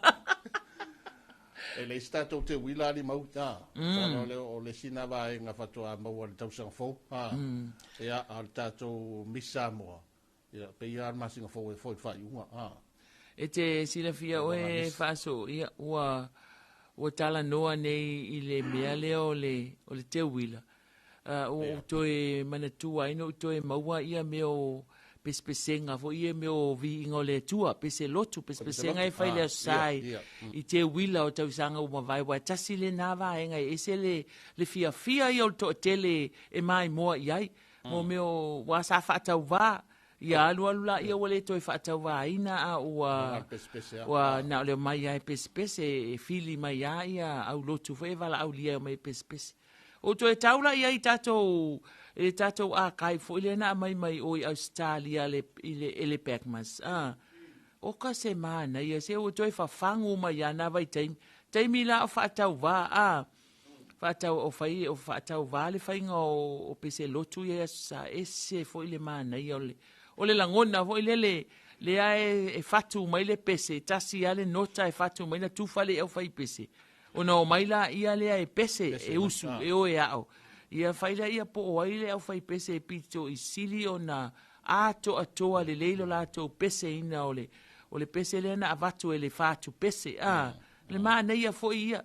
B: le stato te wila ni mauta o le sina va nga fatua mo le tau sang fo ia al tato misamo ia pe ia ma singa fo fa yunga
H: e te sila fia o e faso ia wa tala noa nei i le mea leo o le te wila o to e manatua ino to e maua ia meo pespesenga fo ia meo vi ingole tua pese lotu pespesenga e faile sai i te wila o tau sanga uma vai wa tasi le nava enga ese le fia i o to tele e mai moa iai mo meo wa sa fata wa ia alu ia wale to fata wa ina wa na le mai ai pespese e fili mai ia au lotu fo e vala au lia mai pespese o to e taula ia i tato a kai fo ile na mai o Australia le pekmas o ka semana ia se o to e fa fangu mai na vai taimi la fa tau va Whaatau o whai, o whaatau vale whainga o pese lotu ia sa ese fo ile mana ia o le langona fo ile le ae e whatu mai le pese, tasi ale nota e whatu mai na tūwhale au whai pese. O na o maila ia lea e pese e usu, e o e ao. Ia whaila ia po o aile au whai pese e pito i sili o na ato atoa le leilo lato pese ina o le pese le na avatu e le whatu pese. Le maa neia fo ia.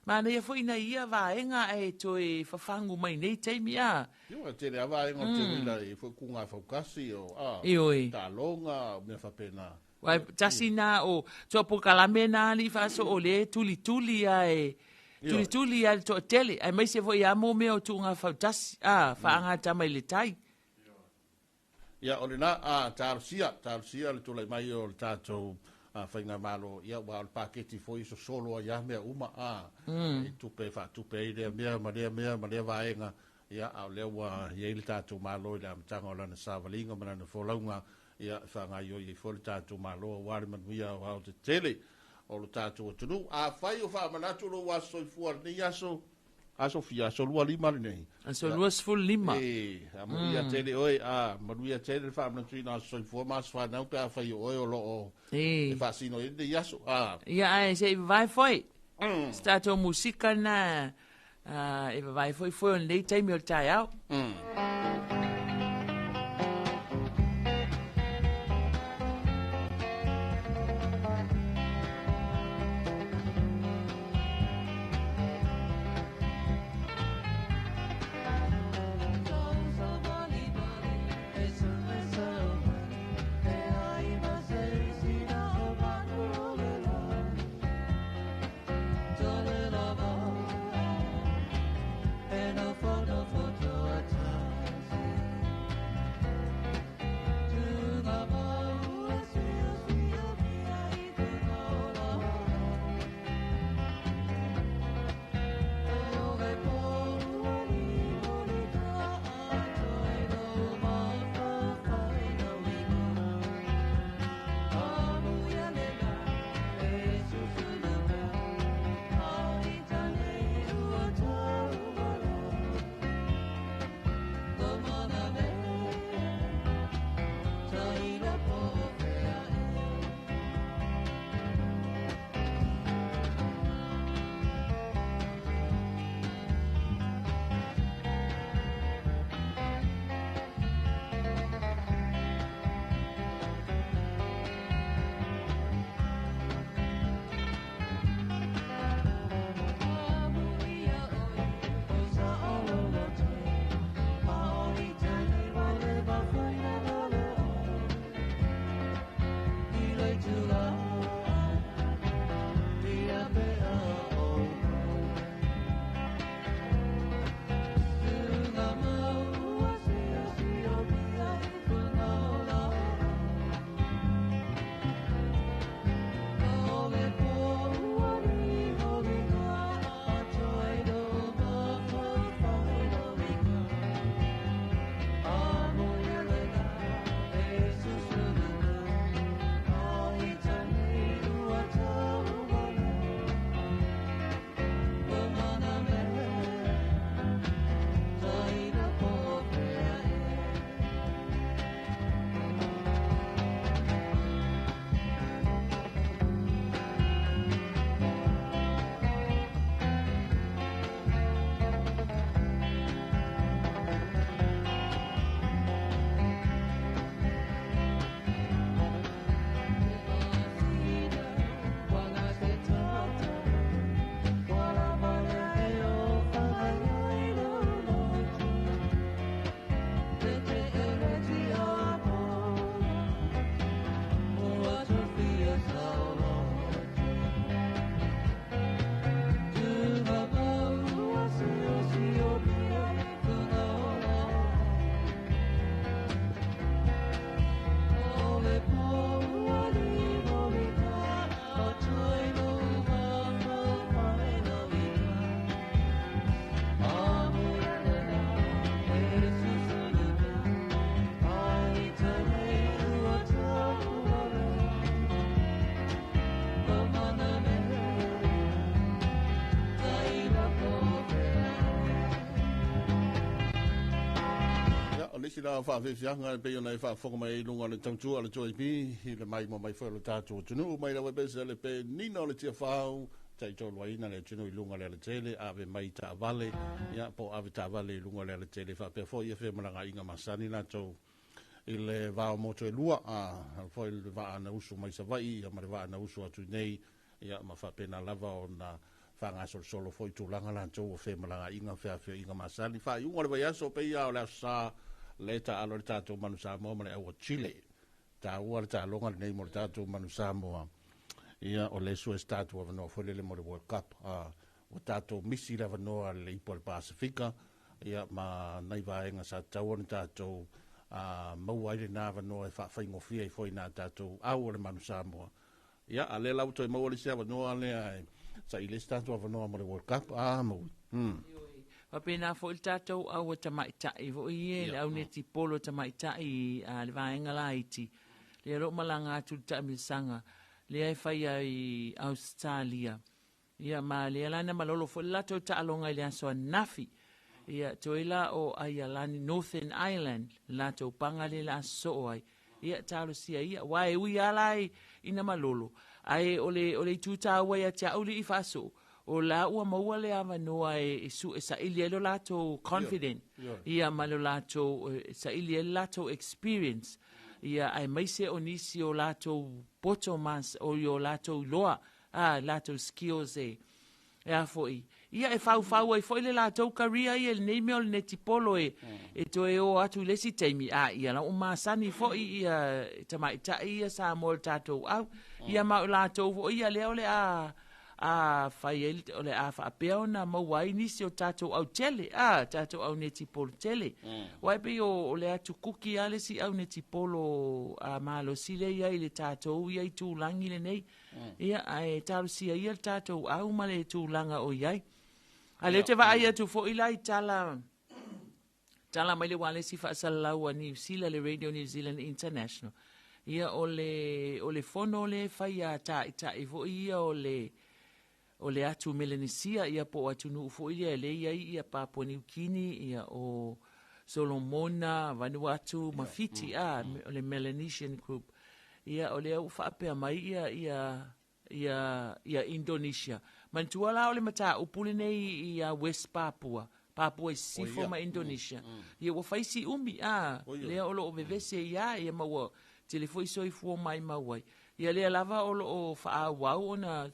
H: Ma nei foi na ia vaenga e to e fafangu mai nei teimi a.
B: Yo te le vaenga te mila e foi kunga fokasi o ta longa me fa pena.
H: Wai tasina o to po kalamena li faso o le tuli a e tuli a to tele ai mai se foi a mo me o tunga fa tas fa anga tama le tai.
B: Ya olina tarsia le to le mai o tato whainga malo ia wa al paketi foi so solo ia mea uma tupe idea mea marea vaenga ia au lewa ia ili tatu malo ia mtanga o lana savalinga manana folaunga ia whanga io i foli tatu malo wari manuia o hao te tele o lo tatu o tunu whai o wha manatu lo wa soifua ni aso fia so lua lima nei
H: aso lua sful lima
B: ia tele oi manuia tele fa manatu ina soifua mas fa nau ka whai oi o lo o e fa sino i de yaso
H: ia ai se vai foi stato musika na e vai foi on late time o tai au
A: And a photo
B: sila fa fe fianga pe ona fa fo mai lunga le tangtu ala joy bi le mai mo mai fo le tatu tunu mai la be se le pe nino le tia fa tai to loina le tunu lunga le tele ave mai ta vale ya po ave ta vale lunga le tele fa pe fo ye fe mala inga masani na to ile va mo to lua a fo il va na usu mai sa vai ya ma va na usu atu nei ya ma fa pena lava ona fanga solo foi tu langa lan to fe mala inga fe inga masali fa yu ngore ya so pe ya la sa leta alo tato manusa mo male o Chile ta uar ta longa nei mo tato manusa mo ia o le su estatu of no foi le mo World Cup o tato misi la no al Pol Pacifica ia ma nai va enga sa tawon tato mo wai na va no fa fa ngo fi foi na tato au le manusa mo ia ale la to mo le se va no ale sa ile statu of no mo World Cup mo
H: Wapena fo il tatou au tamaitai vo ie le au neti polo tamaitai le vaenga laiti le ro malanga tu tamisanga le ai fai ai Australia ia ma le lana malolo fo lato ta alonga le so nafi ia toila o ai alani Northern Ireland lato pangale la so ai ia talo sia ia wai ui alai ina malolo ai ole tuta wa ia ta uli ifaso o la ua maua le ava noa su sa ilielo lato confident ia malo lato sa ilielo lato experience ia ai maise onisi o lato potomas o yo lato loa lato skills ia foi ia fau ai foi le lato career ia nei me o le netipolo e to o atu lesi taimi ia la uma sani foi ia tamai ia sa mo tato au ia ma lato ia le ole fai ole fa peona mo wai ni se o tato au tele tato au neti polo tele wai pe o le atu kuki ale si au neti polo malo sile ia ile tato ia tu langi le nei ia ai taru si ia tato au male tu langa o ia ale te va ia tu fo ila tala mai le wale si fa salawa ni sila le Radio New Zealand International ia ole fono le fai ta vo ia o le atu Melanesia ia po atu nu fo ia le ia Papua New Guinea ia o Solomona Vanuatu Mafiti o le Melanesian group ia o le au fa mai ia Indonesia mantuala o le mata upule nei ia West Papua sifo ma Indonesia ia wa faisi umi le o lo vevese ia ma telefoi soi fu mai mawai ia le lava o lo fa wa ona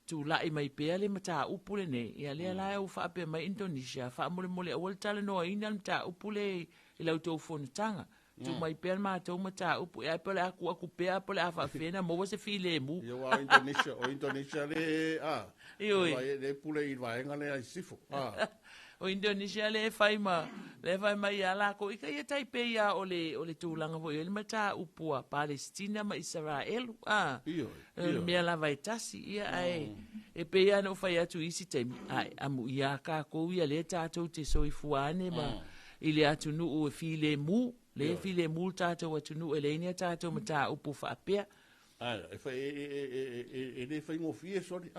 H: tu lai mai pe le mata upule ne ia le la u fa pe mai Indonesia fa mole o tala no ina mata upule i lau to fon tanga tu mai pe ma to mata upu ia pe aku pe pe afa fena mo se file mu
B: ia wa Indonesia le le pule i va ngale ai sifo
H: o Indonesia le fai mai ala ko ika ia tai pe ia ole tulanga vo ile mata upua Palestina ma Israel me la vai tasi ia ai e pe ia no fai atu isi te ai amu ia ka ko ia le tato te soi fuane ma ile atu nu o file mu le file mu tato atu nu elenia tato mata upu fa pe
B: e fai ngo fie sori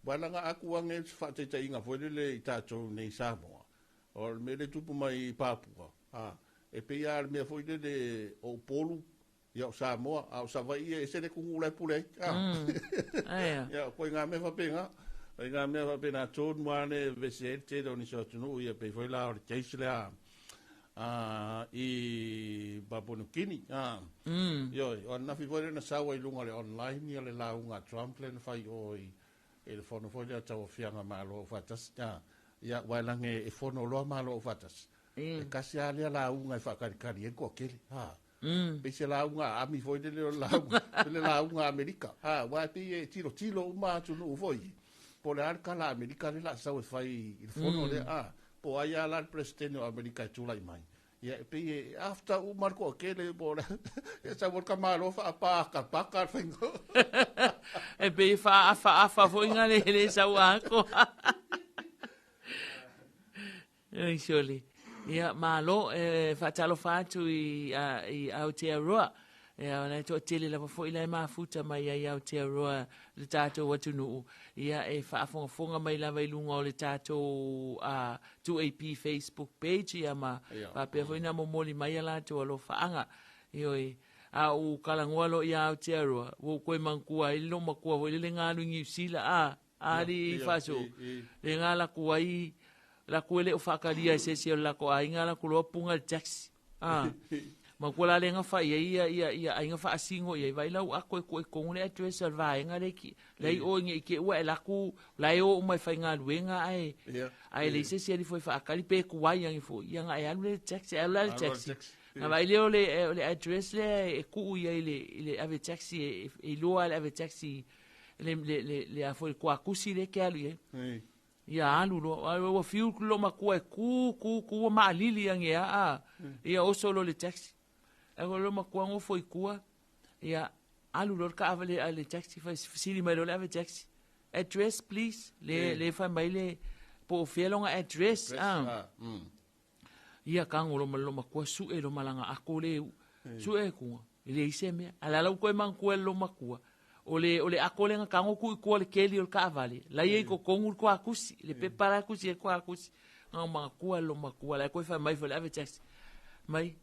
B: wala nga aku ange fa te inga foi le tato nei Samoa o me le tupu mai Papua e pe ia me foi de o polu ia Samoa au savai e se le kungula pule ia ko nga me fa penga nga me fa pena ton mane vesete doni so tunu ia pe foi la o teisla i Papua New Guinea yo ona fi foi na sawa i lunga le online ia le launga Trump le fai oi e le fono foi le tau fianga malo fatas ia wailange e fono lo malo fatas e kasi ale launga fa kari e ko kele pe se launga ami foi le launga Amerika wa pe tiro uma tu no foi por arca la Amerika le la sawa fai il fono le po aia la presidente Amerika tu lai mai ia pe after o marco aquele bora essa volta malo fa pa fingo
H: e pe fa foi ngale sa wako ai soli ia malo fa talo fatu i Aotearoa Ia ona to tele la fo ila mafuta mai ia te roa le tato watu no ia e whaafonga mai la vai lunga o le tato 2AP Facebook page ia ma pa pe fo ina mo moli mai la to lo faanga ioi a u kalangoa lo ia o te roa wo koe mankua i lo makua wo le ngalu ngi sila ali faso le ngala kuai la kuele o fakaria se la ko ainga la kulo punga taxi ma kula le nga fa ia ainga fa asingo ia vai lau a ko ko le address vai nga le ki le o ngi ke wa la ku la o mai fa nga luenga ai le se li foi fa akali pe ku wa yang fo yang ai alu le taxi na vai le le address le ku ia le ave taxi e lo ave taxi le a foi ku akusi le ke alu ia alu lo fiu lo ma ku ma lili yang ia o solo le taxi e lo ma ku foi ku ia alu lo ka ave le taxi fa sili mai lo le ave taxi address please le fa mai le po fielonga address ia ka ngolo ma ku su e lo malanga akole su e ku le iseme ala lo ko man ku lo ma ku ole akole nga kango ku le keli o ka vale la ye ko kongu ko akusi le prepara akusi ko akusi nga ma ku lo ma ku la ko fa mai for ave taxi mai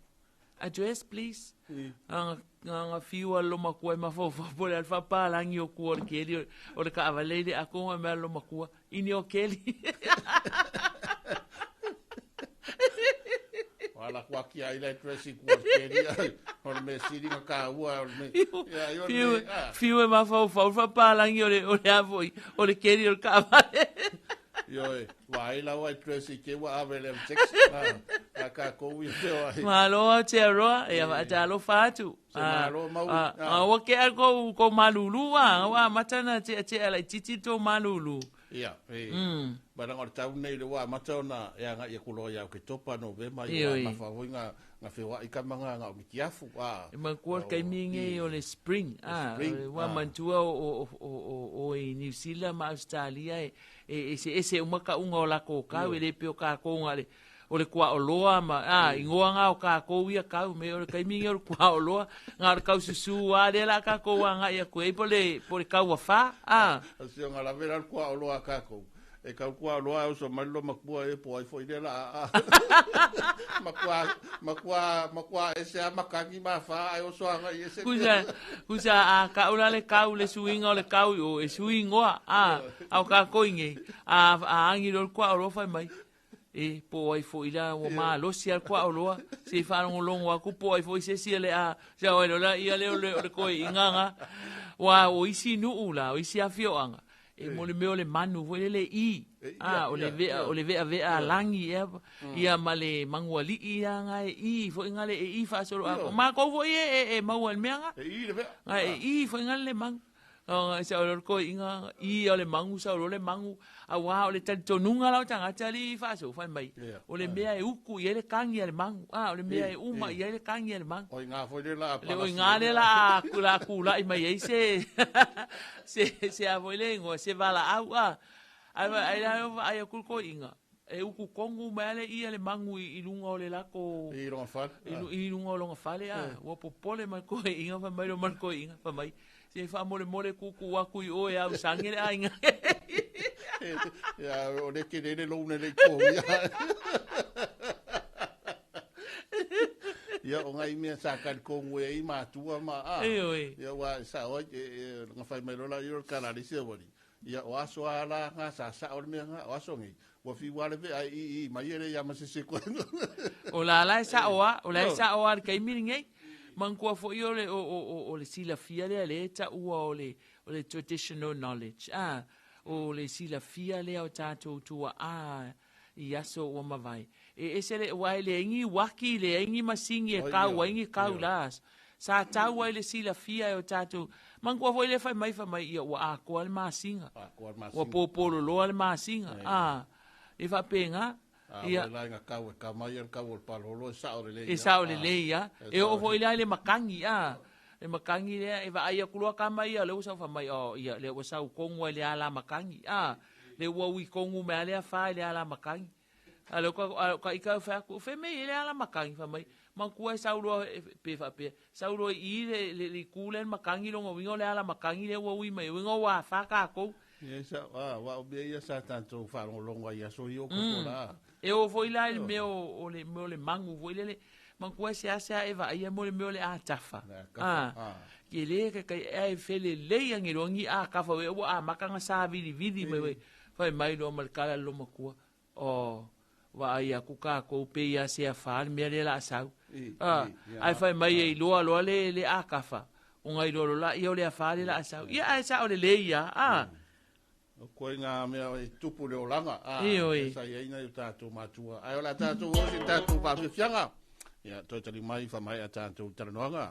H: address please nga fiu lo ma ku ma fo por al fa pa la ngi ku le keli o le ka vale de ako ma lo ma ku ini o keli
B: ala kwa ki ai le dressing ku keli o me siri nga ka ua o me
H: fiu ma fa pa la ngi o le avoi o le keli o ka vale
B: yo vai la wa dressing ke wa ave le text ka ko wi te
H: malo te roa e va ta lo fatu wa ke ko malulu wa matana te ala titi to malulu
B: ia bara ngor tau nei le wa matona ya nga ye kulo ya ke topa no ve mai ma fa nga fe wa ikamanga nga kiafu
H: ma ko kai minge o le spring wa mantua o New Zealand ma Australia ese uma ka unga la ko ka le pio ka ko nga le o le kwa o loa ma ingoa nga o ka ko ia ka me o kai minge o kwa o loa nga ka susu wa le la ka ko nga ia ko e po le ka wa fa
B: asio nga la vera kwa o loa ka ko e ka kwa loa o so malo makua e po ai foi dela makua ese makangi ma fa ai o so nga ese
H: kusa ka ula le ka le suinga o le ka o e suingoa au ka ko inge angi lo kwa o lo fa mai e po ai foi la o ma lo si al kwa o lo se fa un longo ku po ai foi se si le ja o la ia le ko inganga wa o isi nu ula o isi afio anga e mo le meo le manu foi le o le ve langi ia male manguali ia nga foi ngale fa so ma ko foi e maual meanga foi ngale mang sa o ko inga o le mangu sa o le mangu wa o le tonunga la tanga tali fa so fa mai o le mea e uku ia le kangi le mangu o le mea e uma ia le kangi le mangu
B: o inga foi la
H: le o inga le la kula i mai se a foi le ngo se vala ai ko inga e uku kongu male ia le mangu i lunga o le lako
B: i lunga fa
H: i lunga o lunga fale wo popole mai ko inga fa mai lo man ko inga fa mai se fa mole kuku waku i o ya sangere ainga
B: ya o le ke le lo ne le ko ya o ngai me sa kan ko ngwe i ma tua ma ya wa sa o nga fa mai lo la yo kana li se boli ya o aso ala nga sa o me nga o aso ngi wa fi wale ve ai mai ele ya ma se ko
H: o la sa o ar kai mi ngai manko fo yo le o le sila fia le ta o le traditional knowledge o le sila fia le o tato tua i aso o mavai e se le wai le ngi waki le ngi masingi e ka ngi ka las sa ta wai le sila fia o tato manko fo le fa mai o a ko al masinga o popolo lo al masinga e fa penga
B: ia la nga ka mai ka o palolo sa o le
H: ia e o foi le makangi le makangi le e va ia kulua ka mai le usa fa mai ia le usa kongu le ala makangi le wa wi kongu me ale fa le ala makangi Alo ka ika fa ku fe me ile ala makangi fa mai. Ma ku e sauro pe fa pe. Sauro I le kulen makangi lo ngo le ala makangi le wo wi mai ngo wa fa ka ko.
B: Yes, wa be ia sa tanto fa longa ia so yo ko la.
H: E o foi lá il meu le mangu foi le man ku se asa e va ia mo le a tafa. Ke le ka e fele le yang rongi a ka fa we a makanga sa vidi mai fa mai lo mal kala lo makua. O wa ia ku ka ko pe ia se fa me le la sa. Ai fa mai e lo le a ka fa. Unga I lo la ia le fa le la sa. Ia ai sa o le ia
B: O koe ngā mea e tupu leo langa. Sa ia ina i tātou mātua. Ai o la tātou o si tātou pāwhiwhianga. Ia, toi tali mai whamai a tātou taranoanga.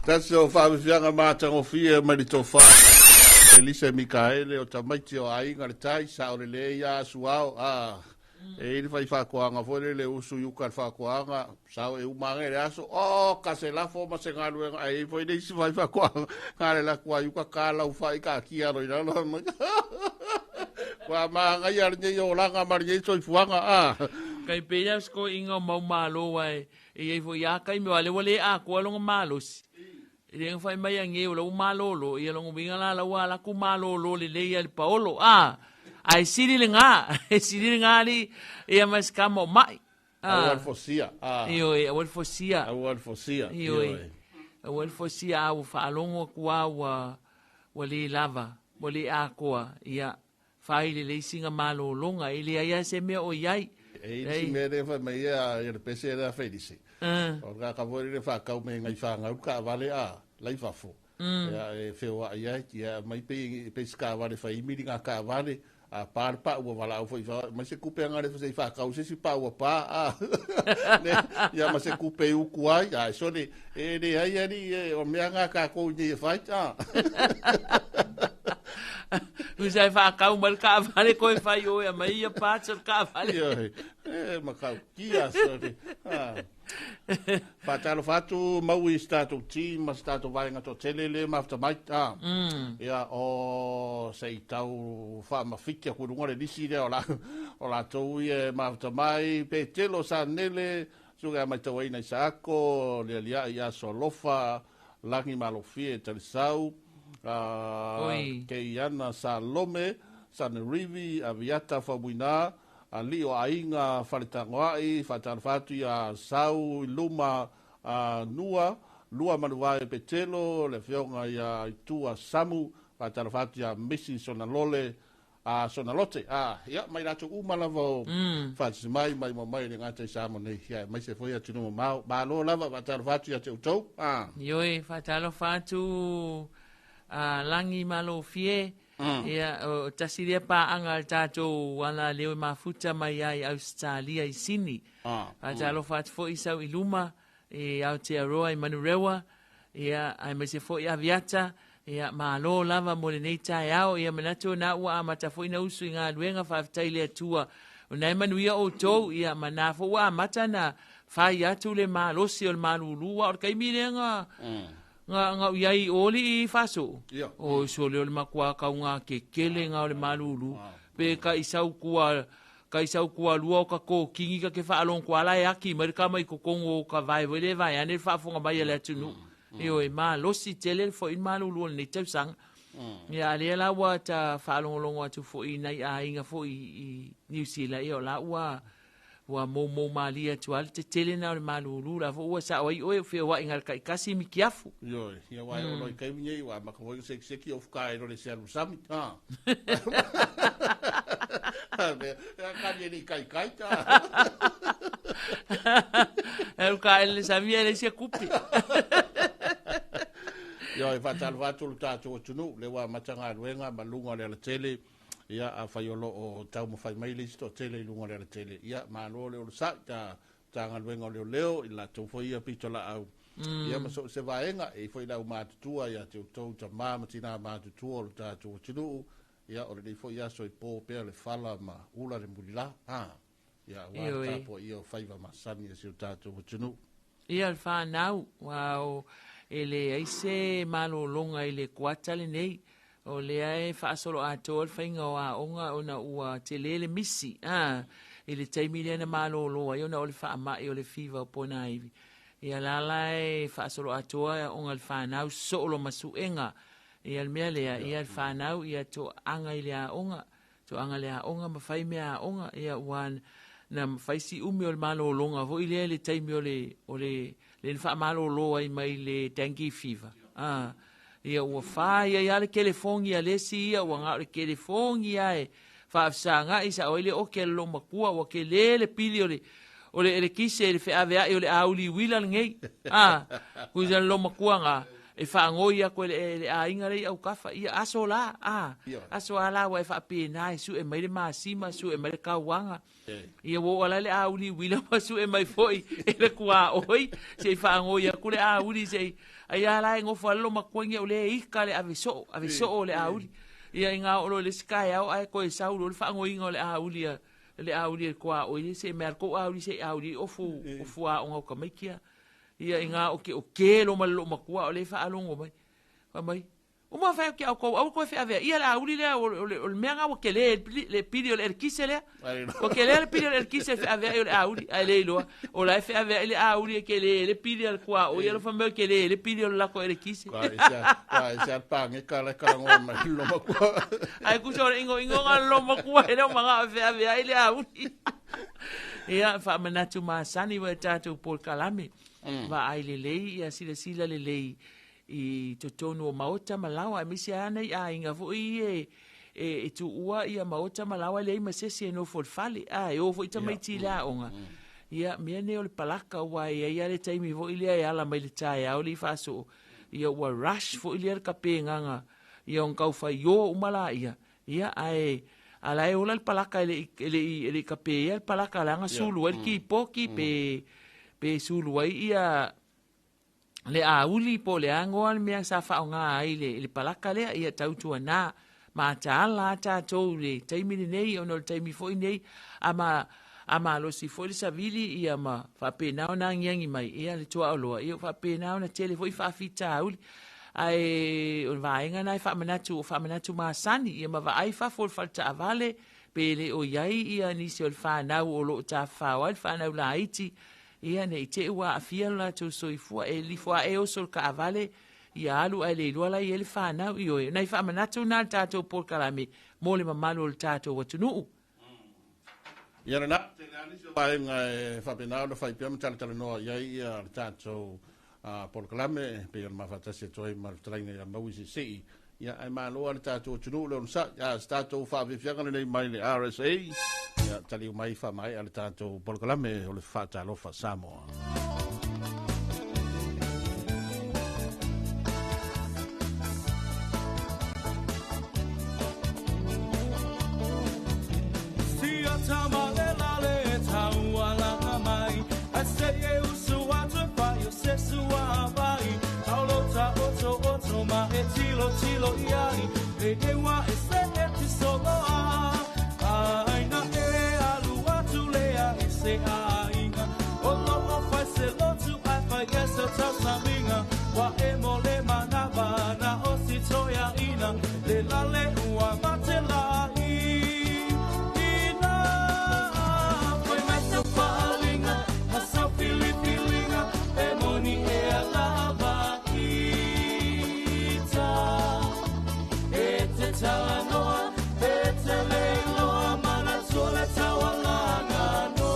B: Tasi o whawhianga mātango whia Maritofa. Elisa Mikaele o tamaiti o ainga le tai sa o le le ia suao. E ili whai whakoanga fwere le usu yuka whakoanga. Sao e umange le aso. O kase lafo ma se ngaru e fwai neisi whai whakoanga. Ngare la kua yuka kāla u whai ka kia roi nalo. Kua maanga i arne i o langa mari e soi fuanga.
H: Kai pēia sko inga mau malo wai. E e fwai a kai me wale wale a kua longa malos. Ele fai mai ange o lo malolo e lo nginga la ku malolo le le el paolo ai siri le ngā, e siri le ngā li, ia mas kamo mai.
B: Awal fosia.
H: Ioi, awal fosia.
B: Awal fosia.
H: Ioi. Awal fosia au whaalongo kua wa li lava, wa li a koa, ia whai le singa malo longa, ili aia se mea o iai.
B: E isi mea rewa mai ia le pese rea whaidisi. O ka kawori re whakau me ngai whangau ka wale a, lai whafo. Ia e whewa iai, ia mai pe ska wale whaimiri ngā ka wale, a pārpa ua wala au fai wha, mai se kupe angare whasei whakau se si pā ua pā, ia ma se kupe uku ai, a sone, e re ai ani, o mea ngā ka kou ni e whai,
H: Usai whakau mal ka vale koe whai oe, mai ia pātsar ka vale.
B: Makau kia, sone. Whātalo whātu mau i stato ti, ma stato vaenga to telele, mafta maita. Ia o sei tau whaamawhikia kurungare nisi rea o la tau i e mafta mai, pe telo sa nele, suga mai tau aina i saako, lea lia i aso lofa, langi malofie e talisau, kei ana sa lome, sa nerivi, a viata whamuina, a li o ainga whalitangoai, whatarwhatu ia sau, luma lua manuae petelo, le whionga ia itua samu, whatarwhatu ia misi sonalole, sonalote, ia, mai rato umala vau, whatisi mai le ngata i samo nei, mai se foi atu numu mau, lo lava, whatarwhatu ia te utau,
H: Ioi, whatarwhatu, langi malo fie, ia o tasiria pa anga tatou wala leo mafuta mai ai Australia i sini. Talo fat fo isau iluma e Aotearoa i Manurewa ia ai mese fo ia viata ia malo lava moleneta yao ia manato na ua amata fo ina usu nga luenga fa taile atua. Unai manuia o tou ia manafo wa mata na fai atu le malosi o le malulua o kaimire nga iai oli i faso. O so le makua ka nga kekele nga le malulu. Pe ka isau kua lua o ka ko kingi ka ke whaalong kua lai aki. Marika mai ko kongo ka vai wele vai ane whaafonga mai ele atunu. Eo e maa losi tele fo in malulu o nei tau sang. Ia alea la ua ta whaalong longo atu fo i nei a inga fo i New Zealand. Eo la ua mo malia tu al te tele na le malulu la fo ua sa oi fe wa inga ka kasi mi kiafu.
B: Yo, ia wa o loi kai mi wa ma ko se seki of kai ro le se sami. Ka ni kai ta.
H: El kai le sami le se kupi.
B: Yo, e fatal vatu tato tunu le wa matanga luenga malunga le tele. Ia a whaiolo o tau mo whai mai listo tele lunga rea tele. Ia malo leo sa ta ngaluenga leo i la tau whaia pitola au. Ia maso se vaenga e whai lau mātutua ia te utau ta māmatina mātutua o le tātou tinu. Ia o le nei whai aso i pō pēr le whala ma ula le murila. Ia wā tāpo ia o whaiva masani e si o tātou tinu.
H: Ia le whanau, wau, ele aise malo longa ele kuatale nei. O lea e whaasolo a tōl whainga o a onga o na ua te lele misi. I le taimi lea na malo loa, i ona o le whaamai o le whiwa o pona iwi. Ia lala e whaasolo a toa onga le whanau soolo masuenga. Ia le mea lea, ia le whanau, ia to anga i le a onga. To anga le a onga, ma whai mea a onga, ia uan na whaisi umi o le malo longa. Vo i lea le taimi o le whaamalo loa i mai le tangi whiwa. Ia ua whai ia le telefongi a lesi ia ua ngā le telefongi ai whaafsanga isa o ile o ke lo makua o ke le pili o le kise le whaavea i o le auli wila ngei kuza lo makua ngā e whaangoi a koe le a inga rei au kafa ia aso la aso ala wa e whaapena e su e mai le maasima su e mai le kauanga ia wo ala le auli wila ma su e mai foi e le kua oi se whaangoi a kule auli se ai ala ngo falo makwengi o le ika le aviso o le auli ia inga o le sky au ai ko sa u le fango inga le auli ko o se merko auli se auli ofu a ngo ka mekia ia inga o ke lo malo makua o le fa alongo mai Uma fa ke au ko fa ave ia la uli le o menga o ke le pidi le kise le o ke le pidi le kise fa ave o auli ale lo o la fa ave le auli ke le pidi le kwa o ia lo fa me ke le pidi la ko le kise
B: Kwa isa pa nge kala ngoma lo makua
H: ai ku so ingo lo makua ele manga fa ave ile auli ia fa manatu ma sani wa tatu Paul Kalame va ai le ia sila le I totonu o maota malawa misi ana I inga fu e tu ua ia maota malawa le ima sesi no folfali o fu ita mai tila onga ia mea ne o le palaka ua ia le taimi fu ilia e ala mai le tai au li faso ia ua rush fu ilia le kape nganga ia on kau fai yo umala ia ala e ola le palaka ele kape ia le palaka langa sulu el ki poki pe sulu ia le uli po le angoa le mea sa whaonga ai le palaka lea ia tautua nā ma taala tātou le taimini nei ono le taimi foi nei ama lo si foi le savili ia ma whapenao na ngiangi mai ia le tua oloa ia whapenao na tele foi whawhita uli ai on vaenga nai whamanatu ma sani ia ma vaai whafol falta avale pele o iai ia nisi o le whanau o lo ta whawai whanau la iti ia nei te ua afia la tu soifua li fua o sol ka avale ia alu ai le lua lai ele whanau i oe nei whamanatu nā tātou Paul Kalame mo le mamalu o le tātou watunuu
B: ia na te nani so vai ngai whapenao na whaipia mtala noa iai ia le tātou Paul Kalame pe ia mawhatase toi marutalaina ia mawisi sei ia ai māloa le tātou watunuu le onsa ia tātou whawewhianga nei mai le RSA ia tali mai whamai ale tātou Paul Kalame o le whatalofa Samoa.
A: Tilo iai, le ewa e se e ti soloa. Aina e alu atu lea e se ainga. O lo o fai se lotu ai fai e se tau saminga. Wa e mo le manaba na o si toia ina. Le lale ua mate lai. Ina, foi mai tau whaalinga. Ha sau filipilinga. E moni e alaba. Talanoa, Peteleloa, Manatola, Tawalanga, no,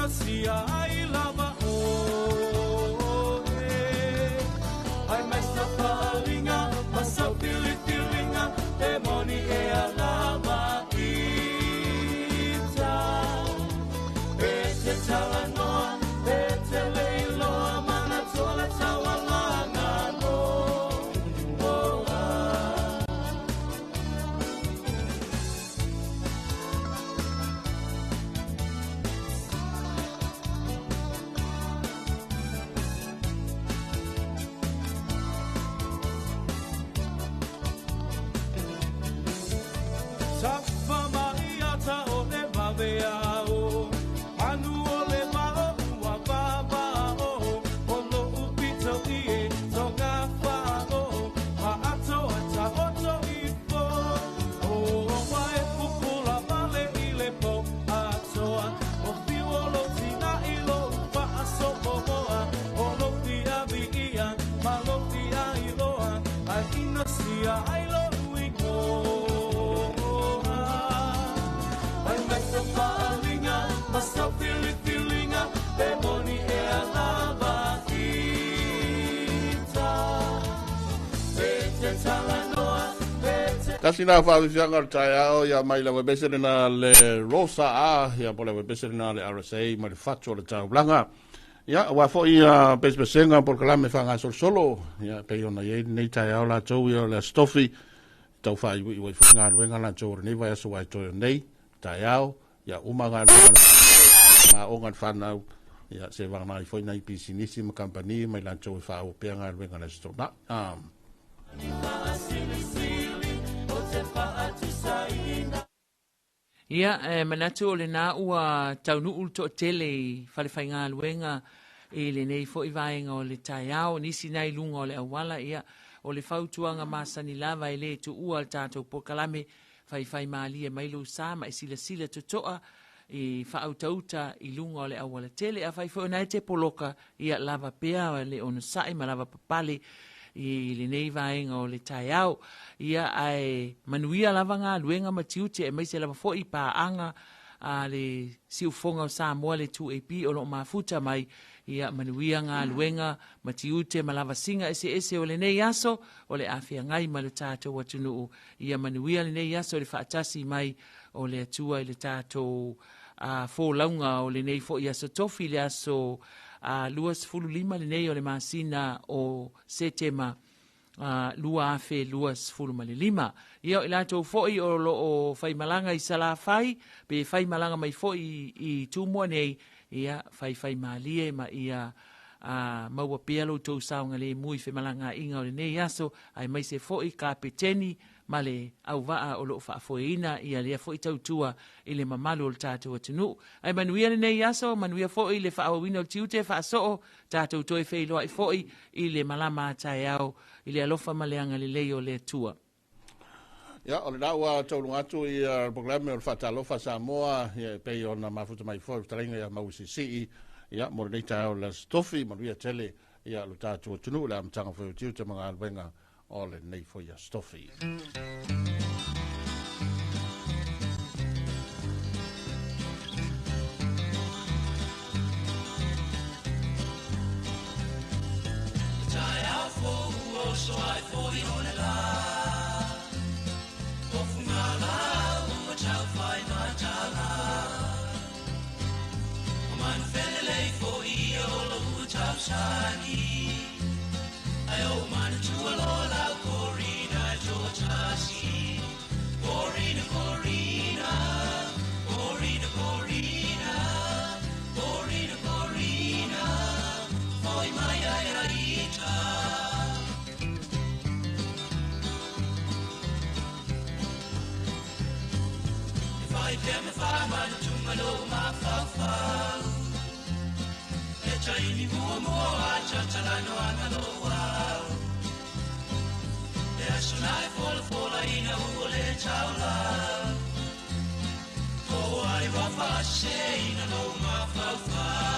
A: Sia ai lava o ai mais na farinha passa o pilipilinga e moni e a lava ita e talanoa e teleloa manatola tawalanga no
B: Kasi na fa fi anga tai ya mai la webesere na le Rosa ya pole webesere na le RSA ma le fatso le tau blanga. Ya wa fo ia pespesenga por kalame fa nga solo ya pe ona ye nei tai la tau ya la stofi tau fa i wa fa nga la tau nei va so wa to nei tai ya umanga ma ongan fa na ya se va na foi na pisinisi ma company mai la tau fa o pe nga wenga la sto na
H: Ia, manatu o le nā ua taunu ulto tele whalewhai ngā luenga e le nei fo i vaenga o le tai au, nisi nei lunga o le awala ia o le whautuanga masani lava e le tu ua al tātou pokalame whai maali e mailu sāma e sila to toa e whautauta i lunga o le awala tele a whai fo nei te poloka ia lava pea o le ono sai ma lava papale i le nei vaenga o le tai au ia ai manuia lava ngā luenga matiute e maise lava fo i paanga a le siufonga o Samoa le 2AP o lo mafuta mai ia manuia ngā luenga matiute ma lava singa ese o le nei aso o le afia ngai ma le tātou atunuu ia manuia le nei aso le whaatasi mai o le atua i le tātou fō launga o le nei fo i aso tofi le aso luas fulu lima le nei o le masina o setema lua afe luas fulu male lima. Ia o ilato foi o lo o fai malanga i sala fai, pe fai malanga mai foi i tumua nei, ia fai malie ma ia maua pialo tau saunga le mui fai malanga inga o le nei aso, ai mai se foi ka peteni, ma le au waa o lo whaafoeina ia lea fo i tautua i le mamalu o le tātou atunu. Ai manuia le nei aso, manuia fo i le whaawawina o tiute whaasoo, tātou toi whailoa i fo i le malama tai au, i le alofa maleanga le leo le tua.
B: Ya, o le daua taulunga atu i programe o le whaatalofa Samoa, ia pei o na mafuta mai fo, taringa ia mausisi, ia mo le nei tai au la stofi, manuia tele, ia lo tātou atunu, le amtanga fo i tiute mga alwenga, o le nei fo ia stofi.
A: Tai au fo ua so ai fo i hone la o funga la ua tau whai na tala o man whenelei fo i o lo ua tau sani ai o man tua lo lau korina jotasi korina korina korina korina korina korina foi mai ai aita if I dem if I man tunga lo ma fa fa e chai ni mo a cha cha la no ana lo wa Sonai fola ina ule chaula Ko ai wafa se ina lo ma fa fa